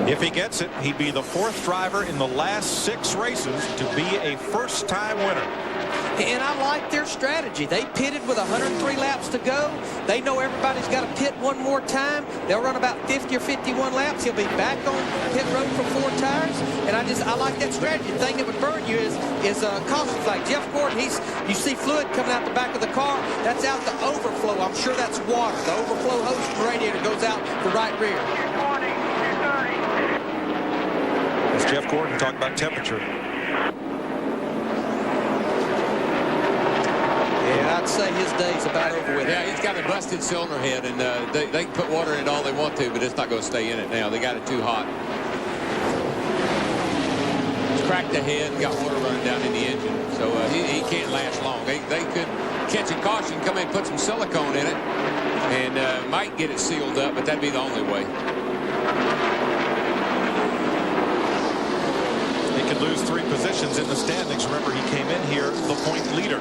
If he gets it, he'd be the 4th driver in the last 6 races to be a first-time winner. And I like their strategy. They pitted with 103 laps to go. They know everybody's got to pit one more time. They'll run about 50 or 51 laps. He'll be back on pit road for 4 tires. And I like that strategy. The thing that would burn you is cautions. Like Jeff Gordon, you see fluid coming out the back of the car. That's out the overflow. I'm sure that's water. The overflow hose from the radiator goes out the right rear. Jeff Gordon talked about temperature. Yeah, I'd say his day's about over with. Yeah, he's got a busted cylinder head, and they can put water in it all they want to, but it's not going to stay in it now. They got it too hot. It's cracked the head and got water running down in the engine, so he can't last long. They could catch a caution, come in and put some silicone in it, and might get it sealed up, but that'd be the only way. He could lose 3 positions in the standings. Remember, he came in here the point leader.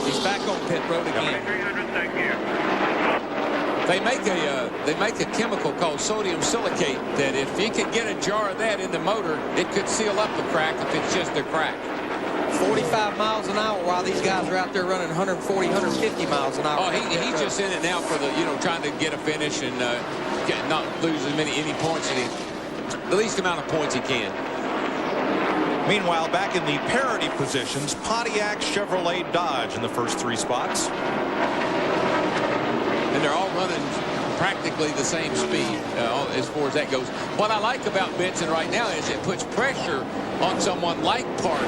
He's back on pit road again. They make a chemical called sodium silicate that if you could get a jar of that in the motor, it could seal up the crack if it's just a crack. 45 miles an hour while these guys are out there running 140, 150 miles an hour. Oh, he's just in it now for the, trying to get a finish and not lose any points, the least amount of points he can. Meanwhile, back in the parity positions, Pontiac, Chevrolet, Dodge in the first 3 spots. And they're all running practically the same speed as far as that goes. What I like about Benson right now is it puts pressure on someone like Park,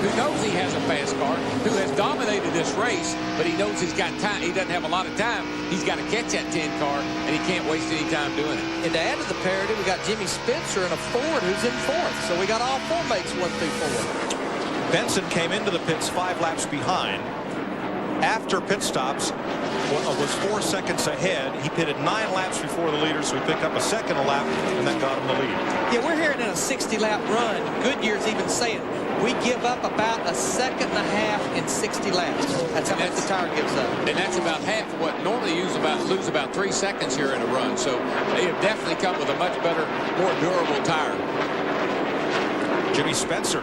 who knows he has a fast car, who has dominated this race, but he knows he's got time. He doesn't have a lot of time. He's got to catch that 10 car, and he can't waste any time doing it. And to add to the parity, we got Jimmy Spencer in a Ford who's in 4th. So we got all 4 mates 1 through 4. Benson came into the pits 5 laps behind. After pit stops, was 4 seconds ahead. He pitted 9 laps before the leader, so he picked up a second a lap, and that got him the lead. Yeah, we're hearing in a 60-lap run, Goodyear's even saying, we give up about a second and a half in 60 laps. That's how much the tire gives up. And that's about half of what normally lose about 3 seconds here in a run. So they have definitely come with a much better, more durable tire. Jimmy Spencer,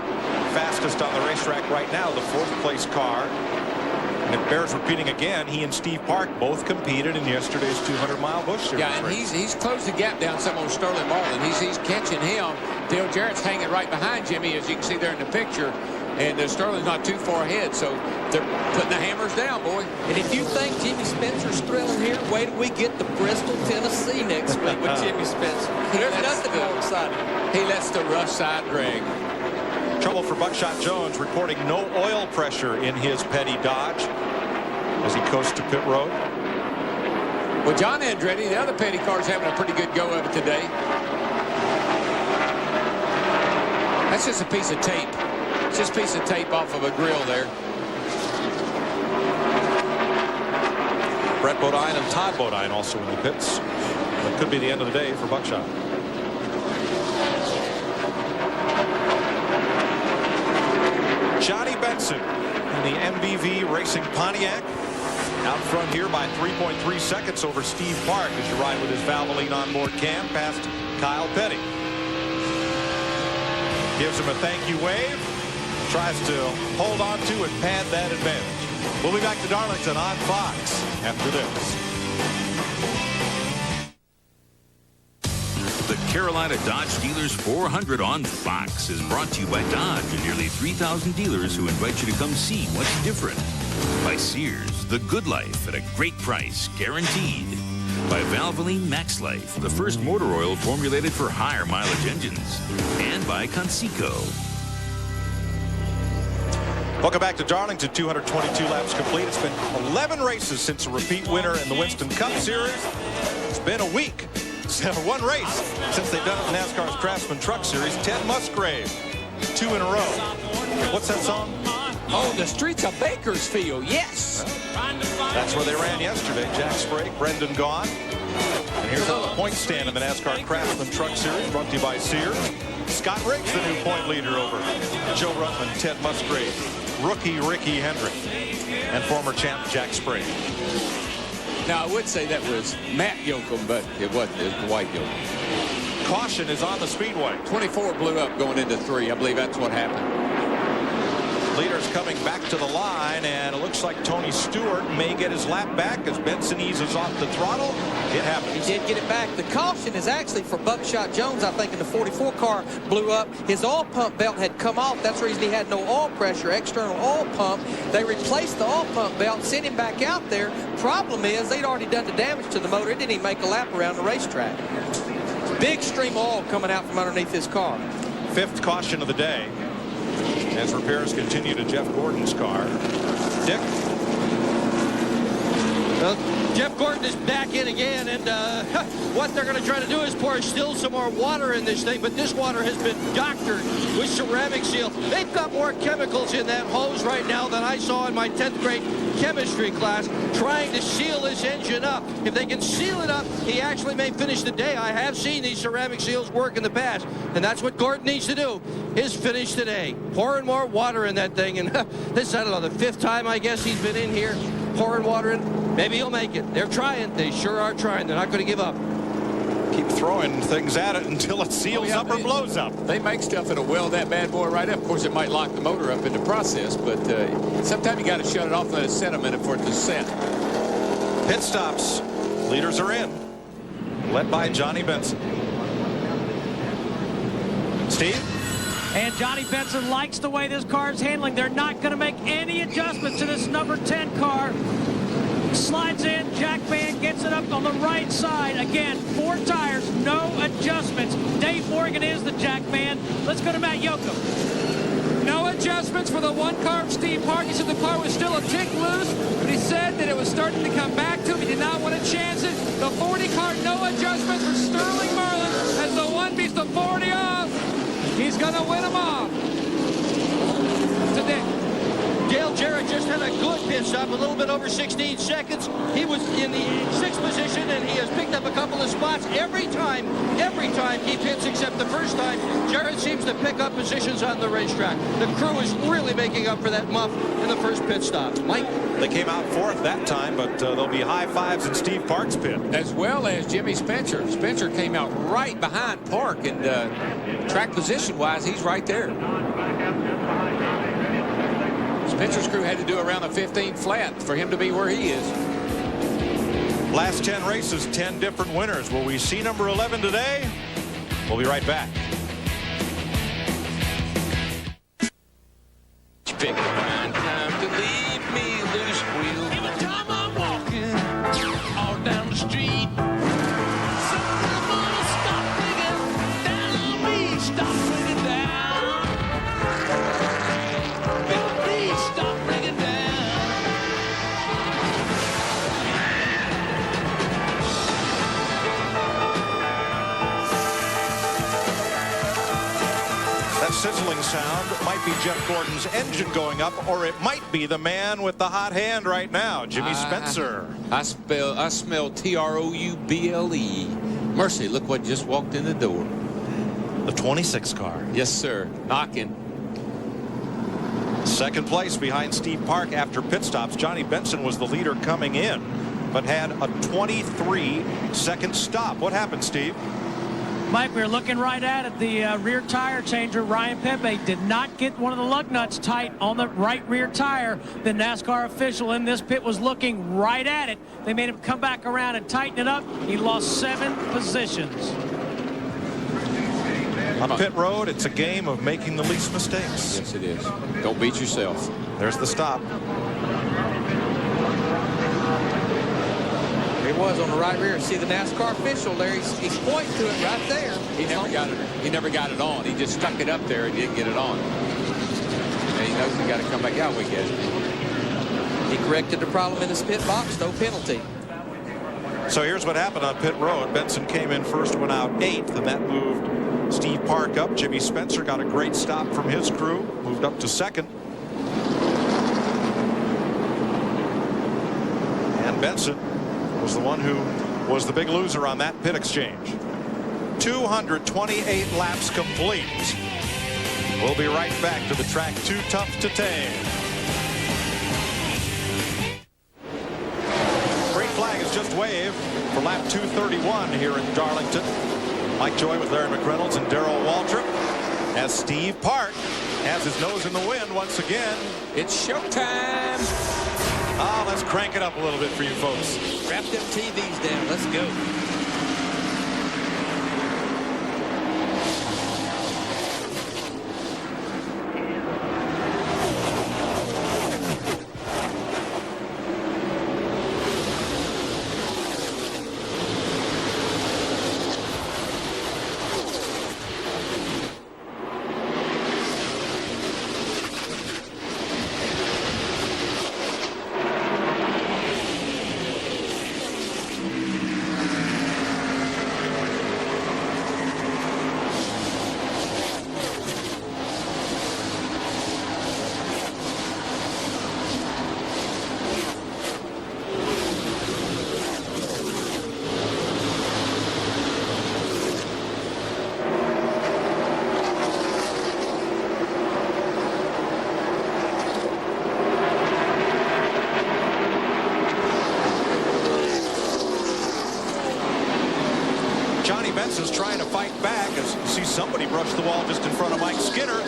fastest on the racetrack right now, the 4th place car. And it bears repeating again, he and Steve Park both competed in yesterday's 200-mile Busch Series. Yeah, and he's closed the gap down some on Sterling Marlin. He's catching him. Dale Jarrett's hanging right behind Jimmy, as you can see there in the picture. And Sterling's not too far ahead, so they're putting the hammers down, boy. And if you think Jimmy Spencer's thrilling here, wait till we get to Bristol, Tennessee next week with Jimmy Spencer. There's nothing more exciting. He lets the rough side drag. Trouble for Buckshot Jones, reporting no oil pressure in his Petty Dodge as he coasts to pit road. Well, John Andretti, the other Petty car's having a pretty good go of it today. That's just a piece of tape. It's just a piece of tape off of a grill there. Brett Bodine and Todd Bodine also in the pits. That could be the end of the day for Buckshot. Johnny Benson in the MBV Racing Pontiac. Out front here by 3.3 seconds over Steve Park as you ride with his Valvoline onboard cam past Kyle Petty. Gives him a thank you wave. Tries to hold on to and pad that advantage. We'll be back to Darlington on Fox after this. The Carolina Dodge Dealers 400 on Fox is brought to you by Dodge and nearly 3,000 dealers who invite you to come see what's different. By Sears, the good life at a great price, guaranteed. By Valvoline Max Life, the first motor oil formulated for higher mileage engines. And by Conseco. Welcome back to Darlington. 222 laps complete. It's been 11 races since a repeat winner in the Winston Cup Series. It's been a week. One race since they've done it in NASCAR's Craftsman Truck Series. Ted Musgrave, 2 in a row. What's that song? Oh, the streets of Bakersfield, yes. That's where they ran yesterday. Jack Sprague, Brendan Gaughan. And here's on the point stand in the NASCAR Craftsman Truck Series, brought to you by Sears. Scott Riggs, the new point leader over Joe Ruttman, Ted Musgrave, rookie Ricky Hendrick, and former champ Jack Sprague. Now, I would say that was Matt Yoakum, but it wasn't. It was Dwight Yoakum. Caution is on the speedway. 24 blew up going into 3. I believe that's what happened. Leaders coming back to the line, and it looks like Tony Stewart may get his lap back as Benson eases off the throttle. It happens. He did get it back. The caution is actually for Buckshot Jones, I think, in the 44 car blew up. His oil pump belt had come off. That's the reason he had no oil pressure, external oil pump. They replaced the oil pump belt, sent him back out there. Problem is, they'd already done the damage to the motor. It didn't even make a lap around the racetrack. Big stream of oil coming out from underneath his car. 5th caution of the day as repairs continue to Jeff Gordon's car. Dick? Well, Jeff Gordon is back in again, and what they're going to try to do is pour still some more water in this thing, but this water has been doctored with ceramic seal. They've got more chemicals in that hose right now than I saw in my 10th grade chemistry class, trying to seal this engine up. If they can seal it up, he actually may finish the day. I have seen these ceramic seals work in the past, and that's what Gordon needs to do, is finish today. Pouring more water in that thing, and this, I don't know, the 5th time I guess he's been in here pouring water in. Maybe he'll make it. They're trying. They sure are trying. They're not going to give up. Keep throwing things at it until it seals up or blows up. They make stuff that'll weld that bad boy right up. Of course, it might lock the motor up in the process, but sometimes you got to shut it off and let it set a minute for it to set. Pit stops. Leaders are in. Led by Johnny Benson. Steve? And Johnny Benson likes the way this car is handling. They're not going to make any adjustments to this number 10 car. Slides in, Jack Van gets it up on the right side. Again, 4 tires, no adjustments. Dave Morgan is the Jack Man. Let's go to Matt Yoakum. No adjustments for the 1 car of Steve Park. He said the car was still a tick loose, but he said that it was starting to come back to him. He did not want to chance it. The 40 car, no adjustments for Sterling Merlin as the 1 beats the 40 off. He's going to win them off today. Dale Jarrett just had a good pit stop, a little bit over 16 seconds. He was in the 6th position, and he has picked up a couple of spots every time he pits, except the first time. Jarrett seems to pick up positions on the racetrack. The crew is really making up for that muff in the first pit stop. Mike? They came out 4th that time, but there'll be high fives in Steve Park's pit. As well as Jimmy Spencer. Spencer came out right behind Park, and track position-wise, he's right there. Spencer's crew had to do around a 15 flat for him to be where he is. Last 10 races, 10 different winners. Will we see number 11 today? We'll be right back. Pick a fine time to leave me loose wheel. Every time I'm walking all down the street, something gonna stop bringing down on me. Stop bringing down. Please stop bringing down. That sizzling sound might be Jeff Gordon's engine going up, or it might be the man with the hot hand right now, Jimmy Spencer. I smell T-R-O-U-B-L-E. Mercy, look what just walked in the door. The 26 car. Yes, sir. Knocking. 2nd place behind Steve Park after pit stops. Johnny Benson was the leader coming in, but had a 23-second stop. What happened, Steve? Mike, we were looking right at it. The rear tire changer, Ryan Pepe, did not get one of the lug nuts tight on the right rear tire. The NASCAR official in this pit was looking right at it. They made him come back around and tighten it up. He lost 7 positions. On pit road, it's a game of making the least mistakes. Yes, it is. Don't beat yourself. There's the stop. It was on the right rear. See the NASCAR official there. He's pointing to it right there. He never got it on. He just stuck it up there and didn't get it on. And he knows he got to come back out with it. He corrected the problem in his pit box. No penalty. So here's what happened on pit road. Benson came in first, went out 8th, and that moved Steve Park up. Jimmy Spencer got a great stop from his crew, moved up to 2nd. And Benson was the one who was the big loser on that pit exchange. 228 laps complete. We'll be right back to the track Too Tough to Tame. Green flag is just waved for lap 231 here in Darlington. Mike Joy with Larry McReynolds and Darrell Waltrip as Steve Park has his nose in the wind once again. It's showtime. Ah, let's crank it up a little bit for you folks. Wrap them TVs down. Let's go. somebody brushed the wall just in front of Mike Skinner.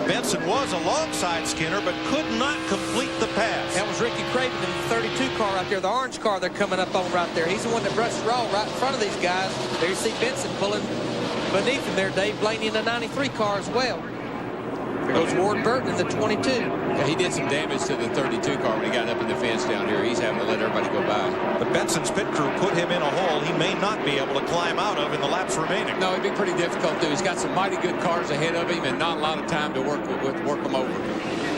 Benson was alongside Skinner, but could not complete the pass. That was Ricky Craven in the 32 car right there, the orange car they're coming up on right there. He's the one that brushed the wall right in front of these guys. There you see Benson pulling beneath him there, Dave Blaney in the 93 car as well. There goes Ward Burton in the 22. Yeah, he did some damage to the 32 car when he got up in the fence down here. He's having to let everybody go by. But Benson's pit crew put him in a hole he may not be able to climb out of in the laps remaining. No, it'd be pretty difficult to. He's got some mighty good cars ahead of him and not a lot of time to work them over.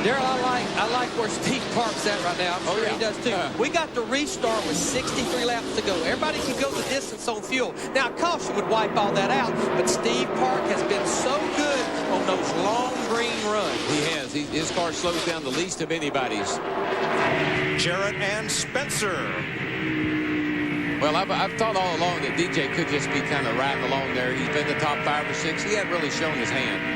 Daryl, I like where Steve Park's at right now. I'm sure he does too. We got the restart with 63 laps to go. Everybody can go the distance on fuel. Now, caution would wipe all that out, but Steve Park has been so good on those long green runs. He has. His car slows down the least of anybody's. Jarrett and Spencer. Well, I've thought all along that DJ could just be kind of riding along there. He's been the top 5 or 6. He hadn't really shown his hand.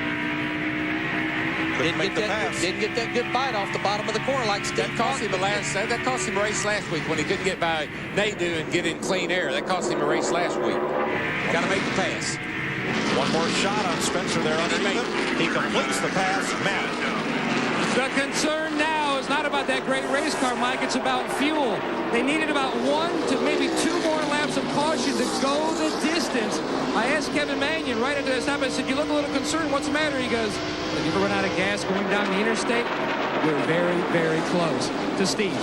Didn't get that good bite off the bottom of the corner like Steve Park. That cost him a race last week when he couldn't get by Nadu and get in clean air. That cost him a race last week. Got to make the pass. One more shot on Spencer there underneath him. He completes the pass. Matt. The concern now is not about that great race car, Mike. It's about fuel. They needed about 1 to maybe 2 more laps of caution to go the distance. I asked Kevin Mannion right after that stop. I said, "You look a little concerned. What's the matter?" He goes, "Have you ever run out of gas going down the interstate?" We're very, very close to Steve.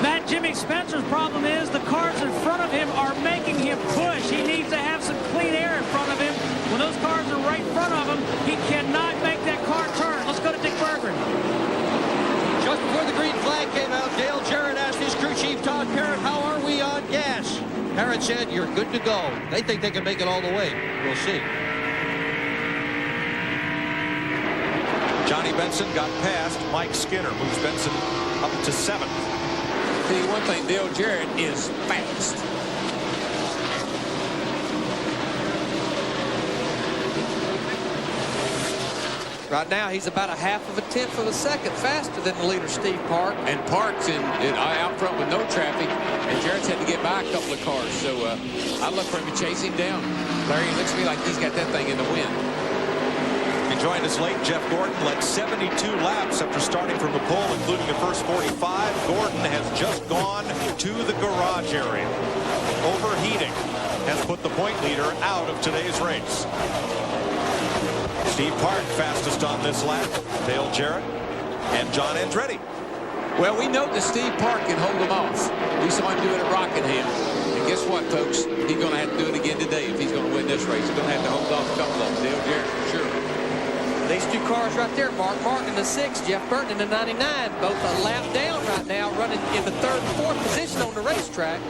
Matt, Jimmy Spencer's problem is the cars in front of him are making him push. He needs to have some clean air in front of him. When those cars are right in front of him, he cannot make that car turn. Let's go to Dick Berggren. Just before the green flag came out, Dale Jarrett asked his crew chief, Todd Parrott, how are we on gas? Parrott said, "You're good to go." They think they can make it all the way. We'll see. Johnny Benson got past Mike Skinner, moves Benson up to 7th. Tell you one thing, Dale Jarrett is fast. Right now, he's about a 1/2 of a second faster than the leader, Steve Park. And Park's out front with no traffic, and Jarrett's had to get by a couple of cars. So I look for him to chase him down. Larry, it looks to me like he's got that thing in the wind. He joined us late. Jeff Gordon led 72 laps after starting from the pole, including the first 45. Gordon has just gone to the garage area. Overheating has put the point leader out of today's race. Steve Park fastest on this lap. Dale Jarrett and John Andretti. Well, we know that Steve Park can hold them off. We saw him do it at Rockingham. And guess what, folks? He's going to have to do it again today if he's going to win this race. He's going to have to hold off a couple of them. Dale Jarrett, for sure. These 2 cars right there, Mark Martin in the 6, Jeff Burton in the 99, both a lap down right now, running in the 3rd and 4th position on the racetrack,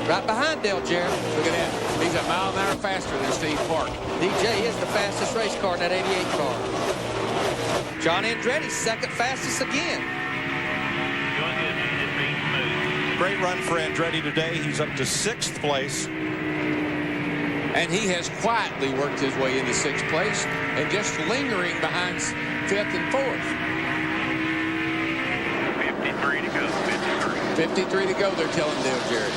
right behind Dale Jarrett. Look at that. He's a mile an hour faster than Steve Park. DJ is the fastest race car in that 88 car. John Andretti, 2nd fastest again. Great run for Andretti today. He's up to 6th place. And he has quietly worked his way into 6th place and just lingering behind 5th and 4th. 53 to go, 53. 53 to go, they're telling Dale Jarrett.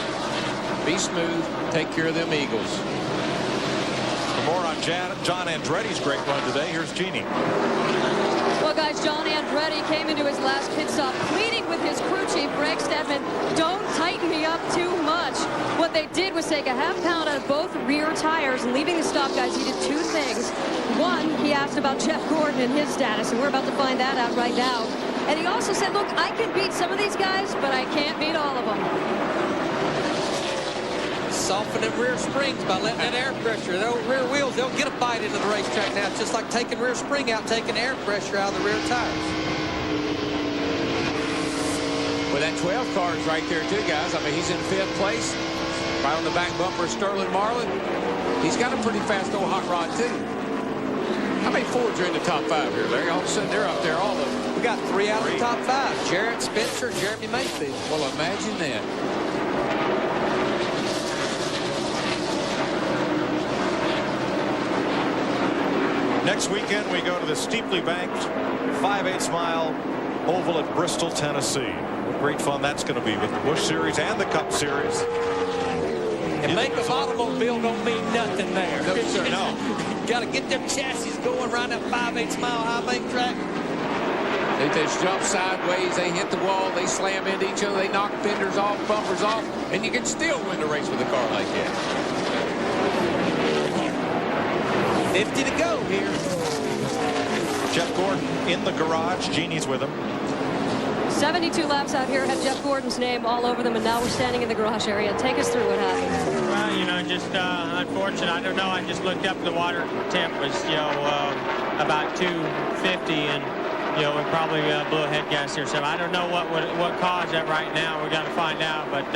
Be smooth, take care of them Eagles. For more on John Andretti's great run today, here's Jeannie. Well, guys, John Andretti came into his last pit stop pleading with his crew chief, Greg Stedman, "Don't tighten me up too much." What they did was take a ½ pound out of both rear tires, and leaving the stop, guys, he did 2 things. One, he asked about Jeff Gordon and his status, and we're about to find that out right now. And he also said, "Look, I can beat some of these guys, but I can't beat all of them." Soften them rear springs by letting that air pressure. Those rear wheels, they'll get a bite into the racetrack now. It's just like taking rear spring out, taking air pressure out of the rear tires. Well, that 12 car is right there too, guys. I mean, he's in 5th place. Right on the back bumper of Sterling Marlin. He's got a pretty fast old hot rod too. How many Fords are in the top 5 here, Larry? All of a sudden, they're up there, all of them. We got 3 out of the top 5. Jarrett, Spencer, Jeremy Mayfield. Well, imagine that. Next weekend, we go to the steeply banked 5/8 mile oval at Bristol, Tennessee. What great fun that's going to be with the Busch Series and the Cup Series. And make a automobile don't mean nothing there. No, sir, no. Got to get them chassis going around that 5/8 mile high bank track. They just jump sideways, they hit the wall, they slam into each other, they knock fenders off, bumpers off, and you can still win the race with a car like that. 50 to go here. Jeff Gordon in the garage. Jeannie's with him. 72 laps out here have Jeff Gordon's name all over them, and now we're standing in the garage area. Take us through what happened. Well, you know, just unfortunate. I don't know. I just looked up. The water temp was, you know, about 250, and you know, we probably blew a head gasket or something. I don't know what caused that right now. We got to find out, but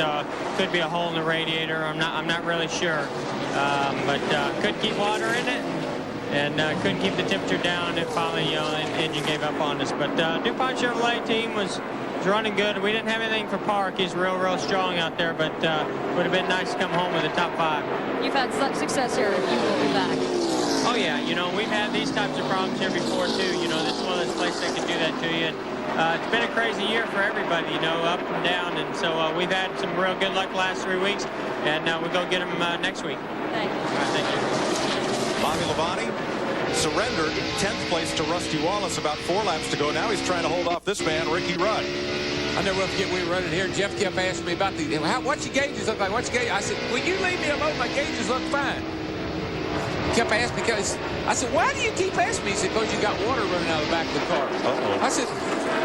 could be a hole in the radiator. I'm not really sure, but couldn't keep water in it. And couldn't keep the temperature down, and finally, you know, the engine gave up on us. But DuPont Chevrolet team was running good. We didn't have anything for Park. He's real strong out there, but would have been nice to come home with a top 5. You've had such success here. You will be back. Oh, yeah. You know, we've had these types of problems here before, too. You know, this is one of those places that can do that to you. And it's been a crazy year for everybody, you know, up and down. And so we've had some real good luck the last 3 weeks, and we'll go get them next week. Thank you. All right, thank you. Bobby Labonte surrendered 10th place to Rusty Wallace. About 4 laps to go. Now he's trying to hold off this man, Ricky Rudd. I never forget we were running here. Jeff kept asking me about what's your gauges look like? What's your gauge? I said, will you leave me alone? My gauges look fine. He kept asking because I said, why do you keep asking me? He said, because you got water running out of the back of the car. I said,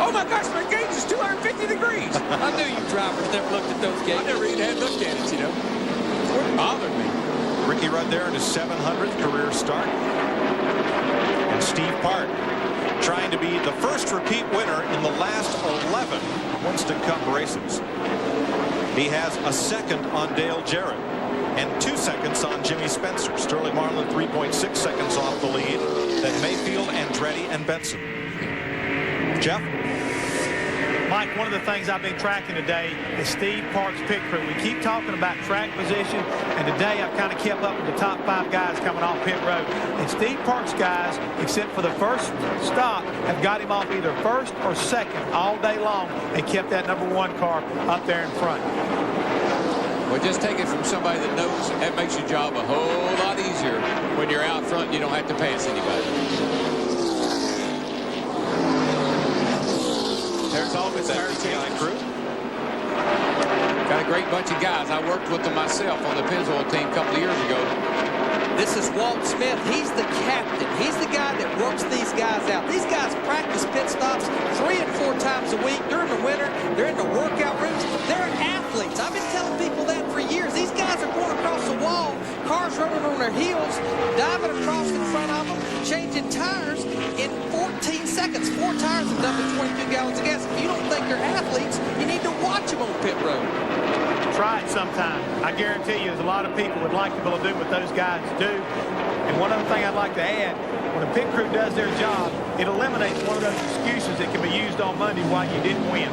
oh my gosh, my gauge is 250 degrees. I knew you drivers never looked at those gauges. I never even had looked at it, you know. It wouldn't bother me. Ricky Rudd there in his 700th career start. And Steve Park trying to be the first repeat winner in the last 11 Winston Cup races. He has a second on Dale Jarrett and 2 seconds on Jimmy Spencer. Sterling Marlin 3.6 seconds off the lead. Then Mayfield, Andretti, and Benson. Jeff? Mike, one of the things I've been tracking today is Steve Park's pit crew. We keep talking about track position, and today I've kind of kept up with the top 5 guys coming off pit road. And Steve Park's guys, except for the first stop, have got him off either first or second all day long and kept that number 1 car up there in front. Well, just take it from somebody that knows that makes your job a whole lot easier when you're out front and you don't have to pass anybody. There's always that TI crew. Got a great bunch of guys. I worked with them myself on the Pennzoil team a couple of years ago. This is Walt Smith. He's the captain. He's the guy that works these guys out. These guys practice pit stops 3 and 4 times a week during the winter. They're in the workout rooms. They're athletes. I've been telling people that for years. These guys are going across the wall, cars running on their heels, diving across in front of them, changing tires in 14 seconds. 4 tires and dumping 22 gallons of gas. If you don't think they're athletes, you need to watch them on pit road. Try it sometime. I guarantee you there's a lot of people would like to be able to do what those guys do. And one other thing I'd like to add, when a pit crew does their job, it eliminates one of those excuses that can be used on Monday why you didn't win.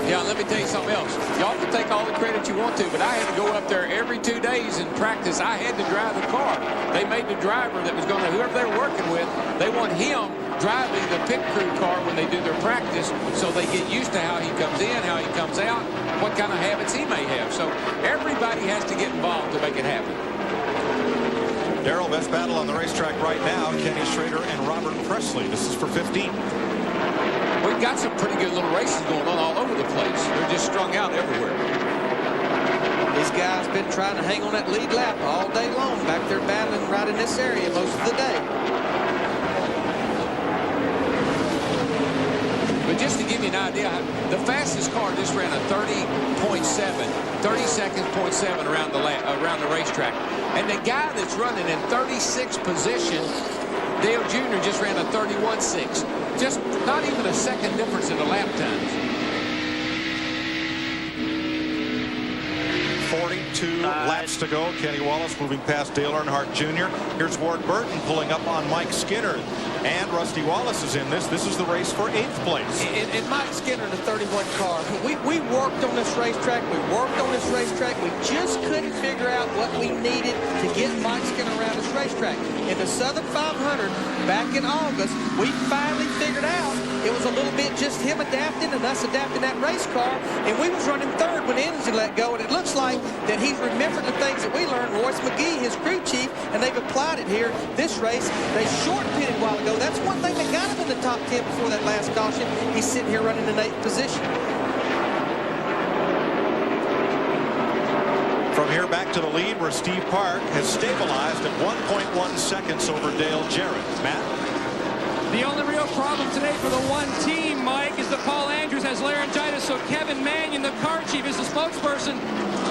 Yeah, let me tell you something else. Y'all can take all the credit you want to, but I had to go up there every 2 days and practice. I had to drive the car. They made the driver that was going to, whoever they're working with, they want him driving the pit crew car when they do their practice so they get used to how he comes in, how he comes out, what kind of habits he may have. So everybody has to get involved to make it happen. Darrell, best battle on the racetrack right now, Kenny Schrader and Robert Presley. This is for 15. We've got some pretty good little races going on all over the place. They're just strung out everywhere. These guys been trying to hang on that lead lap all day long. Back there battling right in this area most of the day. But just to give you an idea, the fastest car just ran a 30 seconds, 0.7 around the racetrack. And the guy that's running in 36th position, Dale Jr., just ran a 31.6. Just not even a second difference in the lap times. 42 laps to go. Kenny Wallace moving past Dale Earnhardt Jr. Here's Ward Burton pulling up on Mike Skinner. And Rusty Wallace is in this. This is the race for 8th place. And Mike Skinner, the 31 car. We worked on this racetrack. We just couldn't figure out what we needed to get Mike Skinner around this racetrack. In the Southern 500, back in August, we finally figured out it was a little bit just him adapting and us adapting that race car, and we was running third when the engine let go, and it looks like that he's remembered the things that we learned. Royce McGee, his crew chief, and they've applied it here this race. They short pitted a while ago. That's one thing that got him in the top 10 before that last caution. He's sitting here running in 8th position. From here back to the lead, where Steve Park has stabilized at 1.1 seconds over Dale Jarrett. Matt? The only real problem today for the one team, Mike, is that Paul Andrews has laryngitis, so Kevin Mannion, the car chief, is the spokesperson.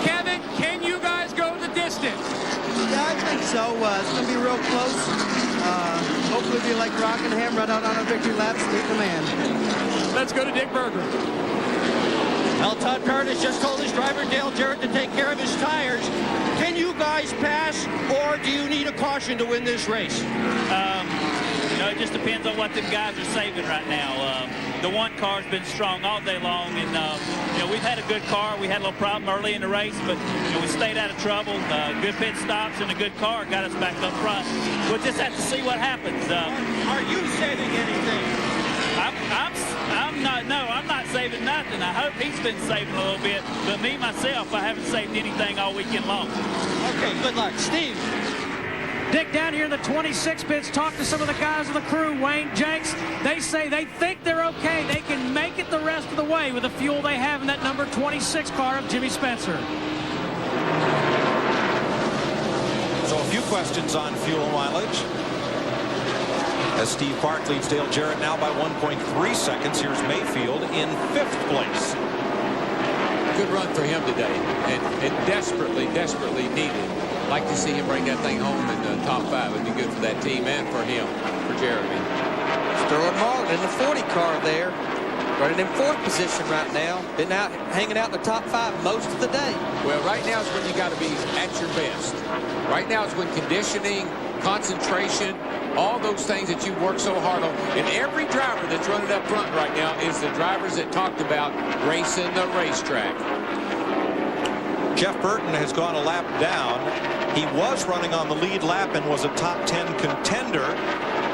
Kevin, can you guys go the distance? Yeah, I think so. It's going to be real close. Hopefully it'll be like Rockingham, right out on a victory lap, stick the man. Let's go to Dick Berger. Well, Todd Curtis just told his driver, Dale Jarrett, to take care of his tires. Can you guys pass, or do you need a caution to win this race? It just depends on what them guys are saving right now. The one car's been strong all day long, and we've had a good car. We had a little problem early in the race, but we stayed out of trouble. Good pit stops and a good car got us back up front. We'll just have to see what happens. Are you saving anything? I'm not saving nothing. I hope he's been saving a little bit, but me myself, I haven't saved anything all weekend long. Okay, good luck, Steve. Dick, down here in the 26 pits, talk to some of the guys of the crew. Wayne, Jenks, they say they think they're okay. They can make it the rest of the way with the fuel they have in that number 26 car of Jimmy Spencer. So a few questions on fuel mileage. As Steve Park leads Dale Jarrett now by 1.3 seconds. Here's Mayfield in 5th place. Good run for him today, and desperately needed. Like to see him bring that thing home in the top 5. It'd be good for that team and for him, for Jeremy. Sterling Martin in the 40 car there, running in 4th position right now. Been out hanging out in the top 5 most of the day. Well, right now is when you got to be at your best. Right now is when conditioning, concentration, all those things that you've worked so hard on. And every driver that's running up front right now is the drivers that talked about racing the racetrack. Jeff Burton has gone a lap down. He was running on the lead lap and was a top 10 contender,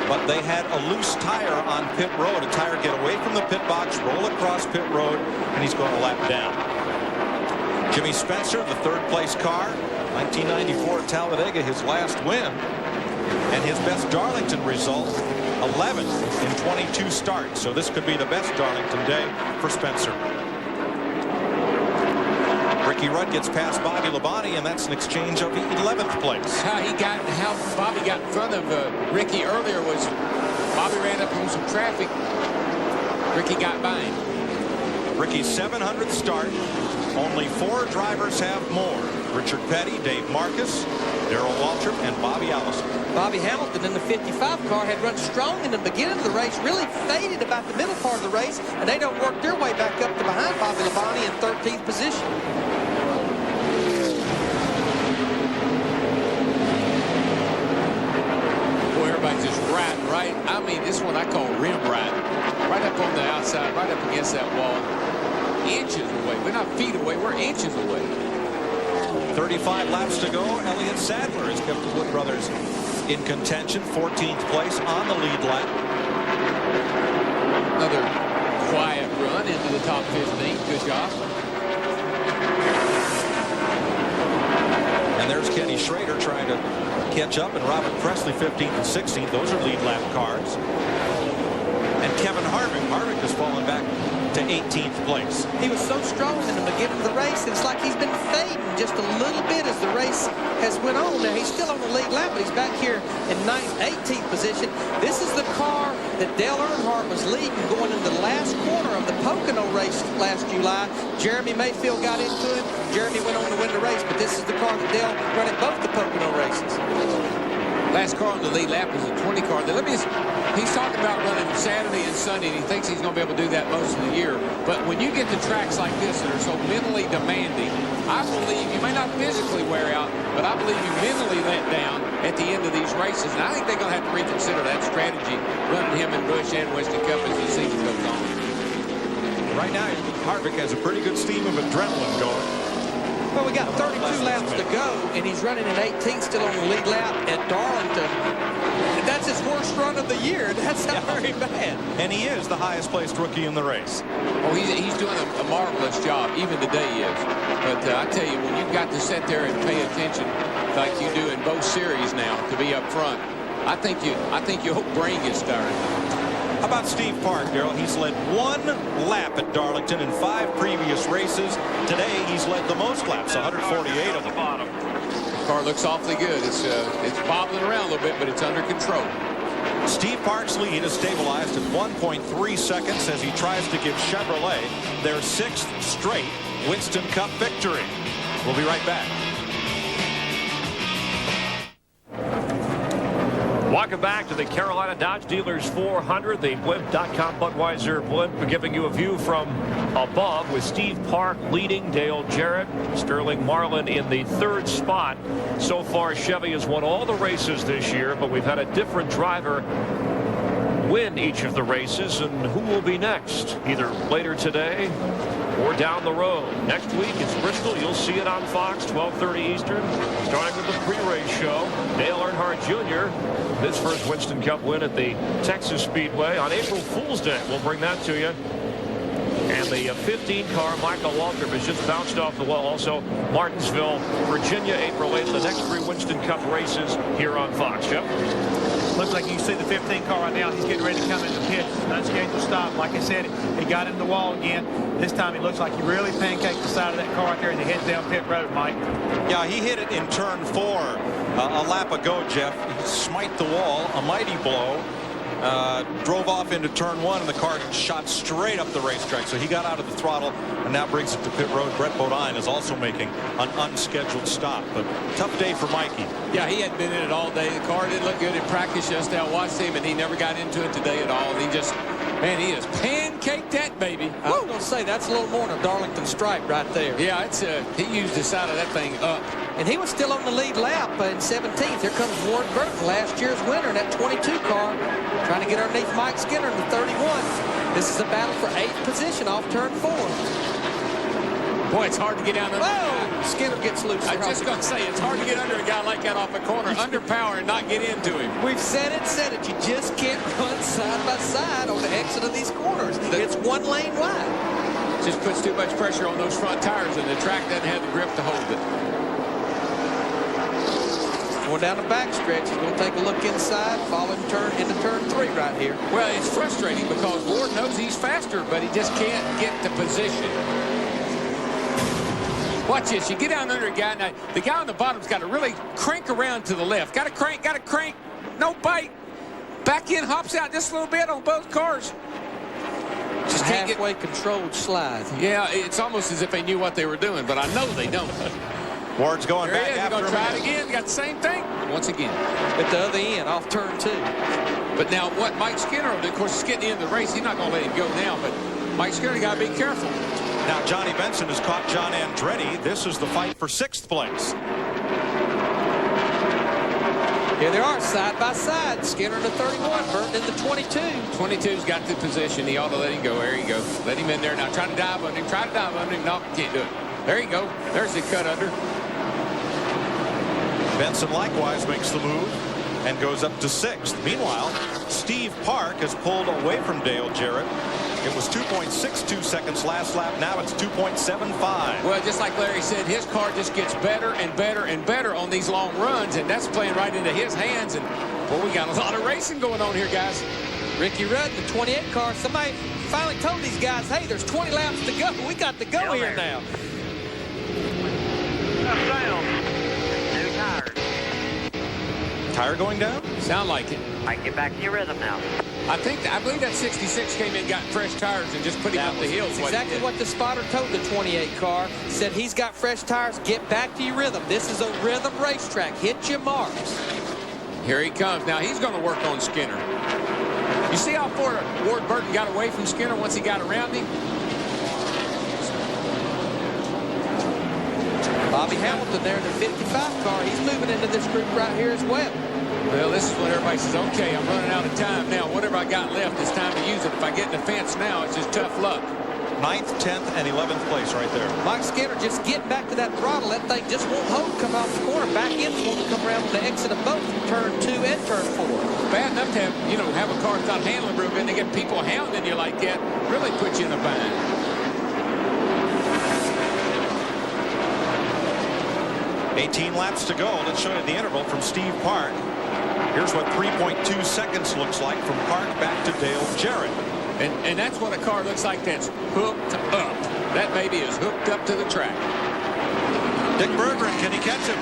but they had a loose tire on pit road. A tire get away from the pit box, roll across pit road, and he's going a lap down. Jimmy Spencer, the 3rd place car, 1994 Talladega, his last win, and his best Darlington result, 11th in 22 starts. So this could be the best Darlington day for Spencer. Ricky Rudd gets past Bobby Labonte, and that's an exchange of the 11th place. How Bobby got in front of Ricky earlier was Bobby ran up on some traffic. Ricky got by him. Ricky's 700th start. Only 4 drivers have more. Richard Petty, Dave Marcus, Darrell Waltrip, and Bobby Allison. Bobby Hamilton in the 55 car had run strong in the beginning of the race, really faded about the middle part of the race, and they don't work their way back up to behind Bobby Labonte in 13th position. Boy, everybody's just riding right. I mean, this one I call rim riding. Right up on the outside, right up against that wall. Inches away. We're not feet away, we're inches away. 35 laps to go. Elliott Sadler has kept the Wood brothers in contention. 14th place on the lead lap. Another quiet run into the top 15. Good job. And there's Kenny Schrader trying to catch up, and Robert Presley 15th and 16th. Those are lead lap cars. And Kevin Harvick. Harvick has fallen back to 18th place. He was so strong in the beginning of the race, it's like he's been fading just a little bit as the race has went on. Now, he's still on the lead lap, but he's back here in 18th position. This is the car that Dale Earnhardt was leading going into the last corner of the Pocono race last July. Jeremy Mayfield got into it. Jeremy went on to win the race, but this is the car that Dale ran at both the Pocono races. Last car on the lead lap is a 20 car. He's talking about running Saturday and Sunday, and he thinks he's going to be able to do that most of the year. But when you get to tracks like this that are so mentally demanding, I believe you may not physically wear out, but I believe you mentally let down at the end of these races. And I think they're going to have to reconsider that strategy, running him and Busch and Winston Cup as the season goes on. Right now, Harvick has a pretty good steam of adrenaline going. Well, we got 32 laps to go, and he's running in 18th, still on the lead lap at Darlington. That's his worst run of the year. That's not very bad. And he is the highest placed rookie in the race. Oh, he's doing a marvelous job. Even today he is. But I tell you, when you've got to sit there and pay attention like you do in both series now to be up front, I think your whole brain gets tired. How about Steve Park, Darrell? He's led 1 lap at Darlington in 5 previous races. Today, he's led the most laps, 148 of them. The car looks awfully good. It's bobbling around a little bit, but it's under control. Steve Park's lead is stabilized at 1.3 seconds as he tries to give Chevrolet their 6th straight Winston Cup victory. We'll be right back. Welcome back to the Carolina Dodge Dealers 400, the blimp.com Budweiser blimp, giving you a view from above with Steve Park leading, Dale Jarrett, Sterling Marlin in the 3rd spot. So far, Chevy has won all the races this year, but we've had a different driver win each of the races, and who will be next? Either later today or down the road. Next week, it's Bristol. You'll see it on Fox, 12:30 Eastern, starting with the pre-race show. Dale Earnhardt Jr., his first Winston Cup win at the Texas Speedway on April Fool's Day. We'll bring that to you. And the 15 car, Michael Waltrip, has just bounced off the wall. Also, Martinsville, Virginia, April 8th. The next 3 Winston Cup races here on Fox. Yep. Looks like you can see the 15 car right now. He's getting ready to come into the pit. Unscheduled stop. Like I said, he got in the wall again. This time he looks like he really pancaked the side of that car right there as he heads down pit road, Mike. Yeah, he hit it in turn 4 a lap ago, Jeff. He smite the wall, a mighty blow. Drove off into turn 1, and the car shot straight up the racetrack. So he got out of the throttle and now brings it to pit road. Brett Bodine is also making an unscheduled stop. But tough day for Mikey. Yeah, he hadn't been in it all day. The car didn't look good in practice yesterday. I watched him, and he never got into it today at all. And he just, man, he has pancaked that baby. I was going to say, that's a little more than a Darlington stripe right there. Yeah, it's he used the side of that thing up. And he was still on the lead lap in 17th. Here comes Ward Burton, last year's winner in that 22 car, trying to get underneath Mike Skinner in the 31. This is a battle for 8th position off turn 4. Boy, it's hard to get down there. Whoa! Skinner gets loose. I was just going to say, it's hard to get under a guy like that off a corner, underpower, and not get into him. We've said it. You just can't run side by side on the exit of these corners. It's 1 lane wide. Just puts too much pressure on those front tires, and the track doesn't have the grip to hold it. Going down the back stretch, he's going to take a look inside, following into turn 3 right here. Well, it's frustrating because Ward knows he's faster, but he just can't get the position. Watch this. You get down under a guy. Now, the guy on the bottom's got to really crank around to the left. Got to crank. No bite. Back in, hops out just a little bit on both cars. Just halfway controlled slide. Yeah, it's almost as if they knew what they were doing, but I know they don't. Ward's going back after him. He's going to try it again. Got the same thing once again. At the other end, off turn 2. But now what Mike Skinner, of course, is getting into the race. He's not going to let him go now, but Mike Skinner got to be careful. Now Johnny Benson has caught John Andretti. This is the fight for 6th place. Here they are, side by side. Skinner in the 31, Burton in the 22. 22's got the position. He ought to let him go. There you go. Let him in there. Now try to dive on him. No, can't do it. There you go. There's the cut under. Benson likewise makes the move and goes up to 6th. Meanwhile, Steve Park has pulled away from Dale Jarrett. It was 2.62 seconds last lap. Now it's 2.75. Well, just like Larry said, his car just gets better and better and better on these long runs, and that's playing right into his hands. And, boy, we got a lot of racing going on here, guys. Ricky Rudd, the 28 car. Somebody finally told these guys, hey, there's 20 laps to go. We got to go here now. New tires. Tire going down? Sound like it. Might get back to your rhythm now. I believe that 66 came in, got fresh tires, and just put him up the hill. That's exactly what the spotter told the 28 car. Said he's got fresh tires. Get back to your rhythm. This is a rhythm racetrack. Hit your marks. Here he comes. Now he's going to work on Skinner. You see how far Ward Burton got away from Skinner once he got around him? Bobby Hamilton there in the 55 car. He's moving into this group right here as well. Well, this is when everybody says, okay, I'm running out of time now. Whatever I got left, it's time to use it. If I get in the fence now, it's just tough luck. 9th, 10th, and 11th place right there. Mike Skinner just getting back to that throttle. That thing just won't hold come off the corner. Back in won't come around with the exit of both turn 2 and turn 4. Bad enough to have a car that's not handling real good and they get people hounding you like that. Really put you in a bind. $18 laps to go. Let's show you the interval from Steve Park. Here's what 3.2 seconds looks like from Park back to Dale Jarrett. And that's what a car looks like that's hooked up. That baby is hooked up to the track. Dick Berggren, can he catch him?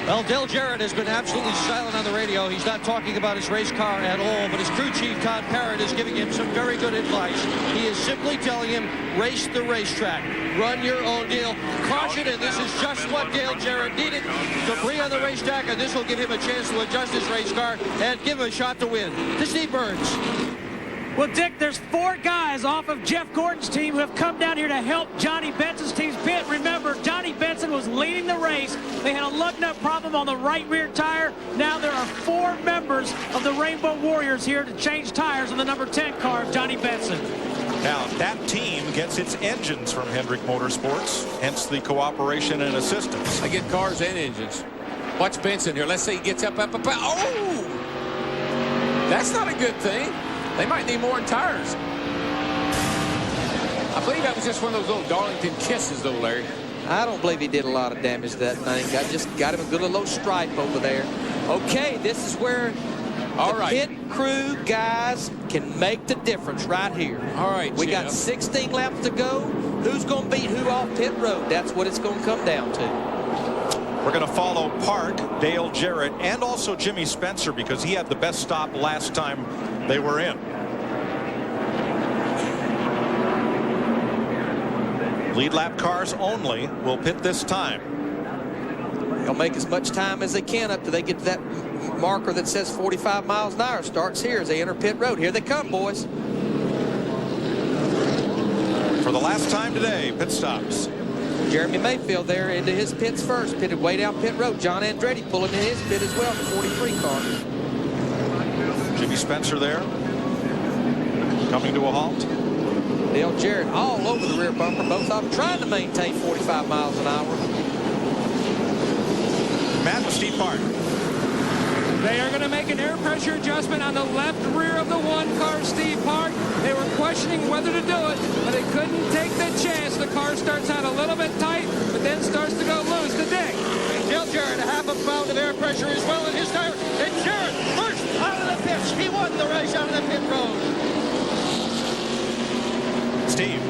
Well, Dale Jarrett has been absolutely silent on the radio. He's not talking about his race car at all, but his crew chief, Todd Parrott, is giving him some very good advice. He is simply telling him, race the racetrack. Run your own deal. Caution, and this is just what Dale Jarrett needed to bring on the racetrack, and this will give him a chance to adjust his race car and give him a shot to win. To Steve Burns. Well, Dick, there's 4 guys off of Jeff Gordon's team who have come down here to help Johnny Benson's team's pit. Remember, Johnny Benson was leading the race. They had a lug nut problem on the right rear tire. Now there are 4 members of the Rainbow Warriors here to change tires on the number 10 car of Johnny Benson. Now, that team gets its engines from Hendrick Motorsports, hence the cooperation and assistance. I get cars and engines. Watch Benson here. Let's say he gets up. Oh! That's not a good thing. They might need more tires. I believe that was just one of those little Darlington kisses, though, Larry. I don't believe he did a lot of damage to that thing. Just got him a good little stripe over there. Okay, this is where the pit crew guys can make the difference right here. All right, we got 16 laps to go. Who's going to beat who off pit road? That's what it's going to come down to. We're going to follow Park, Dale Jarrett, and also Jimmy Spencer because he had the best stop last time they were in. Lead lap cars only will pit this time. They'll make as much time as they can up till they get to that marker that says 45 miles an hour. Starts here as they enter pit road. Here they come, boys. For the last time today, pit stops. Jeremy Mayfield there into his pits first. Pitted way down pit road. John Andretti pulling in his pit as well, the 43 car. Jimmy Spencer there. Coming to a halt. Dale Jarrett all over the rear bumper. Both of them trying to maintain 45 miles an hour. Matt with Steve Park. They are going to make an air pressure adjustment on the left rear of the 1 car, Steve Park. They were questioning whether to do it, but they couldn't take the chance. The car starts out a little bit tight, but then starts to go loose. To Dick. Dale Jarrett, a half a pound of air pressure as well in his tire. And Jarrett first out of the pits. He won the race out of the pit road. Steve.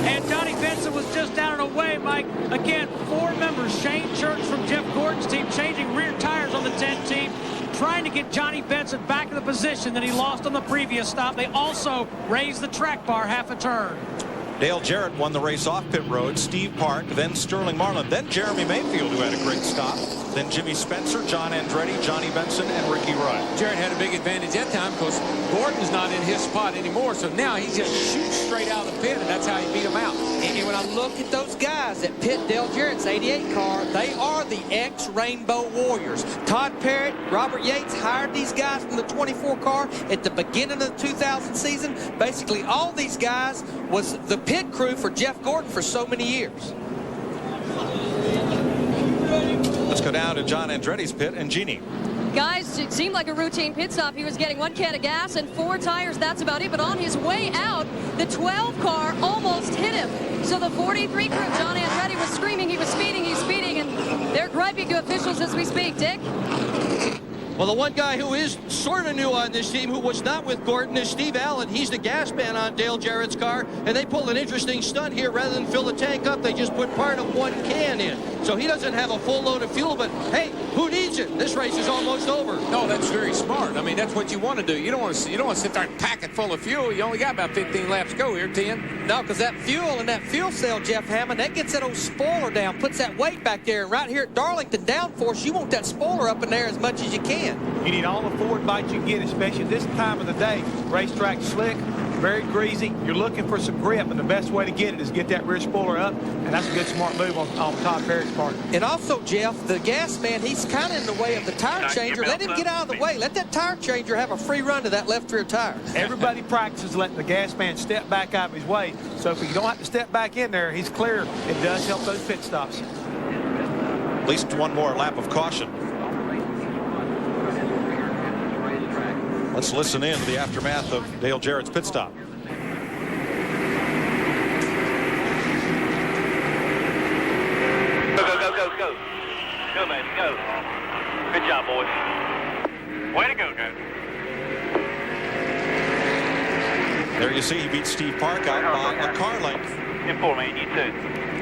And Johnny Benson was just down and away, Mike. Again, 4 members. Shane Church from Jeff Gordon's team changing rear tires on the 10 team, trying to get Johnny Benson back in the position that he lost on the previous stop. They also raised the track bar half a turn. Dale Jarrett won the race off pit road. Steve Park, then Sterling Marlin, then Jeremy Mayfield, who had a great stop. Then Jimmy Spencer, John Andretti, Johnny Benson, and Ricky Rudd. Jarrett had a big advantage that time because Gordon's not in his spot anymore. So now he just shoots straight out of the pit, and that's how he beat him out. And when I look at those guys that pit Dale Jarrett's 88 car, they are the ex-Rainbow Warriors. Todd Parrott, Robert Yates hired these guys from the 24 car at the beginning of the 2000 season. Basically, all these guys was the pit crew for Jeff Gordon for so many years. Let's go down to John Andretti's pit and Jeannie. Guys, it seemed like a routine pit stop. He was getting 1 can of gas and 4 tires. That's about it. But on his way out, the 12 car almost hit him. So the 43 crew, John Andretti, was screaming. He was speeding. He's speeding. And they're griping to officials as we speak. Dick? Well, the one guy who is sort of new on this team, who was not with Gordon, is Steve Allen. He's the gas man on Dale Jarrett's car, and they pulled an interesting stunt here. Rather than fill the tank up, they just put part of 1 can in. So he doesn't have a full load of fuel, but hey, who needs it? This race is almost over. No, that's very smart. I mean, that's what you want to do. You don't want to sit there and pack it full of fuel. You only got about 15 laps to go here, 10. No, because that fuel and that fuel cell, Jeff Hammond, that gets that old spoiler down, puts that weight back there. And right here at Darlington downforce, you want that spoiler up in there as much as you can. You need all the forward bite you can get, especially this time of the day. Racetrack slick, very greasy. You're looking for some grip, and the best way to get it is get that rear spoiler up, and that's a good, smart move on Todd Perry's part. And also, Jeff, the gas man, he's kind of in the way of the tire changer. Let him get out of the way. Let that tire changer have a free run to that left rear tire. Everybody practices letting the gas man step back out of his way. So if you don't have to step back in there, he's clear. It does help those pit stops. At least one more lap of caution. Let's listen in to the aftermath of Dale Jarrett's pit stop. Go, go, go, go, go. Go, man, go. Good job, boys. Way to go, guys. There you see he beat Steve Park out by a car length. In 4, man, you too.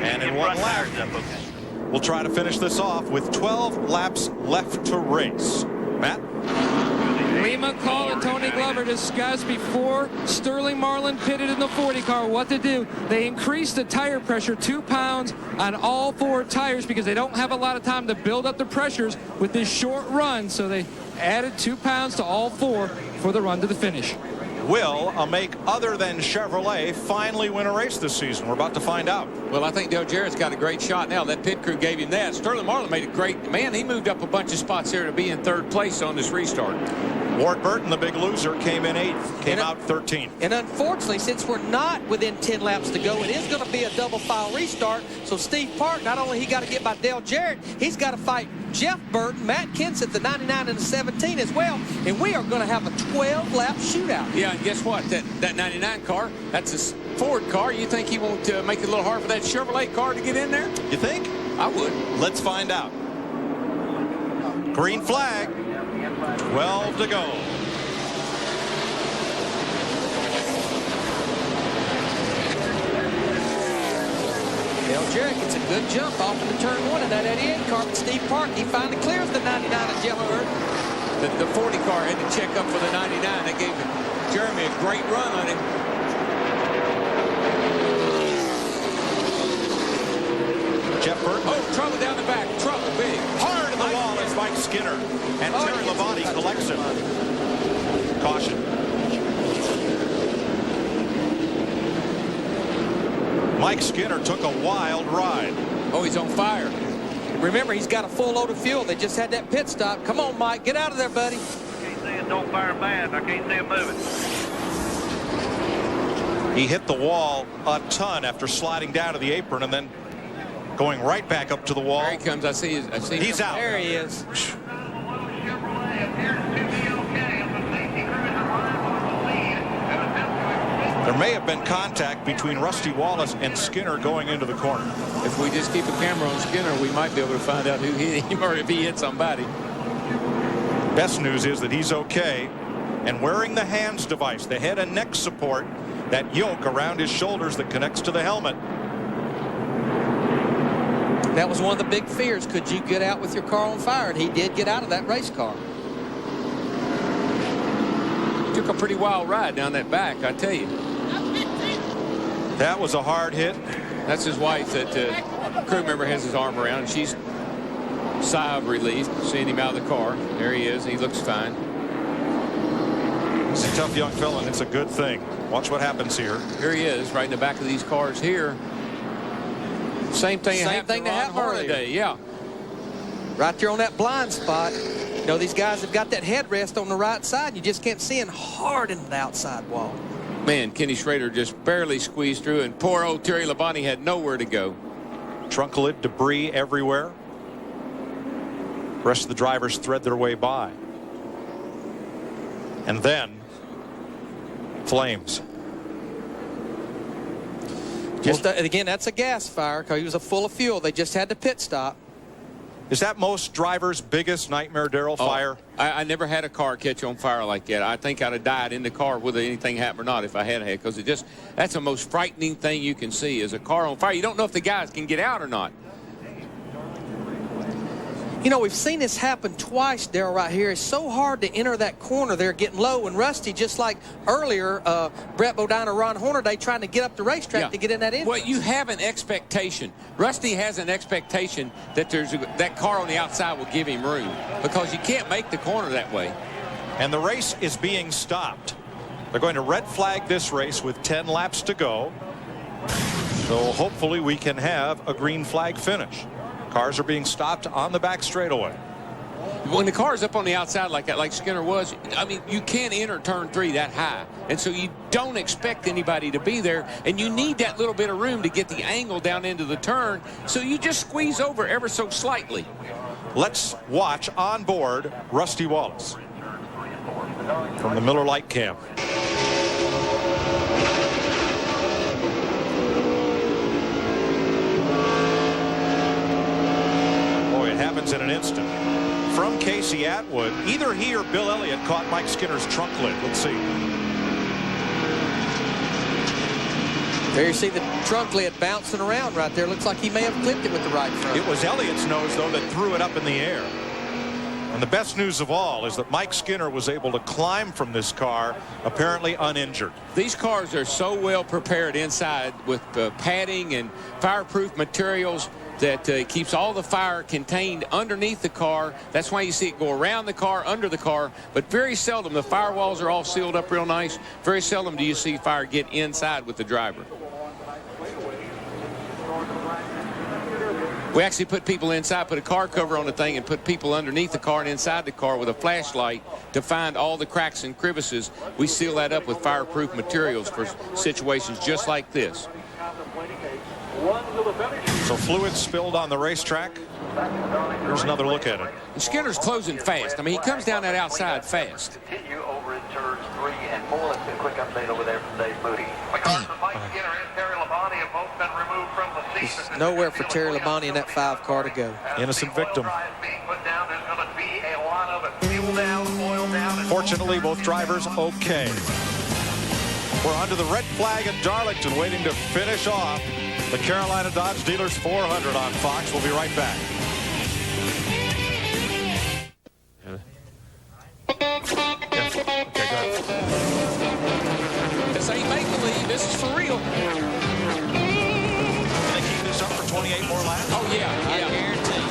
And in one lap, we'll try to finish this off with 12 laps left to race. Matt? Lee McCall and Tony Glover discussed before Sterling Marlin pitted in the 40 car what to do. They increased the tire pressure 2 pounds on all 4 tires because they don't have a lot of time to build up the pressures with this short run. So they added 2 pounds to all 4 for the run to the finish. Will a make other than Chevrolet finally win a race this season? We're about to find out. Well, I think Dale Jarrett's got a great shot now. That pit crew gave him that. Sterling Marlin made a great, man, he moved up a bunch of spots here to be in 3rd place on this restart. Ward Burton, the big loser, came in 8th, came out 13th. And unfortunately, since we're not within 10 laps to go, it is going to be a double file restart. So Steve Park, not only he got to get by Dale Jarrett, he's got to fight Jeff Burton, Matt Kenseth, the 99 and the 17 as well. And we are going to have a 12-lap shootout. Yeah, and guess what? That 99 car, that's a Ford car. You think he won't make it a little hard for that Chevrolet car to get in there? You think? I would. Let's find out. Green flag. 12 to go. Dale Jarrett gets a good jump off into turn 1 in that 88 car. But Steve Park, he finally clears the 99 of Jeff Burton. The 40 car had to check up for the 99. That gave Jeremy a great run on him. Jeff Burton. Oh, trouble down the back. Trouble big. Hard in the wall is Mike Skinner. And Terry Labonte collects him. Caution. Mike Skinner took a wild ride. Oh, he's on fire. Remember, he's got a full load of fuel. They just had that pit stop. Come on, Mike. Get out of there, buddy. Can't see it don't fire fast. I can't see it moving. He hit the wall a ton after sliding down to the apron and then going right back up to the wall. There he comes. I see He's out. There he is. There may have been contact between Rusty Wallace and Skinner going into the corner. If we just keep a camera on Skinner, we might be able to find out who hit him or if he hit somebody. Best news is that he's okay and wearing the hands device, the head and neck support, that yoke around his shoulders that connects to the helmet. That was one of the big fears. Could you get out with your car on fire? And he did get out of that race car. Took a pretty wild ride down that back, I tell you. That was a hard hit. That's his wife that crew member has his arm around. And she's sigh of relief seeing him out of the car. There he is. He looks fine. He's a tough young fella, and it's a good thing. Watch what happens here. Here he is, right in the back of these cars here. Same thing that happened earlier. Yeah. Right there on that blind spot. You know, these guys have got that headrest on the right side. And you just can't see in hard into the outside wall. Man, Kenny Schrader just barely squeezed through, and poor old Terry Labonte had nowhere to go. Trunk lid debris everywhere. The rest of the drivers thread their way by. And then flames. Just again, that's a gas fire because he was full of fuel. They just had to pit stop. Is that most drivers' biggest nightmare, Darrell? Fire? I never had a car catch on fire like that. I think I'd have died in the car whether anything happened or not if I had because that's the most frightening thing you can see is a car on fire. You don't know if the guys can get out or not. You know, we've seen this happen twice, Darrell, right here. It's so hard to enter that corner there getting low. And Rusty, just like earlier, Brett Bodine or Ron Hornaday trying to get up the racetrack to get in that entrance. Well, you have an expectation. Rusty has an expectation that that car on the outside will give him room because you can't make the corner that way. And the race is being stopped. They're going to red flag this race with 10 laps to go. So hopefully we can have a green flag finish. Cars are being stopped on the back straightaway. When the car's up on the outside like that, like Skinner was, I mean, you can't enter turn 3 that high. And so you don't expect anybody to be there. And you need that little bit of room to get the angle down into the turn. So you just squeeze over ever so slightly. Let's watch on board Rusty Wallace from the Miller Lite cam. Boy, it happens in an instant. From Casey Atwood, either he or Bill Elliott caught Mike Skinner's trunk lid. Let's see. There you see the trunk lid bouncing around right there. Looks like he may have clipped it with the right front. It was Elliott's nose, though, that threw it up in the air. And the best news of all is that Mike Skinner was able to climb from this car, apparently uninjured. These cars are so well prepared inside with padding and fireproof materials that keeps all the fire contained underneath the car. That's why you see it go around the car, under the car. But very seldom, the firewalls are all sealed up real nice. Very seldom do you see fire get inside with the driver. We actually put people inside, put a car cover on the thing, and put people underneath the car and inside the car with a flashlight to find all the cracks and crevices. We seal that up with fireproof materials for situations just like this. So fluid spilled on the racetrack. Here's another look at it. And Skinner's closing fast. I mean, he comes down that outside fast. Continue over in turns 3 and 4. Let's get a quick update over there from Dave Moody. Because Mike Skinner and Terry Labonte have both been removed from the seat. There's nowhere for Terry Labonte in that 5 car to go. Innocent victim. Fortunately, both drivers okay. We're under the red flag at Darlington, waiting to finish off the Carolina Dodge Dealers 400 on Fox. We'll be right back. Okay, go ahead. This ain't make-believe. This is for real. Can they keep this up for 28 more laps? Oh, yeah. I guarantee you.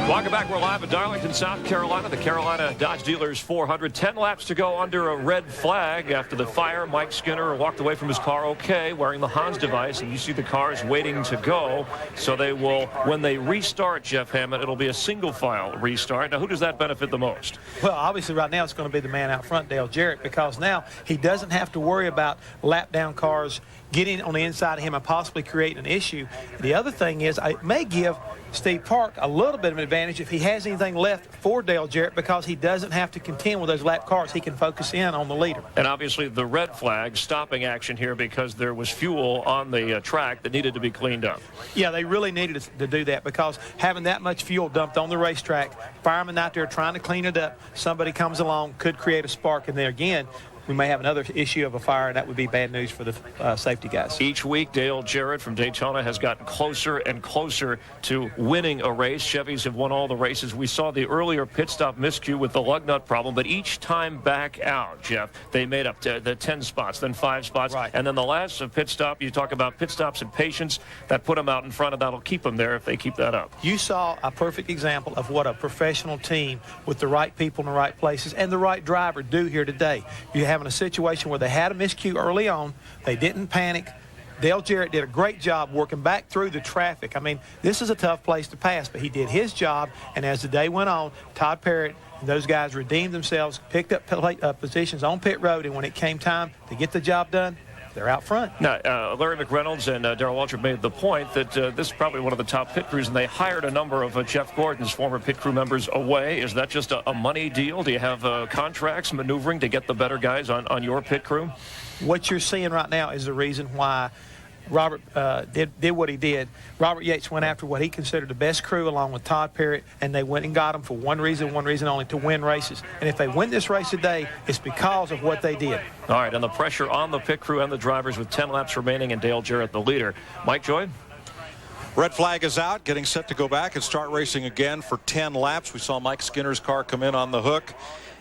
Welcome back. We're live at Darlington, South Carolina. The Carolina Dodge Dealers 400. 10 laps to go under a red flag. After the fire, Mike Skinner walked away from his car okay, wearing the Hans device, and you see the cars waiting to go. So they will, when they restart, Jeff Hammond, it'll be a single-file restart. Now, who does that benefit the most? Well, obviously, right now it's going to be the man out front, Dale Jarrett, because now he doesn't have to worry about lap-down cars getting on the inside of him and possibly creating an issue. The other thing is, it may give Steve Park a little bit of an advantage if he has anything left for Dale Jarrett, because he doesn't have to contend with those lap cars. He can focus in on the leader. And obviously the red flag stopping action here because there was fuel on the track that needed to be cleaned up. Yeah, they really needed to do that, because having that much fuel dumped on the racetrack, firemen out there trying to clean it up, somebody comes along, could create a spark, and then again, we may have another issue of a fire, and that would be bad news for the safety guys. Each week, Dale Jarrett from Daytona has gotten closer and closer to winning a race. Chevys have won all the races. We saw the earlier pit stop miscue with the lug nut problem, but each time back out, Jeff, they made up to the 10 spots, then 5 spots, right. And then the last pit stop, you talk about pit stops and patience, that put them out in front, and that'll keep them there if they keep that up. You saw a perfect example of what a professional team with the right people in the right places and the right driver do here today. You have in a situation where they had a miscue early on. They didn't panic. Dale Jarrett did a great job working back through the traffic. I mean, this is a tough place to pass, but he did his job, and as the day went on, Todd Parrott and those guys redeemed themselves, picked up positions on pit road, and when it came time to get the job done, they're out front. Now, Larry McReynolds and Darrell Waltrip made the point that this is probably one of the top pit crews, and they hired a number of Jeff Gordon's former pit crew members away. Is that just a money deal? Do you have contracts maneuvering to get the better guys on your pit crew? What you're seeing right now is the reason why Robert did what he did. Robert Yates went after what he considered the best crew along with Todd Parrott, and they went and got them for one reason only, to win races. And if they win this race today, it's because of what they did. All right, and the pressure on the pit crew and the drivers with 10 laps remaining and Dale Jarrett the leader. Mike Joy? Red flag is out, getting set to go back and start racing again for 10 laps. We saw Mike Skinner's car come in on the hook.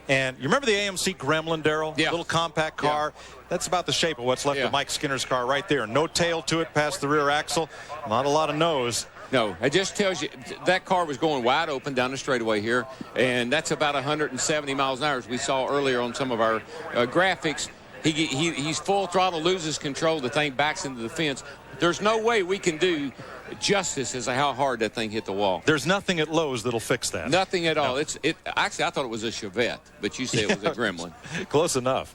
And you remember the AMC Gremlin, Darrell? Yeah. Little compact car. Yeah. That's about the shape of what's left of Mike Skinner's car right there. No tail to it past the rear axle. Not a lot of nose. No, it just tells you that car was going wide open down the straightaway here, and that's about 170 miles an hour, as we saw earlier on some of our graphics. He's full throttle, loses control, the thing backs into the fence. There's no way we can do justice as to how hard that thing hit the wall. There's nothing at Lowe's that'll fix that. Nothing at all. Actually, I thought it was a Chevette, but you say it was a Gremlin. Close enough.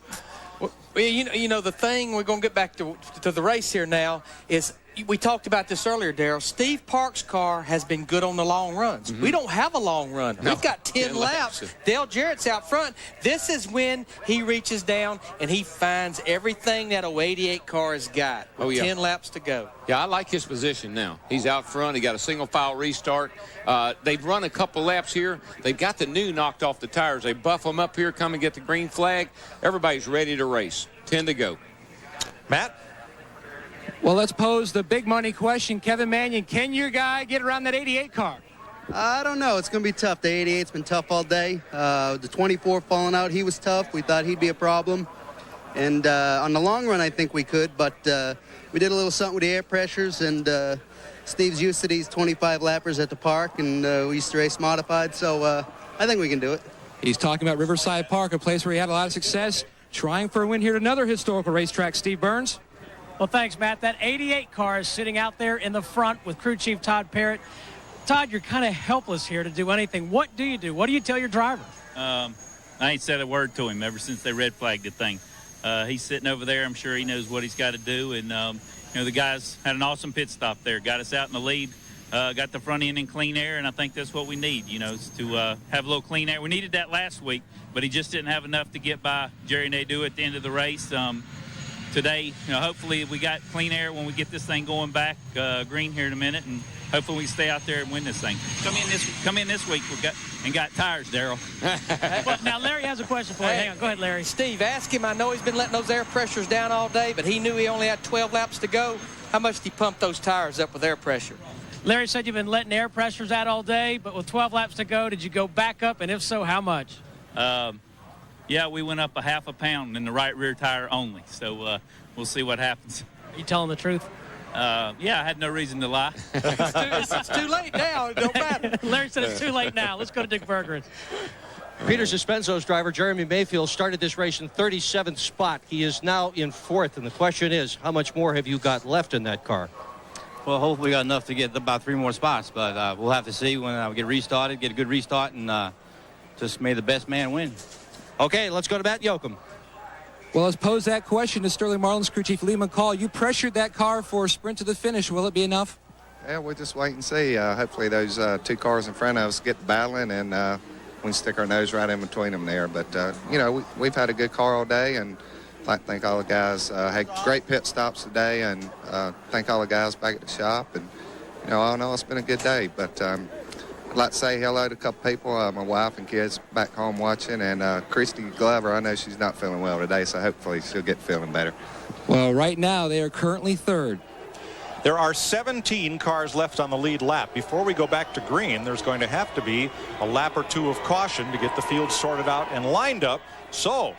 Well, you know, the thing, we're going to get back to the race here now, is we talked about this earlier, Darrell. Steve Park's car has been good on the long runs. We don't have a long run. No. We've got 10 laps. Dale Jarrett's out front. This is when he reaches down and he finds everything that 88 car has got. With 10 laps to go. Yeah, I like his position now. He's out front. He got a single file restart. They've run a couple laps here. They've got the new knocked off the tires. They buff them up here, come and get the green flag. Everybody's ready to race. 10 to go. Matt? Well, let's pose the big money question. Kevin Mannion, can your guy get around that 88 car? I don't know. It's going to be tough. The 88's been tough all day. The 24 falling out, he was tough. We thought he'd be a problem. And on the long run, I think we could. But we did a little something with the air pressures. And Steve's used to these 25 lappers at the park. And we used to race modified. So I think we can do it. He's talking about Riverside Park, a place where he had a lot of success. Trying for a win here at another historical racetrack. Steve Burns. Well, thanks, Matt. That 88 car is sitting out there in the front with crew chief Todd Parrott. Todd, you're kind of helpless here to do anything. What do you do? What do you tell your driver? I ain't said a word to him ever since they red flagged the thing. He's sitting over there. I'm sure he knows what he's got to do. And, you know, the guys had an awesome pit stop there. Got us out in the lead. Got the front end in clean air, and I think that's what we need, you know, is to have a little clean air. We needed that last week, but he just didn't have enough to get by Jerry Nadeau at the end of the race. Today, you know, hopefully we got clean air when we get this thing going back green here in a minute, and hopefully we stay out there and win this thing. Come in this week got tires, Darrell. Well, now Larry has a question for you. Hang on, go ahead, Larry. Steve, ask him. I know he's been letting those air pressures down all day, but he knew he only had 12 laps to go. How much did he pump those tires up with air pressure? Larry said you've been letting air pressures out all day, but with 12 laps to go, did you go back up, and if so, how much? Yeah, we went up a half a pound in the right rear tire only, so we'll see what happens. Are you telling the truth? Yeah, I had no reason to lie. It's too late now. It don't matter. Larry said it's too late now. Let's go to Dick Bergeron. Peter Suspenso's driver, Jeremy Mayfield, started this race in 37th spot. He is now in 4th, and the question is, how much more have you got left in that car? Well, hopefully we got enough to get about 3 more spots, but we'll have to see when we get restarted, get a good restart, and just may the best man win. Okay, let's go to Matt Yoakum. Well, let's pose that question to Sterling Marlin's crew chief Lee McCall. You pressured that car for a sprint to the finish. Will it be enough? Yeah, we'll just wait and see. Hopefully those 2 cars in front of us get battling, and we can stick our nose right in between them there. But, you know, we've had a good car all day, and I'd like to thank all the guys. Had great pit stops today, and thank all the guys back at the shop. And, you know, all in all, it's been a good day. But I'd like to say hello to a couple people, my wife and kids back home watching, and Christy Glover. I know she's not feeling well today, so hopefully she'll get feeling better. Well, right now they are currently 3rd. There are 17 cars left on the lead lap. Before we go back to green, there's going to have to be a lap or 2 of caution to get the field sorted out and lined up. So,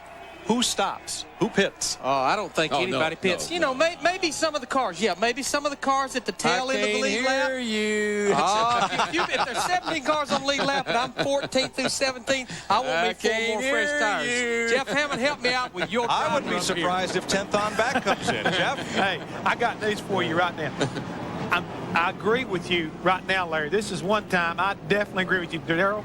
who stops? Who pits? Oh, I don't think anybody pits. No. You know, maybe some of the cars. Yeah, maybe some of the cars at the tail end of the lead lap. I you. If there's 17 cars on the lead lap and I'm 14th through 17th, I won't be 4 more fresh tires. You. Jeff Hammond, help me out with your I wouldn't be surprised if 10th on back comes in. Jeff? Hey, I got news for you right now. I agree with you right now, Larry. This is one time I definitely agree with you, Darrell.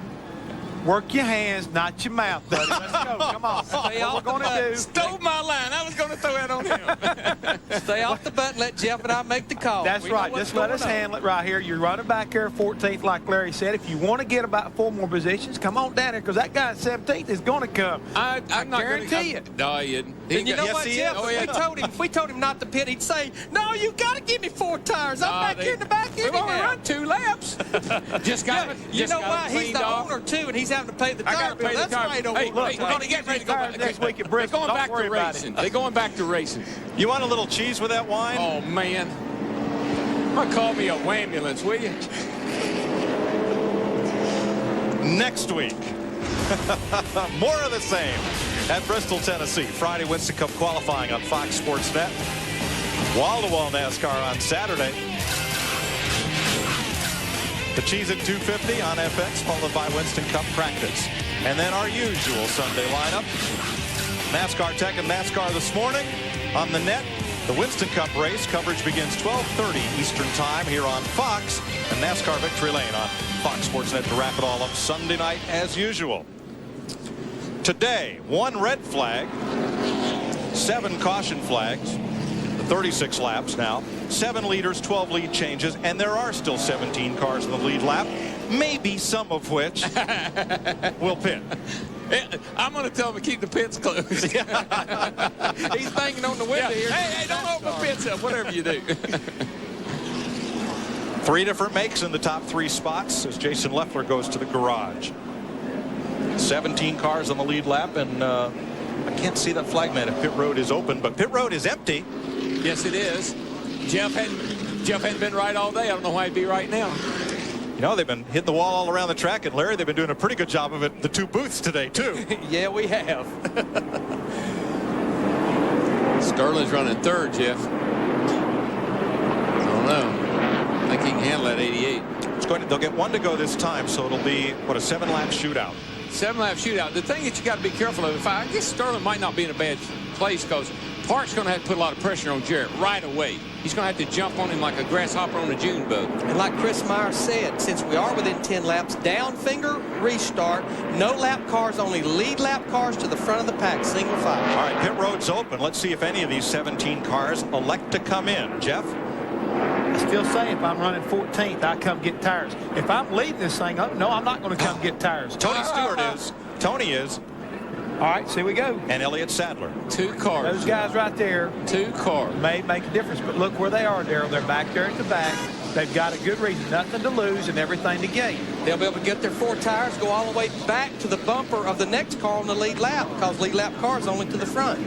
Work your hands, not your mouth, buddy. Let's go. Come on. What we're going to do. Stole my line. I was going to throw that on him. Stay off the butt and let Jeff and I make the call. That's right. Just let us handle it right here. You're running back here 14th, like Larry said. If you want to get about 4 more positions, come on down here, because that guy at 17th is going to come. I'm not guarantee it. No, he isn't. And you know what, Jeff? If we told him not to pit, he'd say, "No, you got to give me 4 tires. I'm back here in the back anyhow." We've only run 2 laps. You know why? He's the owner too, and he's having to pay the tire bill. That's right. Hey, we're going to get ready to go back next week at Bristol. They're going back to racing. They're going back to racing. You want a little cheese with that wine? Oh, man. Call me a wambulance, will you? Next week, more of the same at Bristol, Tennessee. Friday Winston Cup qualifying on Fox Sports Net. Wall-to-wall NASCAR on Saturday. The Cheez It 250 on FX, followed by Winston Cup practice. And then our usual Sunday lineup. NASCAR Tech and NASCAR this morning on the net. The Winston Cup race coverage begins 12:30 Eastern Time here on Fox, and NASCAR Victory Lane on Fox Sports Net to wrap it all up Sunday night as usual. Today, 1 red flag, 7 caution flags, 36 laps now, 7 leaders, 12 lead changes, and there are still 17 cars in the lead lap, maybe some of which will pit. I'm going to tell him to keep the pits closed. He's banging on the window here. Hey, don't open the pits up, whatever you do. 3 different makes in the top 3 spots as Jason Leffler goes to the garage. 17 cars on the lead lap, and I can't see that flagman if pit road is open, but pit road is empty. Yes, it is. Jeff hadn't been right all day. I don't know why he'd be right now. You know, they've been hitting the wall all around the track, and Larry, they've been doing a pretty good job of it, the 2 booths today, too. Yeah, we have. Sterling's running 3rd, Jeff. I don't know. I think he can handle that 88. They'll get 1 to go this time, so it'll be, what, a 7-lap shootout. 7-lap shootout. The thing that you got to be careful of, I guess Sterling might not be in a bad place because Park's going to have to put a lot of pressure on Jarrett right away. He's going to have to jump on him like a grasshopper on a June bug. And like Chris Meyer said, since we are within 10 laps, down finger, restart, no lap cars, only lead lap cars to the front of the pack, single file. All right, pit road's open. Let's see if any of these 17 cars elect to come in. Jeff? I still say if I'm running 14th, I come get tires. If I'm leading this thing up, no, I'm not going to come get tires. Tony Stewart is. Tony is. All right, so here we go. And Elliott Sadler. 2 cars. Those guys right there. 2 cars. May make a difference, but look where they are, Darrell. They're back there at the back. They've got a good reason, nothing to lose and everything to gain. They'll be able to get their 4 tires, go all the way back to the bumper of the next car on the lead lap, because lead lap car is only to the front.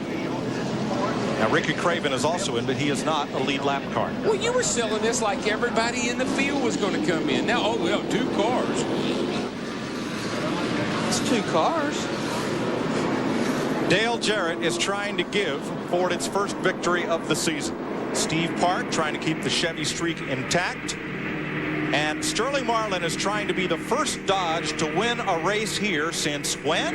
Now, Ricky Craven is also in, but he is not a lead lap car. Well, you were selling this like everybody in the field was going to come in. Now, oh, well, 2 cars. It's 2 cars. Dale Jarrett is trying to give Ford its first victory of the season. Steve Park trying to keep the Chevy streak intact. And Sterling Marlin is trying to be the first Dodge to win a race here since when?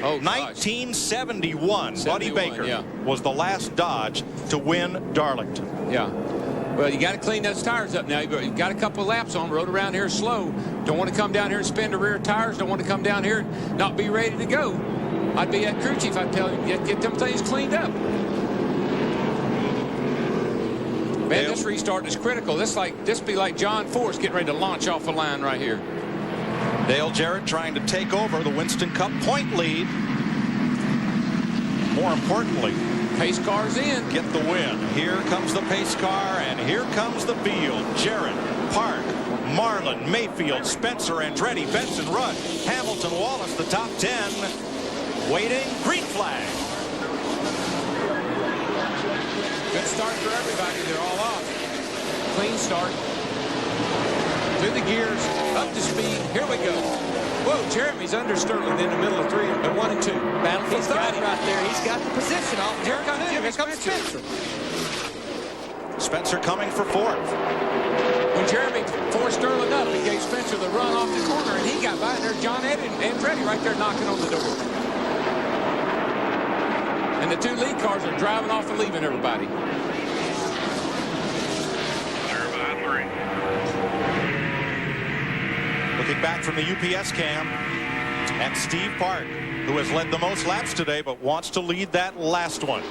Oh, 1971. Buddy Baker was the last Dodge to win Darlington. Yeah. Well, you got to clean those tires up now. You've got a couple of laps on. Rode around here slow. Don't want to come down here and spin the rear tires. Don't want to come down here and not be ready to go. I'd be that crew chief. I'd tell him, get them things cleaned up. Man, this restart is critical. This be like John Force getting ready to launch off a line right here. Dale Jarrett trying to take over the Winston Cup point lead. More importantly, pace car's in. Get the win. Here comes the pace car, and here comes the field. Jarrett, Park, Marlin, Mayfield, Spencer, Andretti, Benson, Rudd, Hamilton, Wallace, the top 10. Waiting, green flag. Good start for everybody. They're all off. Clean start. Through the gears, up to speed. Here we go. Whoa, Jeremy's under Sterling in the middle of 1 and 2. Battle for third right there. He's got the position off. Here comes Spencer. Spencer coming for 4th. When Jeremy forced Sterling up, he gave Spencer the run off the corner, and he got by there. John Ed and Andretti right there knocking on the door. And the 2 lead cars are driving off and leaving everybody. Looking back from the UPS cam at Steve Park, who has led the most laps today but wants to lead that last one.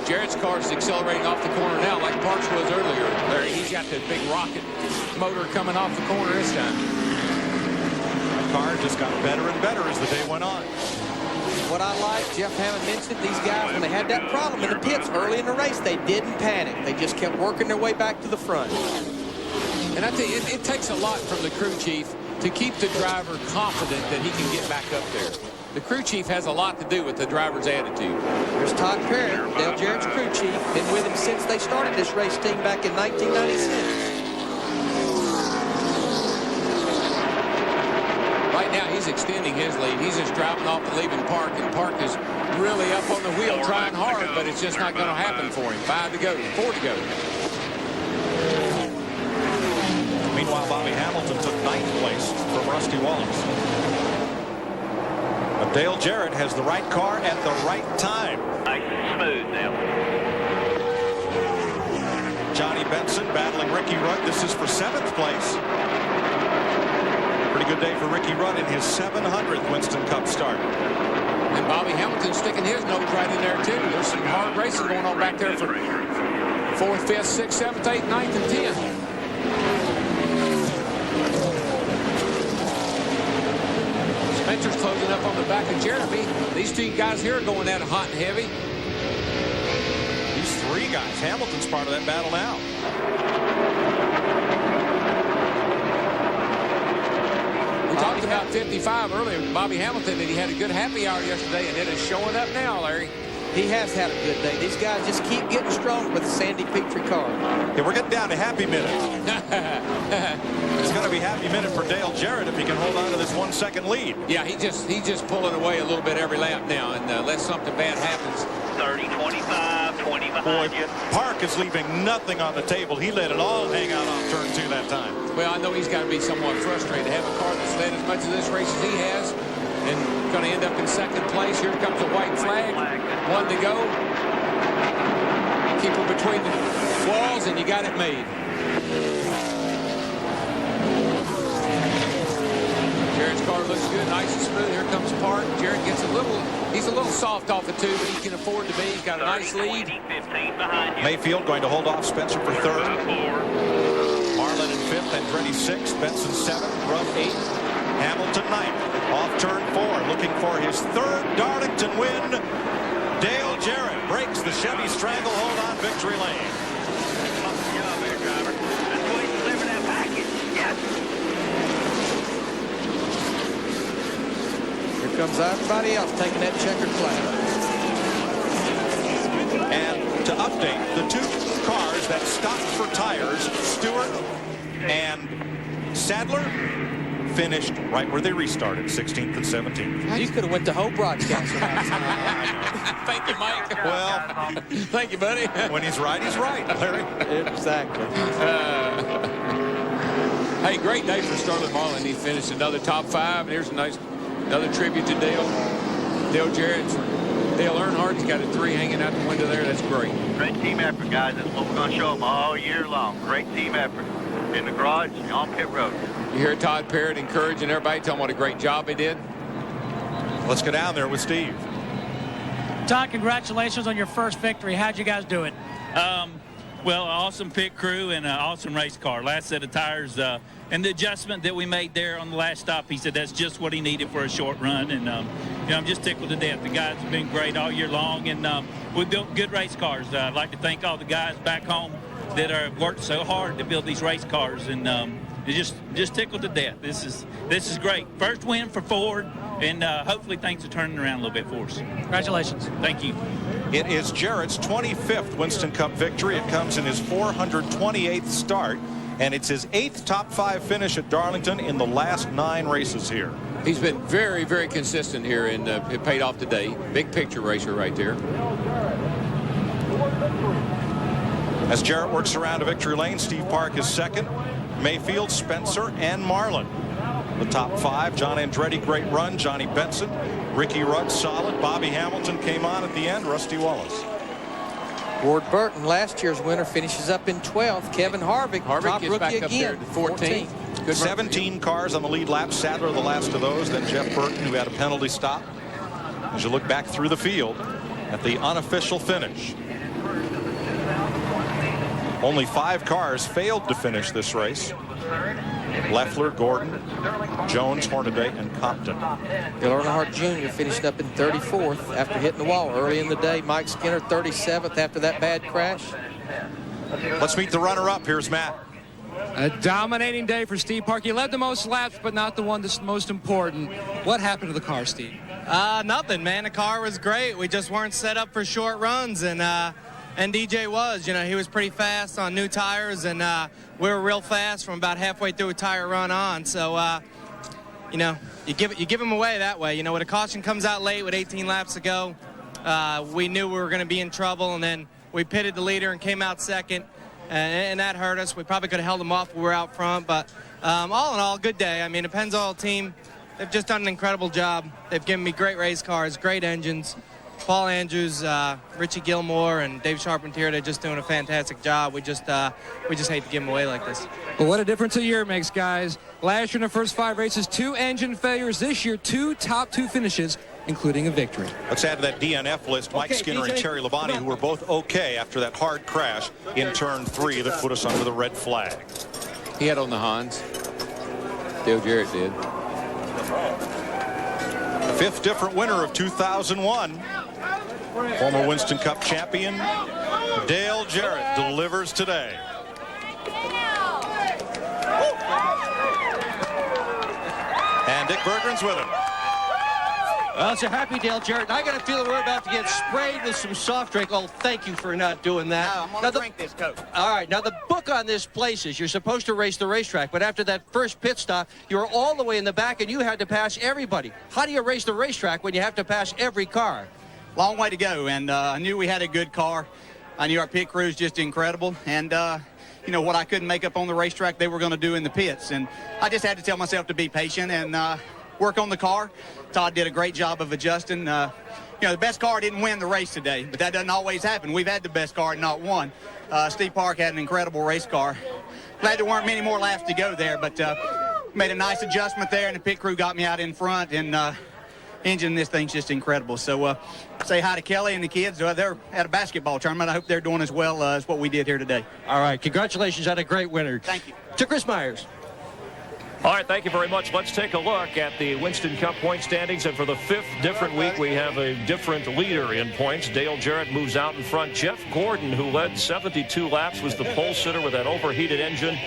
Jarrett's car is accelerating off the corner now like Parks was earlier. Larry, he's got the big rocket motor coming off the corner this time. The car just got better and better as the day went on. What I like, Jeff Hammond mentioned, these guys, when they had that problem in the pits early in the race, they didn't panic. They just kept working their way back to the front. And I tell you, it takes a lot from the crew chief to keep the driver confident that he can get back up there. The crew chief has a lot to do with the driver's attitude. There's Todd Perry, Dale Jarrett's crew chief, been with him since they started this race team back in 1996. Right now, he's extending his lead. He's just driving off the leaving Park, and Park is really up on the wheel trying hard, but it's just not going to happen for him. 5 to go, 4 to go. Meanwhile, Bobby Hamilton took 9th place from Rusty Wallace. But Dale Jarrett has the right car at the right time. Nice and smooth now. Johnny Benson battling Ricky Rudd. This is for 7th place. Pretty good day for Ricky Rudd in his 700th Winston Cup start. And Bobby Hamilton sticking his nose right in there, too. There's some hard racing going on back there for 4th, 5th, 6th, 7th, 8th, 9th, and 10th. Spencer's closing up on the back of Jeremy. These 2 guys here are going at it hot and heavy. These 3 guys. Hamilton's part of that battle now. We talked about 55 earlier with Bobby Hamilton, and he had a good happy hour yesterday, and it is showing up now, Larry. He has had a good day. These guys just keep getting strong with the Sandy Petrie car. Yeah, we're getting down to happy minute. It's going to be happy minute for Dale Jarrett if he can hold on to this 1-second lead. Yeah, he's just pulling away a little bit every lap now, and unless something bad happens. 30, 25, 20 behind you. Park is leaving nothing on the table. He let it all hang out on turn 2 that time. Well, I know he's got to be somewhat frustrated to have a car that's led as much of this race as he has, and going to end up in 2nd place. Here comes a white flag. 1 to go. Keep her between the walls, and you got it made. Jarrett's car looks good, nice and smooth. Here comes Park. Jarrett gets he's a little soft off the 2, but he can afford to be. He's got a nice lead. 20, 15 behind you. Mayfield going to hold off Spencer for 3rd. Marlin in 5th, Andretti 6th, Benson 7th, Rudd 8th, Hamilton 9th. Off turn 4, looking for his 3rd Darlington win. Dale Jarrett breaks the Chevy stranglehold on victory lane. Here comes everybody else taking that checkered flag. And to update, the 2 cars that stopped for tires, Stewart and Sadler, finished right where they restarted, 16th and 17th. You could have went to whole broadcast. Thank you, Mike. Well, thank you, buddy. When he's right, Larry. Exactly. Hey, great day for Sterling Marlin. He finished another top 5. And here's another tribute to Dale Jarrett. Dale Earnhardt, he's got a 3 hanging out the window there. That's great. Great team effort, guys. That's what we're going to show them all year long. Great team effort. In the garage, on pit road. You hear Todd Parrott encouraging everybody, telling what a great job they did. Let's go down there with Steve. Todd, congratulations on your first victory. How'd you guys do it? Well, awesome pit crew and an awesome race car. Last set of tires and the adjustment that we made there on the last stop, he said that's just what he needed for a short run. And, I'm just tickled to death. The guys have been great all year long, and we built good race cars. I'd like to thank all the guys back home that are worked so hard to build these race cars, and just tickled to death. This is great. First win for Ford, and hopefully things are turning around a little bit for us. Congratulations. Thank you. It is Jarrett's 25th Winston Cup victory. It comes in his 428th start, and it's his 8th top 5 finish at Darlington in the last 9 races here. He's been very, very consistent here, and it paid off today. Big picture racer right there. As Jarrett works around to victory lane, Steve Park is 2nd. Mayfield, Spencer, and Marlin. The top 5, John Andretti, great run. Johnny Benson, Ricky Rudd, solid. Bobby Hamilton came on at the end. Rusty Wallace. Ward Burton, last year's winner, finishes up in 12th. Kevin Harvick top gets rookie back up there again, to 14th. Good 17 cars on the lead lap. Sadler the last of those. Then Jeff Burton, who had a penalty stop. As you look back through the field at the unofficial finish. Only 5 cars failed to finish this race. Leffler, Gordon, Jones, Hornaday, and Compton. Dale Earnhardt Jr. finished up in 34th after hitting the wall early in the day. Mike Skinner 37th after that bad crash. Let's meet the runner-up. Here's Matt. A dominating day for Steve Park. He led the most laps, but not the one that's most important. What happened to the car, Steve? Nothing, man. The car was great. We just weren't set up for short runs, and DJ was. You know, he was pretty fast on new tires, and we were real fast from about halfway through a tire run on. So, you know, you give him away that way. You know, when a caution comes out late with 18 laps to go, we knew we were going to be in trouble, and then we pitted the leader and came out second. And that hurt us. We probably could have held them off when we were out front. But all in all, good day. I mean, the Pennzoil team, they've just done an incredible job. They've given me great race cars, great engines. Paul Andrews, Richie Gilmore, and Dave Charpentier, they're just doing a fantastic job. We just hate to give them away like this. Well, what a difference a year makes, guys. Last year in the first 5 races, 2 engine failures. This year, 2 top 2 finishes, including a victory. Let's add to that DNF list Mike Skinner and Terry Labonte, who were both okay after that hard crash in turn 3 that put us under the red flag. He had on the Hans. Dale Jarrett did. 5th different winner of 2001. Former Winston Cup champion Dale Jarrett delivers today. And Dick Berggren's with him. Well, it's a happy Dale Jarrett. I got a feeling we're about to get sprayed with some soft drink. Oh, thank you for not doing that. No, I'm going to drink this, Coach. All right, now the book on this place is you're supposed to race the racetrack, but after that first pit stop, you were all the way in the back and you had to pass everybody. How do you race the racetrack when you have to pass every car? Long way to go, and I knew we had a good car. I knew our pit crew is just incredible, and you know what I couldn't make up on the racetrack, they were going to do in the pits, and I just had to tell myself to be patient and work on the car. Todd did a great job of adjusting. You know, the best car didn't win the race today, but that doesn't always happen. We've had the best car and not won. Steve Park had an incredible race car. Glad there weren't many more laps to go there, but made a nice adjustment there, and the pit crew got me out in front, and engine this thing's just incredible. So say hi to Kelly and the kids. They're at a basketball tournament. I hope they're doing as well as what we did here today. All right, congratulations on a great winner. Thank you. To Chris Myers. All right, thank you very much. Let's take a look at the Winston Cup point standings. And for the 5th different week, we have a different leader in points. Dale Jarrett moves out in front. Jeff Gordon, who led 72 laps, was the pole sitter with that overheated engine,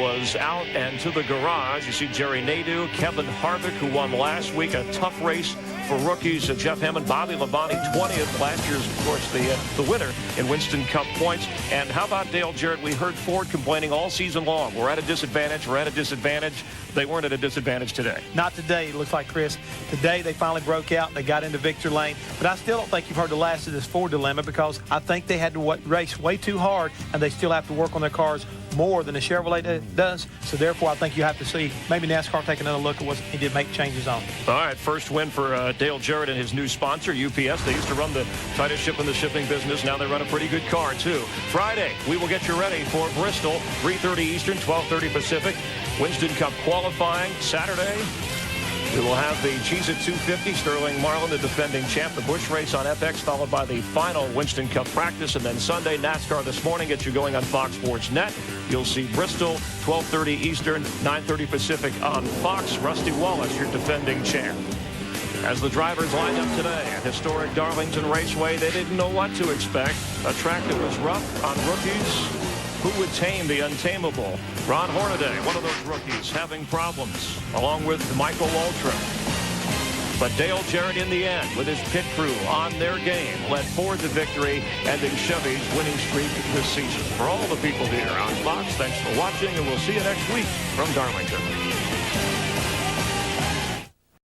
was out and to the garage. You see Jerry Nadeau, Kevin Harvick, who won last week, a tough race for rookies. Jeff Hammond, Bobby Labonte, 20th. Last year's, of course, the winner in Winston Cup points. And how about Dale Jarrett? We heard Ford complaining all season long. We're at a disadvantage. We're at a disadvantage. They weren't at a disadvantage today. Not today, it looks like, Chris. Today, they finally broke out and they got into victory lane. But I still don't think you've heard the last of this Ford dilemma, because I think they had to race way too hard, and they still have to work on their cars more than the Chevrolet does. So, therefore, I think you have to see maybe NASCAR take another look at what he did make changes on. All right, first win for Dale Jarrett and his new sponsor, UPS. They used to run the tightest ship in the shipping business. Now they run a pretty good car, too. Friday, we will get you ready for Bristol, 3:30 Eastern, 12:30 Pacific. Winston Cup qualifying Saturday. We will have the Cheez-It 250, Sterling Marlin, the defending champ, the Busch race on FX, followed by the final Winston Cup practice, and then Sunday, NASCAR this morning, get you going on Fox Sports Net. You'll see Bristol, 12:30 Eastern, 9:30 Pacific on Fox. Rusty Wallace, your defending champ. As the drivers lined up today at historic Darlington Raceway, they didn't know what to expect. A track that was rough on rookies. Who would tame the untamable? Ron Hornaday, one of those rookies, having problems, along with Michael Waltrip. But Dale Jarrett, in the end, with his pit crew on their game, led Ford to victory, ending Chevy's winning streak this season. For all the people here on Fox, thanks for watching, and we'll see you next week from Darlington.